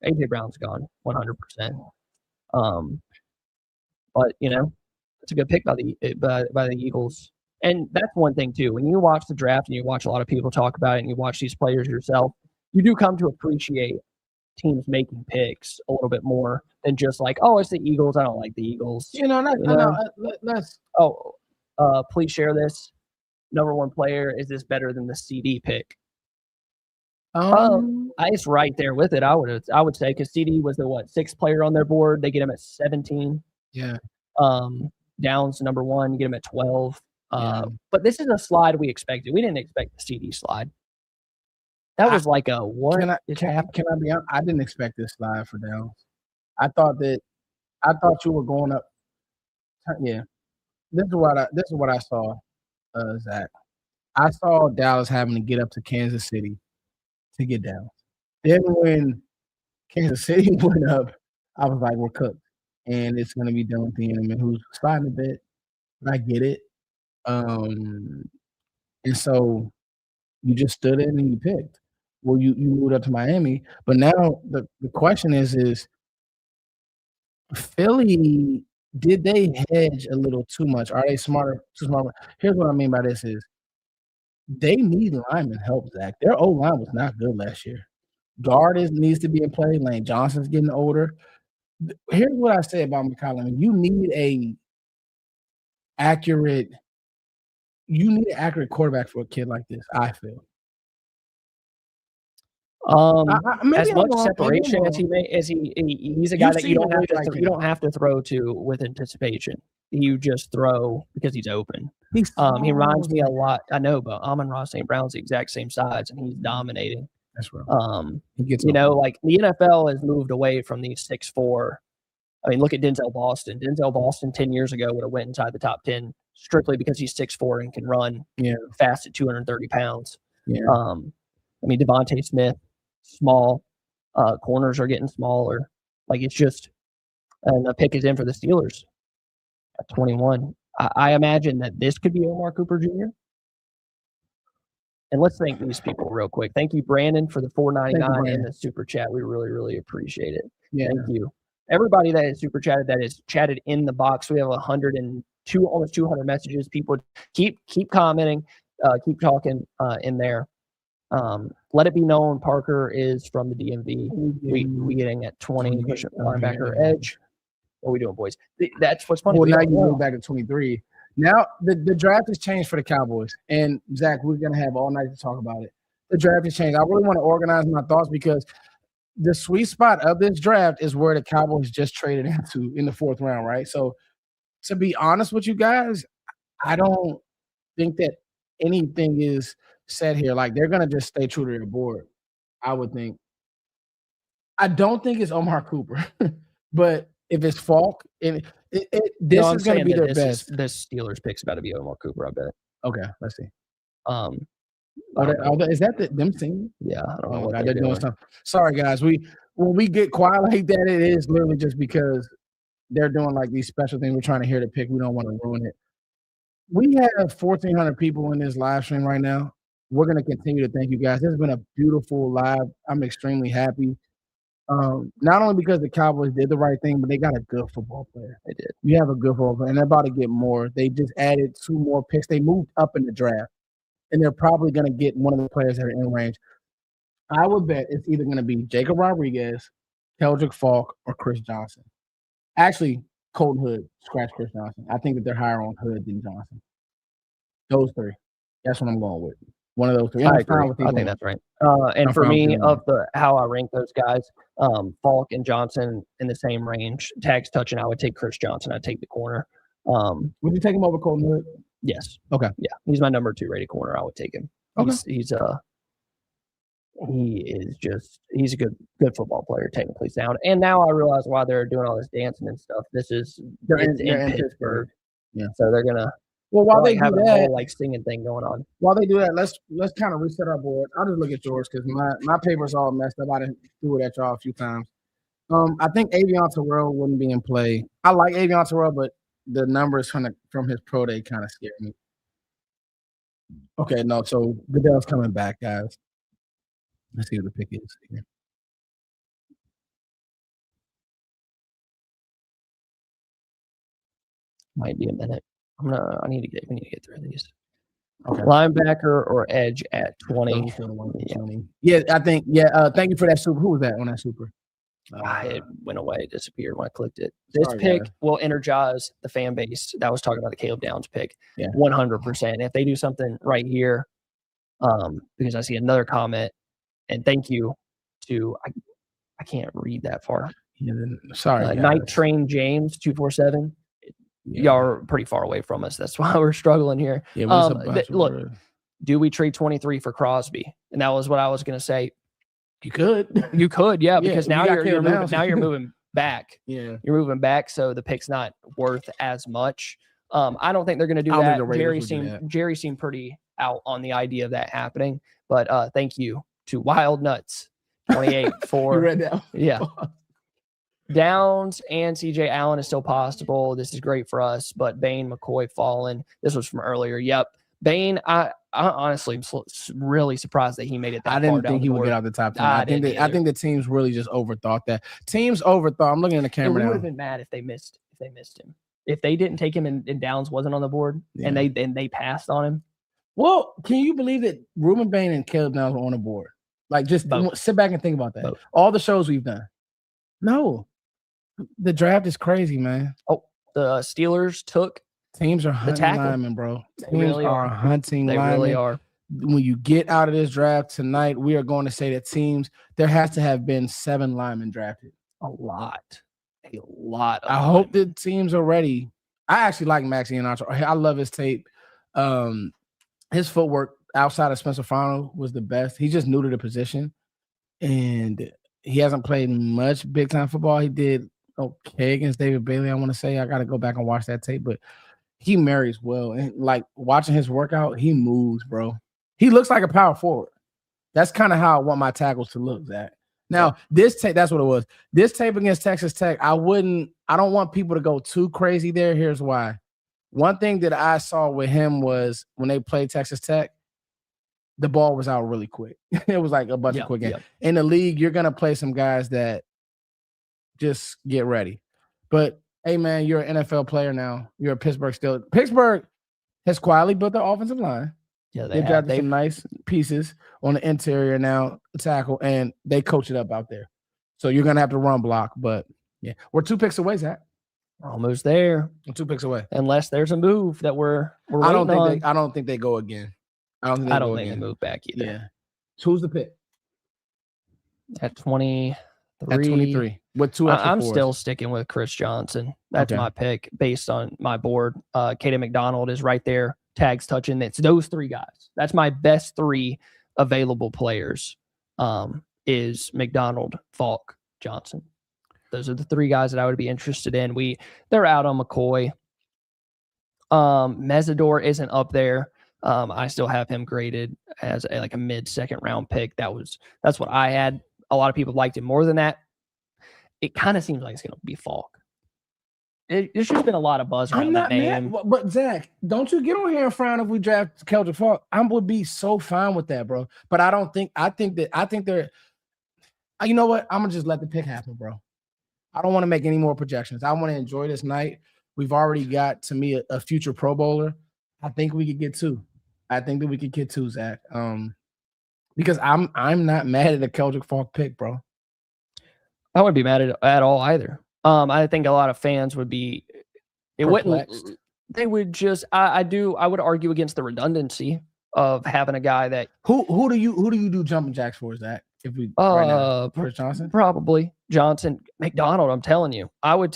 AJ Brown's gone 100%. But it's a good pick by the Eagles, and that's one thing too. When you watch the draft and you watch a lot of people talk about it, and you watch these players yourself, you do come to appreciate teams making picks a little bit more than just like, oh, it's the Eagles. I don't like the Eagles. Please share this. Number one player, is this better than the CD pick? It's right there with it. I would say because CD was the 6th player on their board. They get him at 17. Yeah. Downs number 1. You get him at 12. But this is a slide we expected. We didn't expect the CD slide. That was like a what? Can I be honest? I didn't expect this slide for Downs. I thought you were going up. Yeah. This is what I saw, Zach. I saw Dallas having to get up to Kansas City to get down. Then when Kansas City went up, I was like, we're cooked. And it's going to be done with the enemy who's sliding a bit. I get it. And so you just stood in and you picked. Well, you moved up to Miami. But now the question is Philly, did they hedge a little too much? Are they too smart? Here's what I mean by this is, they need lineman help, Zach. Their O-line was not good last year. Guard needs to be in play. Lane Johnson's getting older. Here's what I say about McCollum. You need an accurate quarterback for a kid like this, I feel. As much separation as he's a guy that you don't have to throw to with anticipation. You just throw because he's open. He reminds me a lot. I know, but Amon-Ra St. Brown's the exact same size, and he's dominating. That's right. He gets like the NFL has moved away from these 6'4". I mean, look at Denzel Boston. Denzel Boston 10 years ago would have went inside the top 10 strictly because he's 6'4" and can run fast at 230 pounds. Yeah. I mean, Devontae Smith, small. Corners are getting smaller. Like, it's just, and the pick is in for the Steelers at 21. I imagine that this could be Omar Cooper Jr. And let's thank these people real quick. Thank you, Brandon, for the $4.99 in the super chat. We really, really appreciate it. Yeah. Thank you. Everybody that is super chatted, that is chatted in the box. We have 102, almost 200 messages. People keep commenting, keep talking in there. Let it be known Parker is from the DMV. We getting at 20, push linebacker edge. What are we doing, boys? That's what's funny. Well, now you move back to 23. Now the draft has changed for the Cowboys. And Zach, we're gonna have all night to talk about it. The draft has changed. I really want to organize my thoughts because the sweet spot of this draft is where the Cowboys just traded into in the 4th round, right? So to be honest with you guys, I don't think that anything is said here. Like, they're gonna just stay true to their board, I would think. I don't think it's Omar Cooper, but if it's Falk, this is going to be their best. This Steelers pick's about to be Omar Cooper, I bet. Okay, let's see. Is that them singing? Yeah, I don't know what they're doing. Sorry, guys. When we get quiet like that, it is literally just because they're doing like these special things. We're trying to hear the pick. We don't want to ruin it. We have 1,400 people in this live stream right now. We're going to continue to thank you guys. This has been a beautiful live. I'm extremely happy. Not only because the Cowboys did the right thing, but they got a good football player. They did. You have a good football player, and they're about to get more. They just added 2 more picks. They moved up in the draft, and they're probably going to get one of the players that are in range. I would bet it's either going to be Jacob Rodriguez, Keldrick Falk, or Chris Johnson. Actually, Colton Hood, scratch Chris Johnson. I think that they're higher on Hood than Johnson. Those 3. That's what I'm going with. One of those 3. I think that's right. And for me, of how I rank those guys, Falk and Johnson in the same range. Tags touching, I would take Chris Johnson. I'd take the corner. Would you take him over Colton Hood? Yes. Okay. Yeah, he's my number 2 rated corner. I would take him. Okay. He's he's a good football player, technically sound. And now I realize why they're doing all this dancing and stuff. They're in Pittsburgh. Yeah. So they're gonna while they do have a that, whole singing thing going on. While they do that, let's kind of reset our board. I'll just look at yours because my paper's all messed up. I didn't do it at y'all a few times. I think Avion Terrell wouldn't be in play. I like Avion Terrell, but the numbers from his pro day kind of scared me. Okay, no, so Goodell's coming back, guys. Let's see what the pick is here. Might be a minute. We need to get through these. Okay. Linebacker or edge at 20. Yeah, I think. Yeah, thank you for that super. Who was that on that super? It went away, it disappeared when I clicked it. This pick will energize the fan base. That was talking about the Caleb Downs pick. 100%. If they do something right here, because I see another comment, and thank you to I can't read that far. Yeah, sorry, Night Train James 247. Y'all are pretty far away from us. That's why we're struggling here. Yeah, look, do we trade 23 for Crosby? And that was what I was going to say. You could, yeah, because now you're moving back. Yeah, you're moving back, so the pick's not worth as much. I don't think they're going to do that. Jerry seemed pretty out on the idea of that happening. But thank you to Wild Nuts 28 for you read that? Yeah. Downs and CJ Allen is still possible. This is great for us, but Bain, McCoy, Fallen. This was from earlier. Yep. Bain, I honestly am really surprised that he made it that far. I didn't think he would get out the top 10. I think the teams really just overthought that. I'm looking at the camera now. We would have been mad if they missed him. If they didn't take him and Downs wasn't on the board and they passed on him. Well, can you believe that Ruben Bain and Caleb Downs were on the board? Like, just sit back and think about that. Both. All the shows we've done. No. The draft is crazy, man. Oh, the Steelers took teams are hunting linemen, bro. They really are hunting linemen. They really are. When you get out of this draft tonight, we are going to say that there has to have been 7 linemen drafted. A lot. I hope the teams are ready. I actually like Max Iheanacho. I love his tape. His footwork outside of Spencer Fano was the best. He's just new to the position, and he hasn't played much big-time football. He did okay against David Bailey, I want to say. I got to go back and watch that tape, but he marries well. And like watching his workout, he moves, bro. He looks like a power forward. That's kind of how I want my tackles to look, Zach. Now, this tape, that's what it was. This tape against Texas Tech, I don't want people to go too crazy there. Here's why. One thing that I saw with him was when they played Texas Tech, the ball was out really quick. It was like a bunch of quick games. In the league, you're going to play some guys that just get ready. But, hey, man, you're an NFL player now. You're a Pittsburgh still. Pittsburgh has quietly built their offensive line. Yeah, they drafted some nice pieces on the interior now, tackle, and they coach it up out there. So you're going to have to run block. But, yeah, we're 2 picks away, Zach. We're almost there. We're 2 picks away. Unless there's a move that we're I don't think they go again. I don't think they move back either. Yeah. So who's the pick? At 23. At 23. With 2 extra I'm fours. still sticking with Chris Johnson. That's my pick based on my board. Kaden McDonald is right there. Tags touching. It's those 3 guys. That's my best 3 available players. Is McDonald, Falk, Johnson. Those are the 3 guys that I would be interested in. They're out on McCoy. Mesidor isn't up there. I still have him graded as a mid-second round pick. That's what I had. A lot of people liked him more than that. It kind of seems like it's going to be Falk. There's just been a lot of buzz around that name. Mad. But Zach, don't you get on here and frown if we draft Keldrick Falk. I would be so fine with that, bro. But I think they're. You know what? I'm gonna just let the pick happen, bro. I don't want to make any more projections. I want to enjoy this night. We've already got, to me, a future Pro Bowler. I think we could get 2. I think that we could get 2, Zach. Because I'm not mad at the Keldrick Falk pick, bro. I wouldn't be mad at all either. I think a lot of fans would be. They would just. I would argue against the redundancy of having a guy that. Who do you do jumping jacks for, Zach? If we right now, Chris Johnson, probably Johnson, McDonald. I'm telling you, I would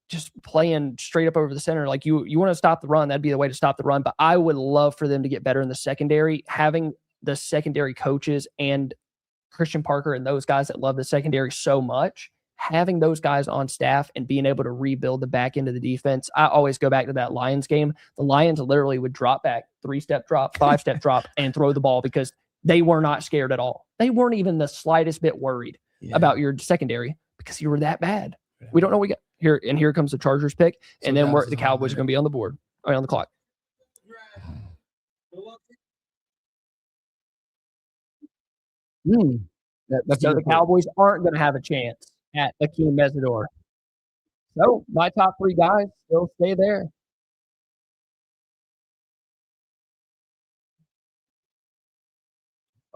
just playing straight up over the center. Like you want to stop the run, that'd be the way to stop the run. But I would love for them to get better in the secondary. Having the secondary coaches and Christian Parker and those guys that love the secondary so much, having those guys on staff and being able to rebuild the back end of the defense. I always go back to that Lions game. The Lions literally would drop back, 3-step drop, 5-step drop, and throw the ball because they were not scared at all. They weren't even the slightest bit worried about your secondary because you were that bad. We don't know what we got here. And here comes the Chargers pick. And then the Cowboys are going to be on the board, or on the clock. So the Cowboys aren't going to have a chance at Akeem Mesidor. So my top 3 guys still stay there.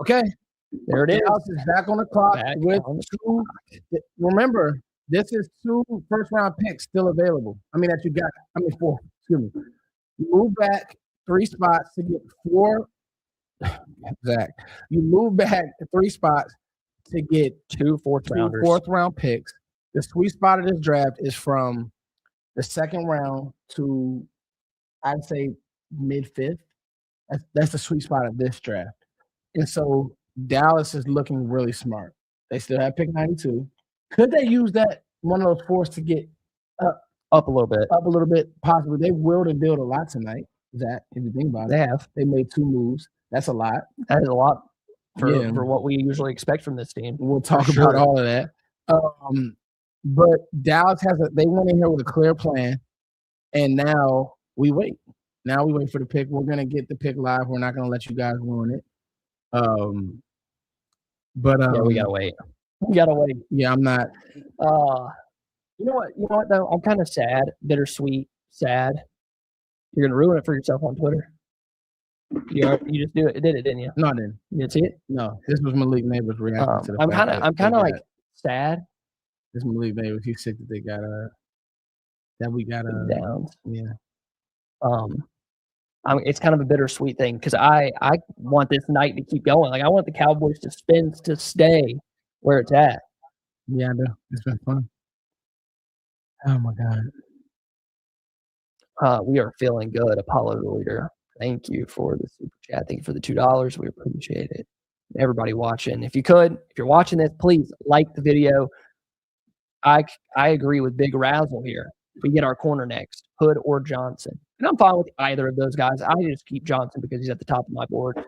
Okay. There it is. Dallas is back on the clock with 2. Remember, this is 2 first-round picks still available. That you got. 4. Excuse me. You move back 3 spots to get 4. Zach, you move back 3 spots to get 2 fourth-rounders. 4th-round picks. The sweet spot of this draft is from the 2nd round to, I'd say, mid-5th. That's the sweet spot of this draft. And so Dallas is looking really smart. They still have pick 92. Could they use that one of those 4s to get up a little bit? Up a little bit, possibly. They willed and build a lot tonight, Zach, if you think about it. They made 2 moves. That's a lot. That is a lot for what we usually expect from this team. We'll talk about all of that. But Dallas they went in here with a clear plan, and now we wait. Now we wait for the pick. We're going to get the pick live. We're not going to let you guys ruin it. We got to wait. We got to wait. Yeah, I'm not. You know what, though? I'm kind of sad, bittersweet, sad. You're going to ruin it for yourself on Twitter. You just did it, didn't you? No, I didn't. You didn't see it? No. This was Malik Neighbors' reaction to the fact I'm kind of like sad. This Malik Neighbors, he's sick that they got we got downs. Yeah. It's kind of a bittersweet thing because I want this night to keep going. Like I want the Cowboys to stay where it's at. Yeah, I do. It's been fun. Oh my God. We are feeling good. Apollo the leader. Thank you for the super chat. Thank you for the $2. We appreciate it. Everybody watching, if you're watching this, please like the video. I agree with Big Razzle here. We get our corner next, Hood or Johnson, and I'm fine with either of those guys. I just keep Johnson because he's at the top of my board.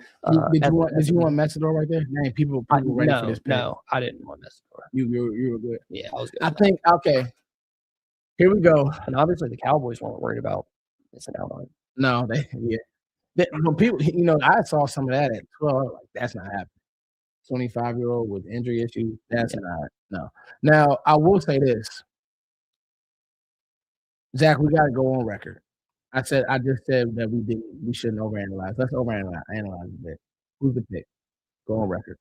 Did you want Mesidor right there? Man, people ready for this pick. No, I didn't want Mesidor. You were good. Yeah, I was good. I think okay. Here we go. And obviously the Cowboys weren't worried about missing out on it. No, when people, I saw some of that at 12. Like, that's not happening. 25-year-old with injury issues. That's not. No. Now, I will say this. Zach, we got to go on record. I just said that we shouldn't overanalyze. Let's overanalyze a bit. Who's the pick? Go on record.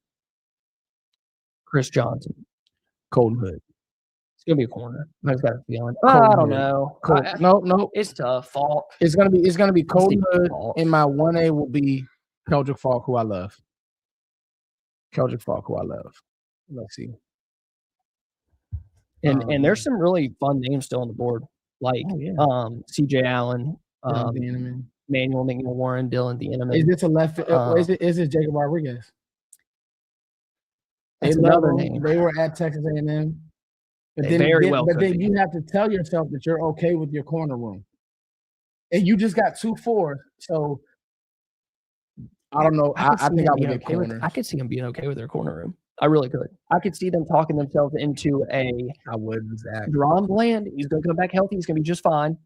Chris Johnson. Colton Hood. It's gonna be a corner. I just got a feeling. I don't know. No. It's tough. Falk. It's gonna be Colton Hood, and my 1A will be Keldrick Falk, who I love. Let's see. And there's some really fun names still on the board, like C.J. Allen, Manuel McNeil-Warren, Dylan Thieneman. Is this a left? Is it Jacob Rodriguez? That's another name. They were at Texas A&M. But then you have to tell yourself that you're okay with your corner room. And you just got 2 4s. So I don't know. I think I would get corner. I could see them being okay with their corner room. I really could. I could see them talking themselves into I wouldn't. Dron Bland. He's going to come back healthy. He's going to be just fine.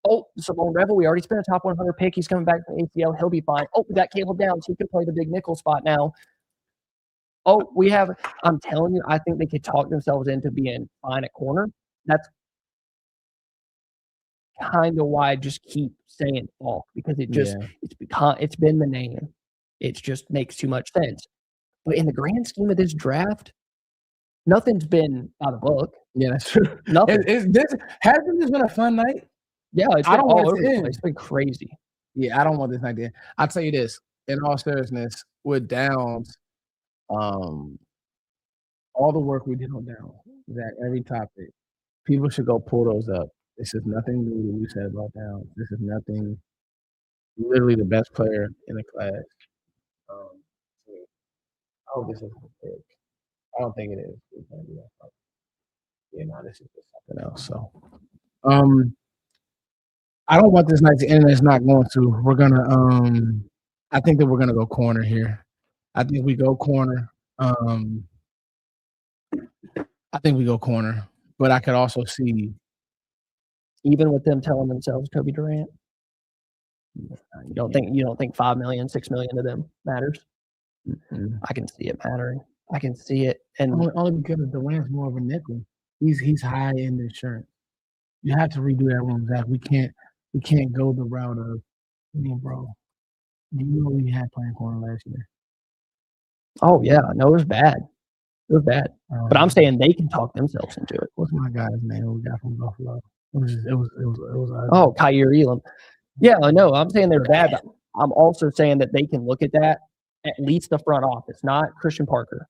Oh, Simone Revel. We already spent a top 100 pick. He's coming back from ACL. He'll be fine. Oh, we got Caleb Downs. He can play the big nickel spot now. Oh, I'm telling you, I think they could talk themselves into being fine at corner. That's kind of why I just keep saying Falk, because it's been the name. It just makes too much sense. But in the grand scheme of this draft, nothing's been out of the book. Yeah, that's true. Nothing. Hasn't this been a fun night? Yeah, it's been all over the place. It's been crazy. Yeah, I don't want this night to end. I'll tell you this, in all seriousness, with Downs, all the work we did on Downs, that every topic, people should go pull those up. This is nothing new that we said about Downs. This is nothing. Literally the best player in the class. I hope this is a pick. I don't think it is. This is just something else. So, I don't want this night to end. It's not going to. We're gonna. I think that we're gonna go corner here. I think we go corner. But I could also see, even with them telling themselves Kobe Durant. You don't think 5 million, 6 million to them matters? Mm-hmm. I can see it mattering. I can see it, and only because Durant's more of a nickel. He's high in insurance. You have to redo that room, Zach. We can't go the route of, bro. You know we had playing corner last year. Oh yeah, no, it was bad. But I'm saying they can talk themselves into it. What's my guy's name we got from Buffalo? It was Oh, Kyer Elam. Yeah, I know. I'm saying they're bad, but I'm also saying that they can look at that, at least the front office, not Christian Parker.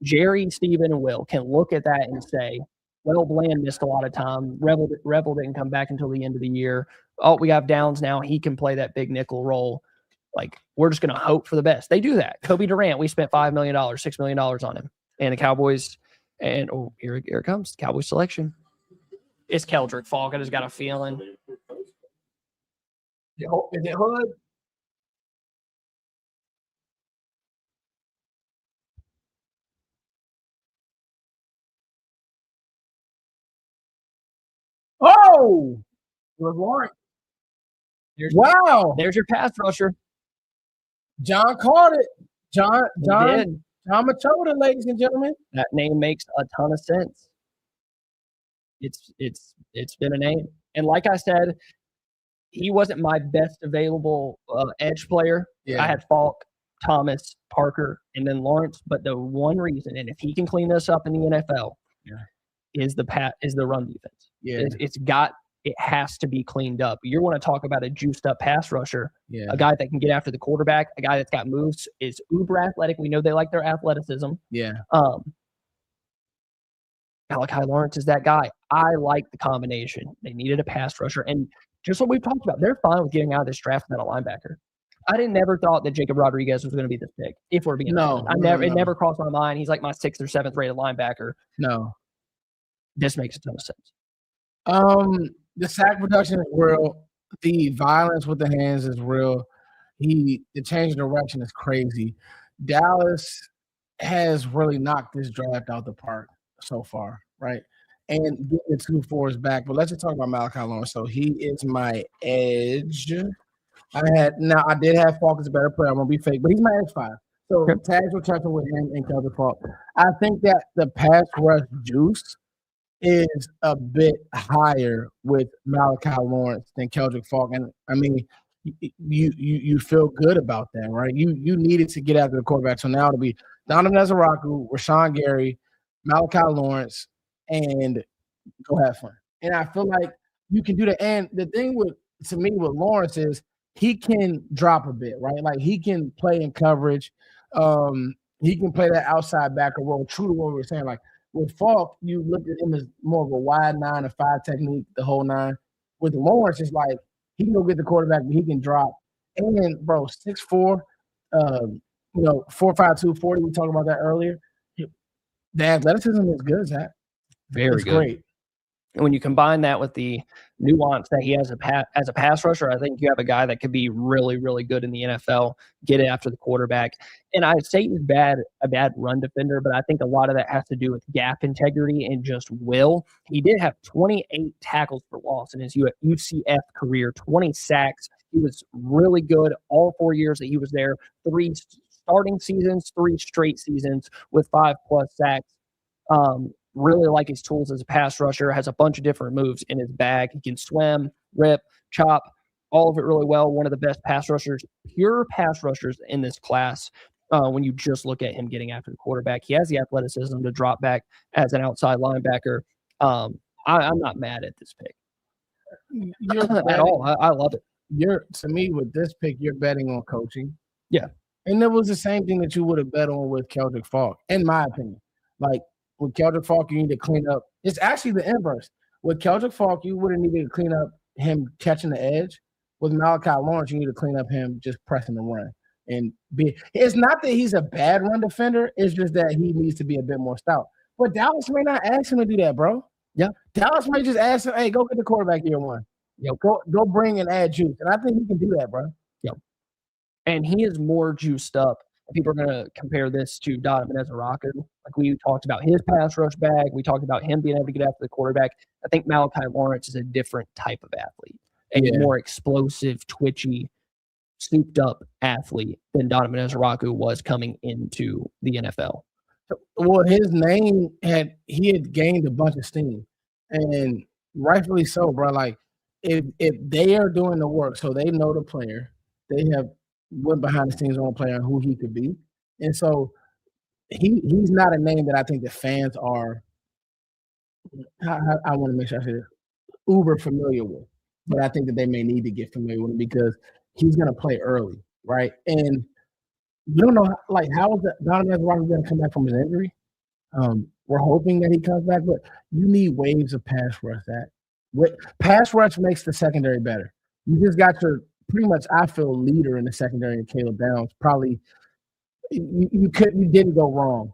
Jerry, Steven, and Will can look at that and say, well, Bland missed a lot of time. Rebel didn't come back until the end of the year. Oh, we have Downs now. He can play that big nickel role. Like, we're just going to hope for the best. They do that. Kobe Durant, we spent $5 million, $6 million on him. And the Cowboys, and here it comes, the Cowboys selection. It's Keldrick Falk. I just got a feeling. Is it Hood? Oh! It was Lawrence. Wow. There's your pass rusher. John caught it. John Machota, ladies and gentlemen. That name makes a ton of sense. It's been a name. And like I said, he wasn't my best available edge player. Yeah. I had Falk, Thomas, Parker, and then Lawrence. But the one reason, and if he can clean this up in the NFL, is the run defense. Yeah, it has to be cleaned up. You want to talk about a juiced up pass rusher, a guy that can get after the quarterback, a guy that's got moves, is uber athletic. We know they like their athleticism. Yeah. Malachi Lawrence is that guy. I like the combination. They needed a pass rusher. And just what we've talked about, they're fine with getting out of this draft without a linebacker. I never thought that Jacob Rodriguez was going to be this big, if we're being honest. It never crossed my mind. He's like my 6th or 7th rated linebacker. No. This makes a ton of sense. The sack production is real. The violence with the hands is real. The change of direction is crazy. Dallas has really knocked this draft out the park so far, right? And getting the 2-4s back. But let's just talk about Malachi Lawrence. So he is my edge. I did have Falk as a better player. I'm gonna be fake, but he's my edge 5. So tags were touching with him and Keldrick Falk. I think that the pass rush juice is a bit higher with Malachi Lawrence than Keldrick Falk. And I mean, you feel good about that, right? You needed to get after the quarterback. So now it'll be Donovan Ezeraku, Rashawn Gary, Malachi Lawrence, and go have fun. And I feel like you can do that. And the thing with Lawrence is he can drop a bit, right? Like he can play in coverage. He can play that outside backer role, true to what we were saying. Like with Falk, you look at him as more of a wide 9 or 5 technique, the whole 9. With Lawrence, it's like he can go get the quarterback, but he can drop. And bro, 6'4", 4.52 40. We talked about that earlier. The athleticism is good, Zach. Very good. Great. And when you combine that with the nuance that he has as a pass rusher, I think you have a guy that could be really, really good in the NFL, get it after the quarterback. And I'd say he's a bad run defender, but I think a lot of that has to do with gap integrity and just will. He did have 28 tackles for loss in his UCF career, 20 sacks. He was really good all 4 years that he was there, 3 starting seasons, 3 straight seasons with 5+ sacks. Really like his tools as a pass rusher, has a bunch of different moves in his bag. He can swim, rip, chop, all of it really well. One of the best pass rushers, pure pass rushers in this class. When you just look at him getting after the quarterback, he has the athleticism to drop back as an outside linebacker. I'm not mad at this pick at all. I love it. To me, with this pick, you're betting on coaching. Yeah. And it was the same thing that you would have bet on with Keldrick Falk, in my opinion. Like, with Keldrick Falk, you need to clean up. It's actually the inverse. With Keldrick Falk, you would have needed to clean up him catching the edge. With Malachi Lawrence, you need to clean up him just pressing the run. and be. It's not that he's a bad run defender. It's just that he needs to be a bit more stout. But Dallas may not ask him to do that, bro. Yeah. Dallas may just ask him, hey, go get the quarterback year one. Go bring and add juice. And I think he can do that, bro. Yep. And he is more juiced up. People are going to compare this to Donovan Ezaraku. Like we talked about his pass rush bag. We talked about him being able to get after the quarterback. I think Malachi Lawrence is a different type of athlete, a more explosive, twitchy, souped up athlete than Donovan Ezaraku was coming into the NFL. Well, his name had gained a bunch of steam, and rightfully so, bro. Like if they are doing the work, so they know the player, they have went behind the scenes on a player and who he could be, and so he's not a name that I think the fans are. I want to make sure I say this, uber familiar with, but I think that they may need to get familiar with him because he's going to play early, right? And you don't know, like, how is Donovan Ezaraku going to come back from his injury? We're hoping that he comes back, but you need waves of pass rush. Pass rush makes the secondary better. You just got your pretty much, I feel, leader in the secondary in Caleb Downs. Probably you didn't go wrong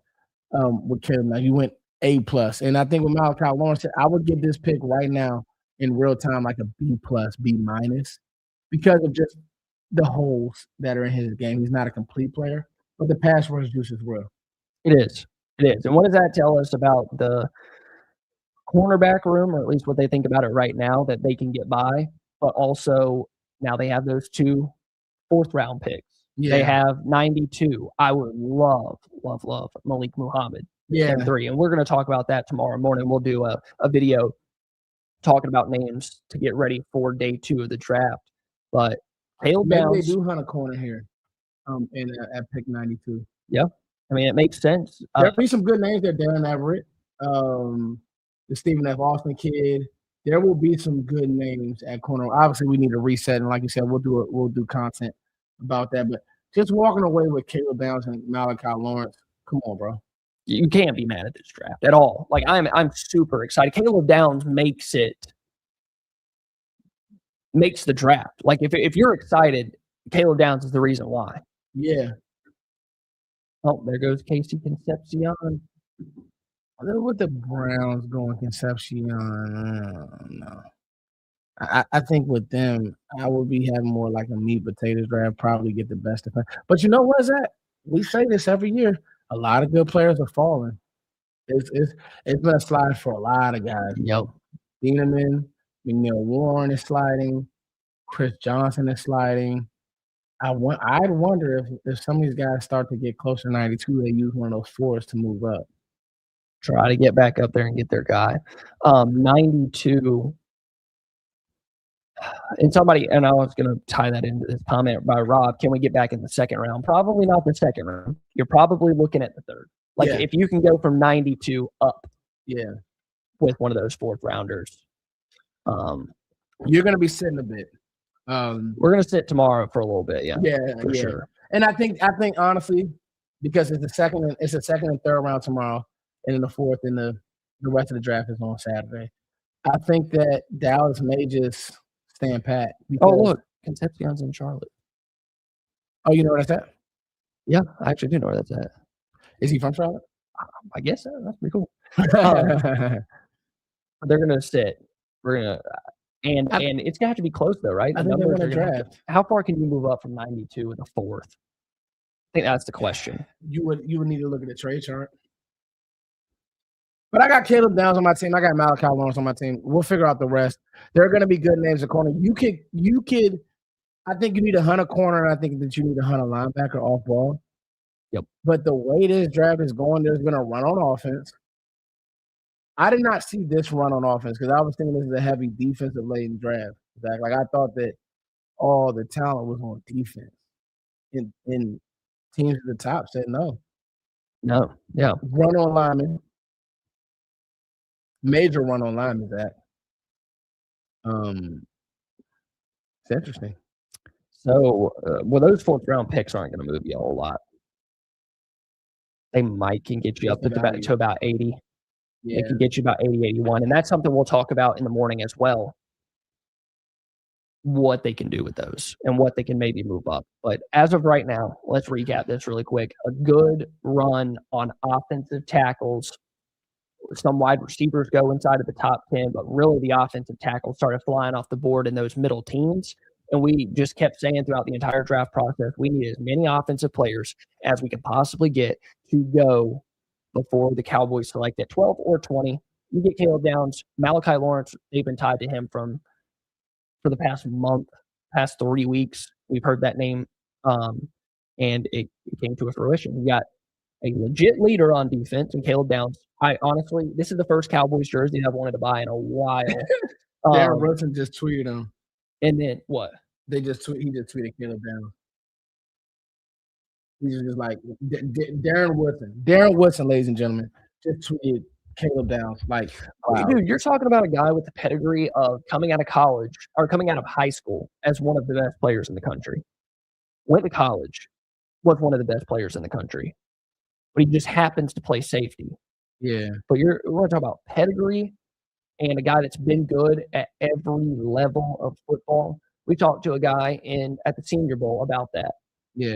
with Caleb. Now you went A+, and I think with Malachi Lawrence, I would give this pick right now in real time like a B+, B-, because of just the holes that are in his game. He's not a complete player, but the pass rush juice is real. It is. And what does that tell us about the cornerback room, or at least what they think about it right now, that they can get by, but also now they have those 2 fourth-round picks. Yeah. They have 92. I would love Malik Muhammad in 3, and we're going to talk about that tomorrow morning. We'll do a video talking about names to get ready for day 2 of the draft. But Caleb Downs, maybe they do hunt a corner here at pick 92. Yeah. I mean, it makes sense. There'll be some good names there. Darren Everett, the Stephen F. Austin kid. There will be some good names at corner. Obviously, we need to reset, and like you said, we'll do content about that. But just walking away with Caleb Downs and Malachi Lawrence, come on, bro. You can't be mad at this draft at all. Like I'm super excited. Caleb Downs makes the draft. Like if you're excited, Caleb Downs is the reason why. Yeah. Oh, there goes Casey Concepcion. With the Browns going Concepcion, no. I think with them, I would be having more like a meat potatoes draft, probably get the best of them. But you know what is that? We say this every year. A lot of good players are falling. It's been a slide for a lot of guys. Yep. Dieneman, McNeil Warren is sliding. Chris Johnson is sliding. I'd wonder if some of these guys start to get closer to 92, they use one of those 4s to move up. Try to get back up there and get their guy. 92. And I was going to tie that into this comment by Rob. Can we get back in the second round? Probably not the second round. You're probably looking at the third. Like if you can go from 92 up, with one of those 4th rounders, you're going to be sitting a bit. We're going to sit tomorrow for a little bit, for sure. And I think honestly, because it's a second and third round tomorrow, and then the 4th, and the rest of the draft is on Saturday. I think that Dallas may just stand pat. Oh, look, Concepcion's in Charlotte. Oh, you know where that's at? Yeah, I actually do know where that's at. Is he from Charlotte? I guess so. That's pretty cool. They're gonna sit. We're gonna, and it's gonna have to be close though, right? I think they're gonna draft. How far can you move up from 92 with a 4th? I think that's the question. You would need to look at the trade chart. But I got Caleb Downs on my team. I got Malachi Lawrence on my team. We'll figure out the rest. There are going to be good names at corner. You could. I think you need to hunt a corner, and I think that you need to hunt a linebacker off ball. Yep. But the way this draft is going, there's been a run on offense. I did not see this run on offense because I was thinking this is a heavy defensive laden draft. Zach. Like I thought that all the talent was on defense. In teams at the top said no. No. Yeah. Run on lineman. Major run on line is that. It's interesting. So, those 4th round picks aren't going to move you a whole lot. They can get you up to about 80. Yeah. They can get you about 80, 81. And that's something we'll talk about in the morning as well. what they can do with those and what they can maybe move up. But as of right now, let's recap this really quick. A good run on offensive tackles. Some wide receivers go inside of the top 10, but really the offensive tackles started flying off the board in those middle teams. And we just kept saying throughout the entire draft process, we need as many offensive players as we can possibly get to go before the Cowboys select at 12 or 20. You get Caleb Downs, Malachi Lawrence, they've been tied to him for the past month, past 3 weeks. We've heard that name, and it came to a fruition. We got a legit leader on defense in Caleb Downs. I honestly, this is the first Cowboys jersey I've wanted to buy in a while. Darren Woodson just tweeted him. And then what? He just tweeted Caleb Downs. He's just like Darren Woodson, ladies and gentlemen, just tweeted Caleb Downs. Like, wow. Dude, you're talking about a guy with the pedigree of coming out of college or coming out of high school as one of the best players in the country. Went to college, was one of the best players in the country, but he just happens to play safety. Yeah. But we're going to talk about pedigree and a guy that's been good at every level of football. We talked to a guy at the Senior Bowl about that. Yeah.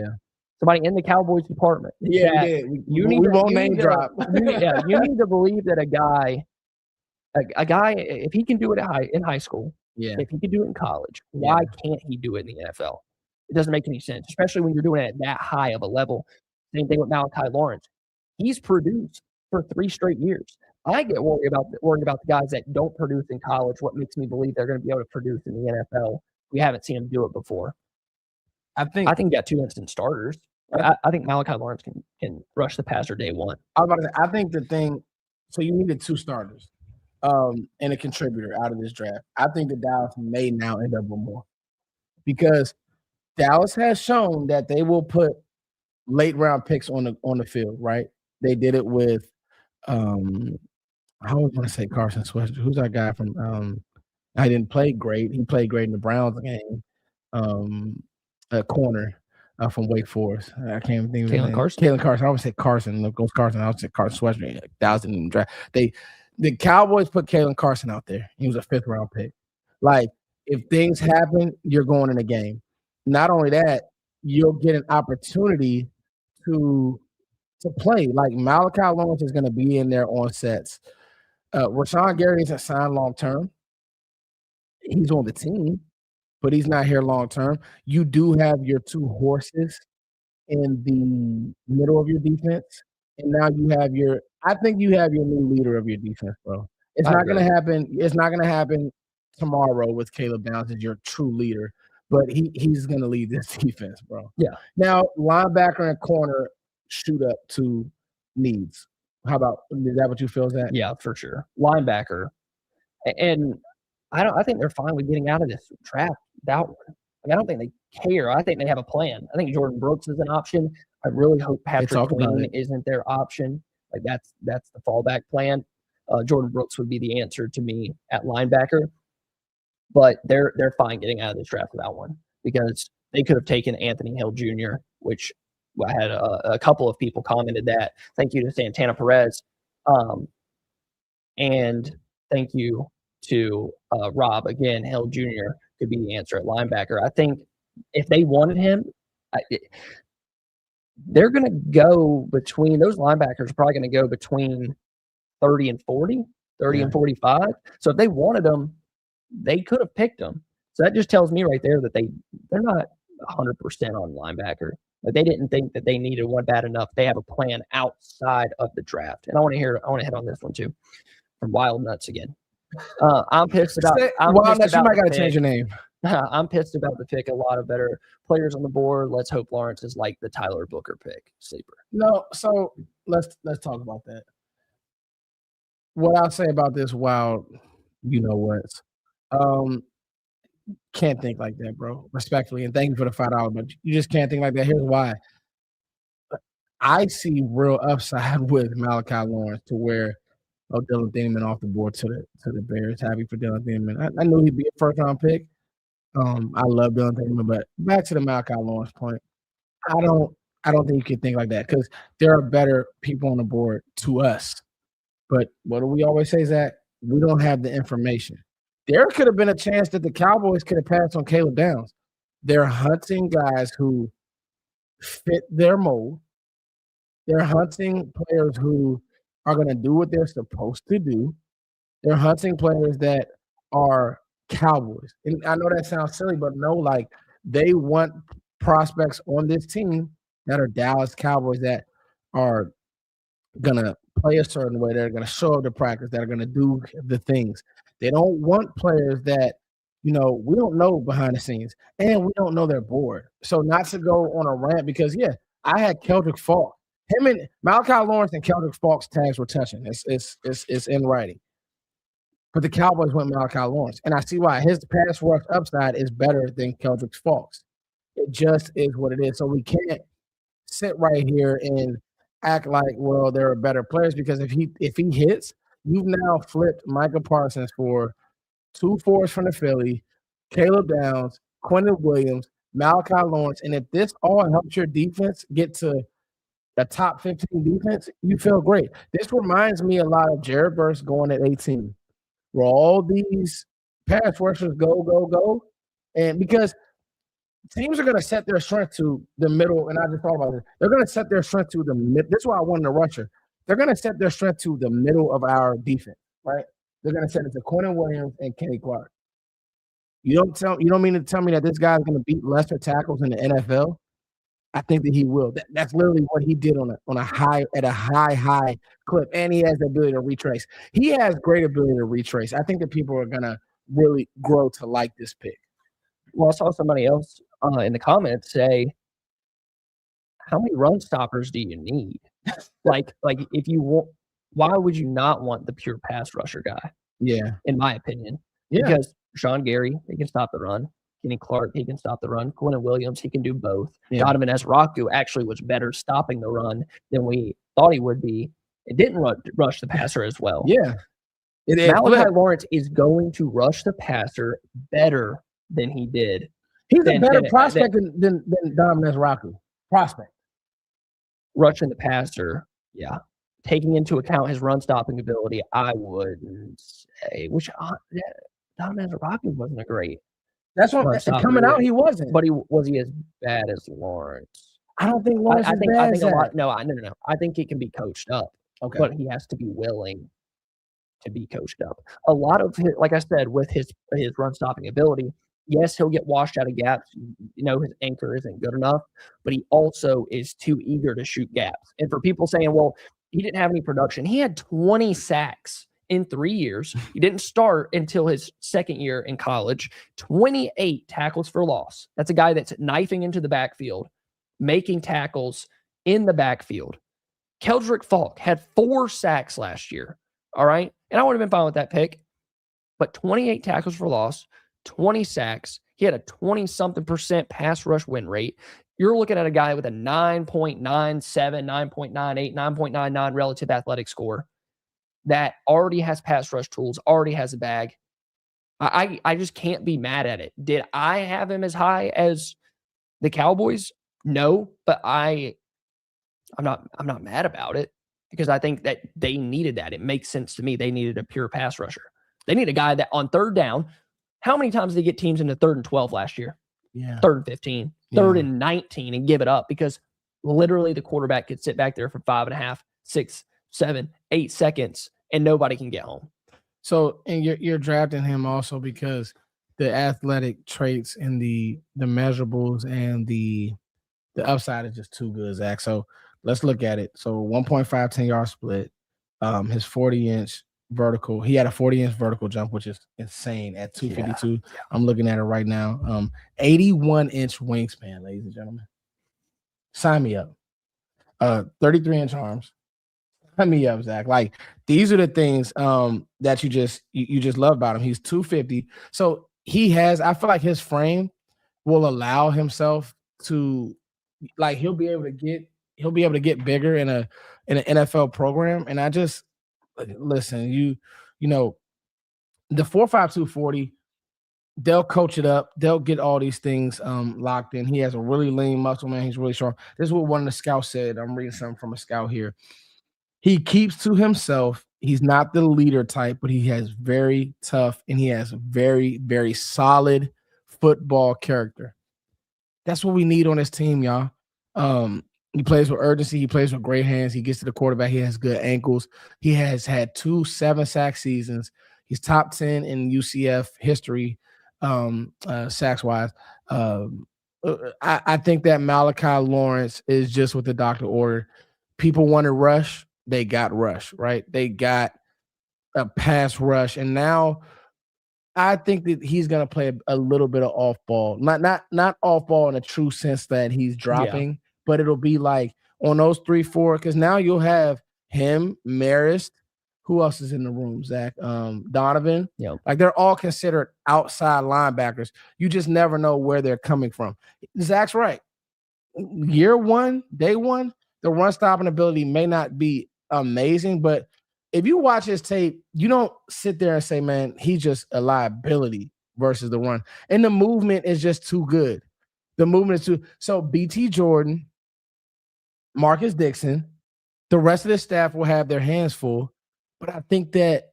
Somebody in the Cowboys department. Yeah, we won't name drop. You need to believe that a guy, if he can do it in high school, if he can do it in college, why can't he do it in the NFL? It doesn't make any sense, especially when you're doing it at that high of a level. Same thing with Malachi Lawrence. He's produced for 3 straight years. I get worried about the guys that don't produce in college. What makes me believe they're going to be able to produce in the NFL? We haven't seen him do it before. I think he got 2 instant starters. I think Malachi Lawrence can rush the passer day one. I was about to say, I think the thing, so you needed 2 starters and a contributor out of this draft. I think that Dallas may now end up with more because Dallas has shown that they will put late round picks on the field, right? They did it with I always want to say Carson Swester. Who's that guy from I didn't play great. He played great in the Browns game. A corner from Wake Forest. I can't think of his name. Kalen Carson. I always say Carson. Look, goes Carson. I would say Carson Swester. Dallas didn't even draft. The Cowboys put Kalen Carson out there. He was a 5th round pick. Like, if things happen, you're going in a game. Not only that, you'll get an opportunity to play. Like, Malachi Lawrence is going to be in there on sets. Rashawn Gary isn't signed long term. He's on the team, but he's not here long term. You do have your 2 horses in the middle of your defense, and now I think you have your new leader of your defense, bro. It's not going to happen. It's not going to happen tomorrow with Caleb Downs as your true leader, but he's going to lead this defense, bro. Yeah. Now, linebacker and corner shoot up to needs. How about, is that what you feel is that? Yeah, for sure. Linebacker. And I think they're fine with getting out of this draft without one. I don't think they care. I think they have a plan. I think Jordan Brooks is an option. I really hope Patrick Queen isn't their option. Like, that's the fallback plan. Jordan Brooks would be the answer to me at linebacker. But they're fine getting out of this draft without one because they could have taken Anthony Hill Jr., which I had a couple of people commented that. Thank you to Santana Perez. And thank you to Rob. Again, Hill Jr. could be the answer at linebacker. I think if they wanted him, they're going to go between – those linebackers are probably going to go between 30 and 40, 30 and 45. So if they wanted them, they could have picked them. So that just tells me right there that they're not 100% on linebacker. Like, they didn't think that they needed one bad enough. They have a plan outside of the draft. And I want to hit on this one too from Wild Nuts again. I'm pissed about. Wild Nuts, you might got to change your name. I'm pissed about the pick. A lot of better players on the board. Let's hope Lawrence is like the Tyler Booker pick, sleeper. No, so let's talk about that. What I'll say about this Wild, you know what? Can't think like that, bro. Respectfully, and thank you for the $5, but you just can't think like that. Here's why. I see real upside with Malachi Lawrence to where Dylan Thieneman off the board to the Bears. Happy for Dylan Thieneman. I knew he'd be a first-round pick. I love Dylan Thieneman, but back to the Malachi Lawrence point. I don't think you can think like that because there are better people on the board to us. But what do we always say, Zach? We don't have the information. there could have been a chance that the Cowboys could have passed on Caleb Downs. They're hunting guys who fit their mold. They're hunting players who are going to do what they're supposed to do. They're hunting players that are Cowboys. And I know that sounds silly, but no, like they want prospects on this team that are Dallas Cowboys that are going to play a certain way. They're going to show up to practice, that are going to do the things. They don't want players that, we don't know behind the scenes and we don't know they're bored. So not to go on a rant because, I had Keldrick Falk. Him and Malachi Lawrence and Keldrick Falk's tags were touching. It's in writing. But the Cowboys went Malachi Lawrence. And I see why. His pass rush upside is better than Keldrick Falk's. It just is what it is. So we can't sit right here and act like, well, there are better players because if he hits, you've now flipped Micah Parsons for 2 fours from the Philly, Caleb Downs, Quentin Williams, Malachi Lawrence. And if this all helps your defense get to the top 15 defense, you feel great. This reminds me a lot of Jared Verse going at 18, where all these pass rushers go. And because teams are going to set their strength to the middle, and I just thought about this. They're going to set their strength to the mid. This is why I wanted a rusher. They're going to set their strength to the middle of our defense, right? They're going to set it to Quentin Williams and Kenny Clark. You don't mean to tell me that this guy is going to beat lesser tackles in the NFL? I think that he will. That's literally what he did on a high clip, and he has the ability to retrace. He has great ability to retrace. I think that people are gonna really grow to like this pick. Well, I saw somebody else in the comments say, "How many run stoppers do you need? like if you want, why would you not want the pure pass rusher guy? Yeah, in my opinion, because Sean Gary, he can stop the run. Kenny Clark, he can stop the run. Quentin Williams, he can do both. Yeah. Donovan Ezraku actually was better stopping the run than we thought he would be. It didn't rush the passer as well. Yeah. Malachi Lawrence is going to rush the passer better than he did. He's a better prospect than Donovan Ezraku. Prospect. Rushing the passer, yeah. Taking into account his run-stopping ability, I wouldn't say. Donovan Ezraku wasn't a great. That's what coming out he wasn't. But was he as bad as Lawrence? I don't think Lawrence is bad. I think a lot. No. I think he can be coached up. Okay. But he has to be willing to be coached up. A lot of his, like I said, with his run stopping ability, yes, he'll get washed out of gaps. His anchor isn't good enough, but he also is too eager to shoot gaps. And for people saying, well, he didn't have any production, he had 20 sacks in 3 years. He didn't start until his second year in college. 28 tackles for loss. That's a guy that's knifing into the backfield, making tackles in the backfield. Keldrick Falk had 4 sacks last year. All right. And I would have been fine with that pick. But 28 tackles for loss, 20 sacks. He had a 20-something% pass rush win rate. You're looking at a guy with a 9.97, 9.98, 9.99 relative athletic score that already has pass rush tools, already has a bag. I just can't be mad at it. Did I have him as high as the Cowboys? No, but I'm not mad about it because I think that they needed that. It makes sense to me. They needed a pure pass rusher. They need a guy that on third down, how many times did they get teams into 3rd and 12 last year? Yeah. 3rd and 15, 3rd and 19 and give it up because literally the quarterback could sit back there for 5.5, 6, 7, 8 seconds and nobody can get home. So, and you're drafting him also because the athletic traits and the measurables and the upside is just too good, Zach. So let's look at it. So 1.5 10-yard split, his 40-inch vertical. He had a 40-inch vertical jump, which is insane at 252. Yeah. I'm looking at it right now. 81-inch wingspan, ladies and gentlemen. Sign me up. 33-inch arms. Sign me up, Zach. Like these are the things that you just love about him. He's 250. So I feel like his frame will allow himself to, like, he'll be able to get bigger in an NFL program. And I just listen, you know, the 4.5 240, they'll coach it up. They'll get all these things locked in. He has a really lean muscle, man. He's really strong. This is what one of the scouts said. I'm reading something from a scout here. He keeps to himself. He's not the leader type, but he has very tough and he has very, very solid football character. That's what we need on this team, y'all. He plays with urgency. He plays with great hands. He gets to the quarterback. He has good ankles. He has had 2 7-sack seasons. He's top 10 in UCF history, sacks-wise. I think that Malachi Lawrence is just what the doctor ordered. People wanted rush. They got rush, right? They got a pass rush. And now I think that he's going to play a little bit of off ball. Not off ball in a true sense that he's dropping, but it'll be like on those 3-4, because now you'll have him, Marist. Who else is in the room, Zach? Donovan. Yep. Like they're all considered outside linebackers. You just never know where they're coming from. Zach's right. Year one, day one, the run stopping ability may not be amazing, but if you watch his tape, you don't sit there and say, man, he's just a liability versus the run. And the movement is just too good. The movement is too. So BT Jordan, Marcus Dixon, the rest of the staff will have their hands full. But I think that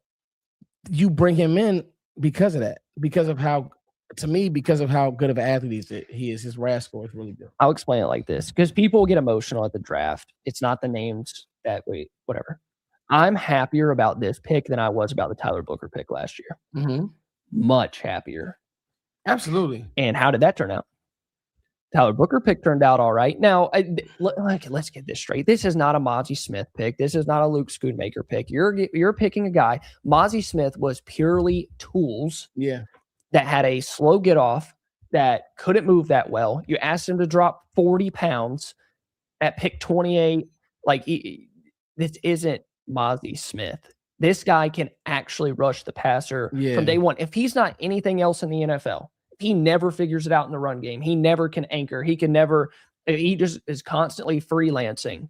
you bring him in because of that, because of how good of an athlete he is. His RAS score is really good. I'll explain it like this, because people get emotional at the draft. It's not the names that whatever. I'm happier about this pick than I was about the Tyler Booker pick last year. Mm-hmm. Much happier. Absolutely. And how did that turn out? Tyler Booker pick turned out all right. Now, let's get this straight. This is not a Mozzie Smith pick. This is not a Luke Schoonmaker pick. You're picking a guy. Mozzie Smith was purely tools. Yeah. That had a slow get off, that couldn't move that well. You asked him to drop 40 pounds at pick 28. Like, this isn't Mozzie Smith. This guy can actually rush the passer from day one. If he's not anything else in the NFL, he never figures it out in the run game. He never can anchor. He just is constantly freelancing.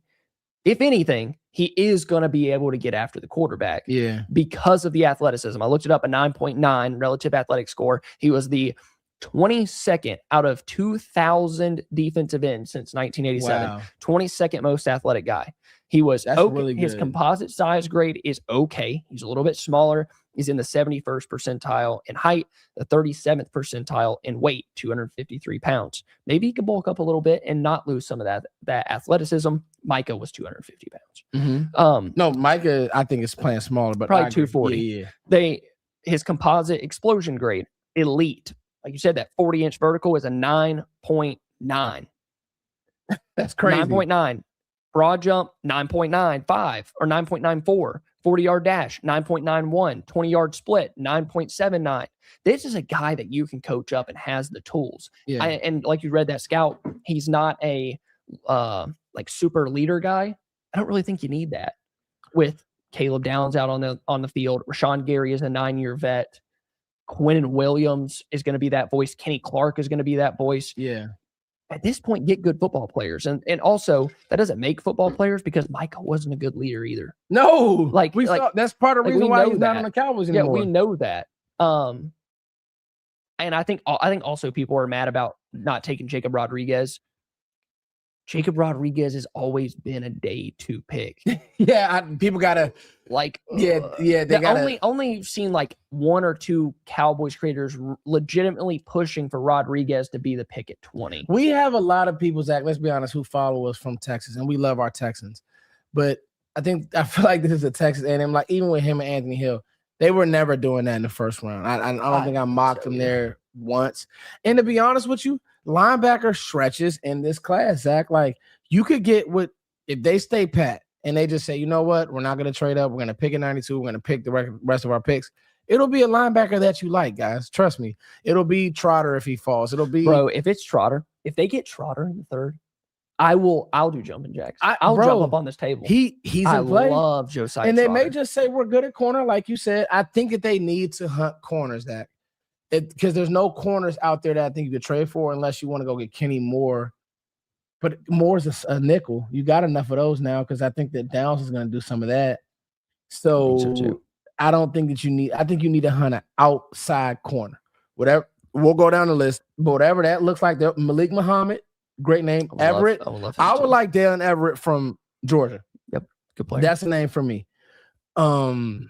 If anything, he is going to be able to get after the quarterback because of the athleticism. I looked it up, a 9.9 relative athletic score. He was the 22nd out of 2,000 defensive ends since 1987. Wow. 22nd most athletic guy. He was okay. Really good. His composite size grade is okay. He's a little bit smaller. He's in the 71st percentile in height, the 37th percentile in weight, 253 pounds. Maybe he could bulk up a little bit and not lose some of that athleticism. Micah was 250 pounds. Mm-hmm. No, Micah, I think is playing smaller, but probably 240. Yeah. His composite explosion grade, elite. Like you said, that 40-inch vertical is a 9.9. That's crazy. 9.9. Broad jump, 9.95 or 9.94. 40-yard dash, 9.91. 20-yard split, 9.79. This is a guy that you can coach up and has the tools. Yeah. And like you read that scout, he's not a super leader guy. I don't really think you need that. With Caleb Downs out on the field, Rashawn Gary is a 9-year vet. Quinnen Williams is going to be that voice. Kenny Clark is going to be that voice. Yeah. At this point, get good football players. And also, that doesn't make football players, because Micah wasn't a good leader either. No. That's part of the reason why he's not on the Cowboys anymore. Yeah, we know that. And I think also people are mad about not taking Jacob Rodriguez. Jacob Rodriguez has always been a day 2 pick. People gotta only seen like 1 or 2 Cowboys creators legitimately pushing for Rodriguez to be the pick at 20. We have a lot of people, Zach, let's be honest, who follow us from Texas, and we love our Texans. But I feel like this is a Texas A&M. Like, even with him and Anthony Hill, they were never doing that in the first round. I don't think I mocked them there once. And to be honest with you, linebacker stretches in this class, Zach. Like, you could get if they stay pat and they just say, you know what, we're not going to trade up. We're going to pick at 92. We're going to pick the rest of our picks. It'll be a linebacker that you like, guys. Trust me. It'll be Trotter if he falls. It'll be, bro. If it's Trotter, if they get Trotter in the 3rd, I'll do jumping jacks. I'll jump up on this table. He's in play. I love Josiah. And they Trotter. may just say we're good at corner, like you said. I think that they need to hunt corners, Zach. Because there's no corners out there that I think you could trade for unless you want to go get Kenny Moore. But Moore's a nickel. You got enough of those now, because I think that Downs is going to do some of that. So I don't think that you need – I think you need to hunt an outside corner. Whatever. We'll go down the list. But whatever that looks like, Malik Muhammad, great name. Everett. I would like Dalen Everett from Georgia. Yep, good player. That's a name for me. Well,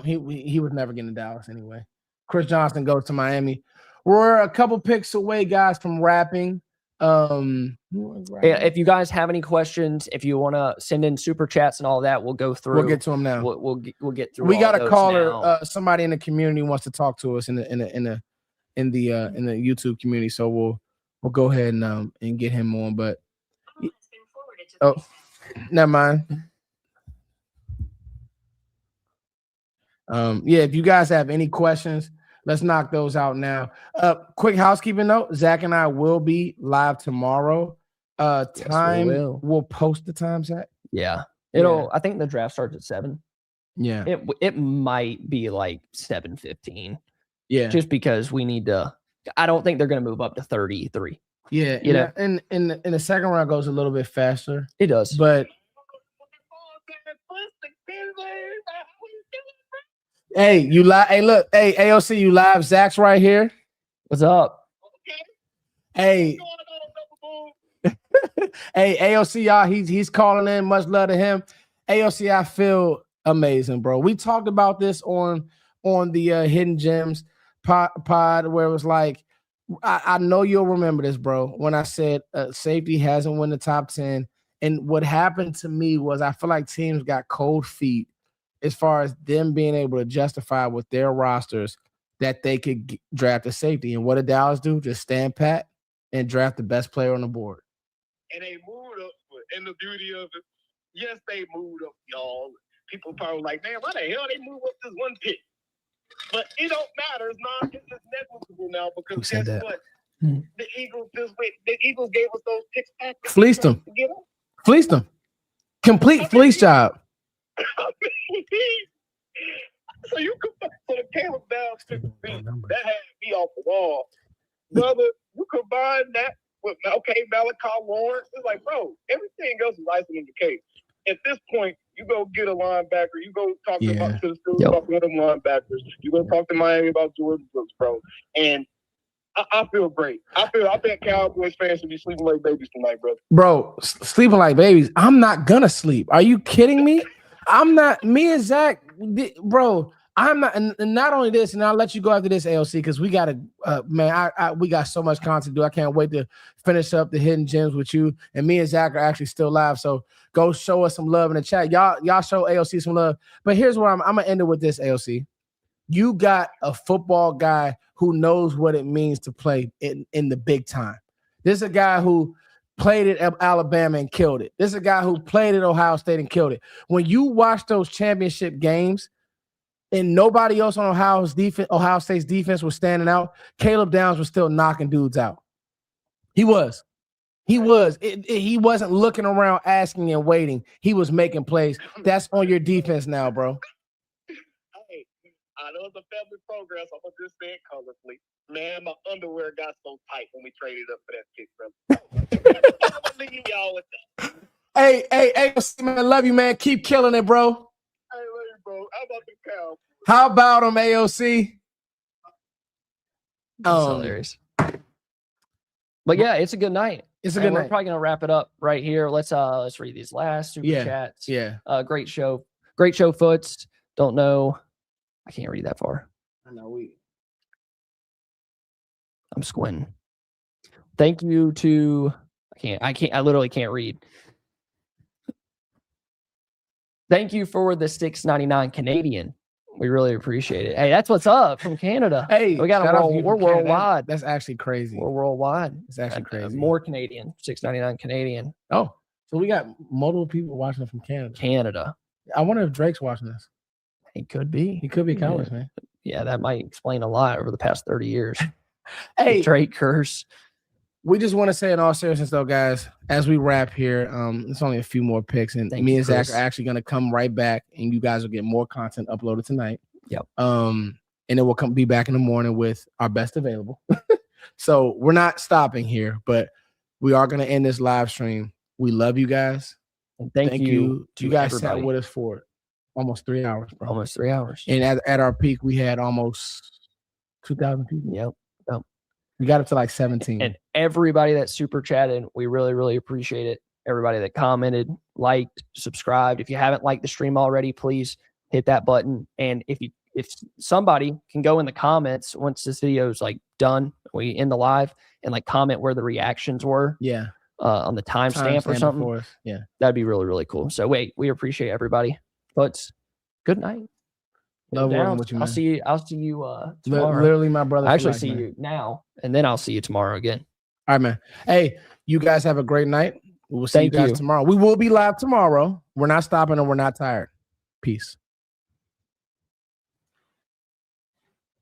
he was never getting to Dallas anyway. Chris Johnson goes to Miami. We're a couple picks away, guys, from wrapping. If you guys have any questions, if you want to send in super chats and all that, we'll go through. We'll get to them now. We'll get through. We got a caller. Now. Somebody in the community wants to talk to us in the YouTube community, so we'll go ahead and get him on. But never mind. Yeah, if you guys have any questions, let's knock those out now. Quick housekeeping note: Zach and I will be live tomorrow. Time we'll post the time, Zach. Yeah, it'll. I think the draft starts at 7. Yeah, it might be like 7:15. Yeah, just because we need to. I don't think they're going to move up to 33. Yeah, you know, and the second round goes a little bit faster. It does, but. Hey, you live? Hey, look, hey, AOC, you live? Zach's right here. What's up? Hey, hey, AOC, y'all, he's calling in. Much love to him. AOC, I feel amazing, bro. We talked about this on the Hidden Gems pod where it was like, I know you'll remember this, bro. When I said safety hasn't won the top 10, and what happened to me was I feel like teams got cold feet as far as them being able to justify with their rosters that they could draft a safety. And what did Dallas do? Just stand pat and draft the best player on the board. And they moved up. And the beauty of it, yes, they moved up, y'all. People probably like, man, why the hell they moved up this one pick? But it don't matter. It's negligible now because guess what? The Eagles gave us those picks back. Fleeced them. Fleeced them. Complete fleece job. So the Caleb Downs that had me off the wall. Brother, you combine that with Malachi Lawrence. It's like, bro, everything else is icing on the cake. At this point, you go get a linebacker. You go talk to the schools about them linebackers. You go talk to Miami about Jordan Brooks, bro. And I feel great. I think Cowboys fans should be sleeping like babies tonight, bro. Bro, sleeping like babies. I'm not gonna sleep. Are you kidding me? I'm not. Me and Zach, bro. I'm not. And not only this, and I'll let you go after this, AOC, because we got to, man. We got so much content to do. I can't wait to finish up the Hidden Gems with you. And me and Zach are actually still live, so go show us some love in the chat. Y'all show AOC some love. But here's where I'm gonna end it with this, AOC. You got a football guy who knows what it means to play in the big time. This is a guy who played at Alabama and killed it. This is a guy who played at Ohio State and killed it. When you watch those championship games and nobody else on Ohio State's defense was standing out, Caleb Downs was still knocking dudes out. He was. He wasn't looking around asking and waiting. He was making plays. That's on your defense now, bro. Hey, I know it's a family program, so I'm going to just say it colorfully. Man, my underwear got so tight when we traded up for that pick, brother. I'm going to leave y'all with that. Hey, man, I love you, man. Keep killing it, bro. Hey, love you, bro. How about the Cowboys? How about him, AOC? That's hilarious. But yeah, it's a good night. It's a good night. We're probably gonna wrap it up right here. Let's read these last super chats. Yeah. Great show. Great show, Foots. Don't know. I can't read that far. I know I'm squinting. Thank you to I literally can't read. Thank you for the $6.99 Canadian. We really appreciate it. Hey, that's what's up from Canada. Hey, we got we're worldwide. That's actually crazy. We're worldwide. It's actually crazy. More Canadian. $6.99 Canadian. Oh, so we got multiple people watching from Canada. Canada. I wonder if Drake's watching this. He could be. He could be a Cowboys man. Yeah, that might explain a lot over the past 30 years. Hey, Drake curse. We just want to say in all seriousness, though, guys, as we wrap here, it's only a few more picks, and me and Zach are actually going to come right back, and you guys will get more content uploaded tonight. Yep. And then we'll be back in the morning with our best available. So we're not stopping here, but we are going to end this live stream. We love you guys. And thank you to you guys everybody. Sat with us for almost 3 hours, bro. Almost 3 hours. And at our peak, we had almost 2,000 people. Yep. We got up to like 17. And everybody that super chatted, we really, really appreciate it. everybody that commented, liked, subscribed. If you haven't liked the stream already, please hit that button. And if somebody can go in the comments once this video is like done, we end the live, and like comment where the reactions were. Yeah. On the timestamp or something. Yeah. That'd be really, really cool. So we appreciate everybody. But good night. Love working with you, man. I'll see you tomorrow. Literally my brother. I actually see you now, and then I'll see you tomorrow again. All right, man. Hey, you guys have a great night. We'll see you guys tomorrow. We will be live tomorrow. We're not stopping and we're not tired. Peace.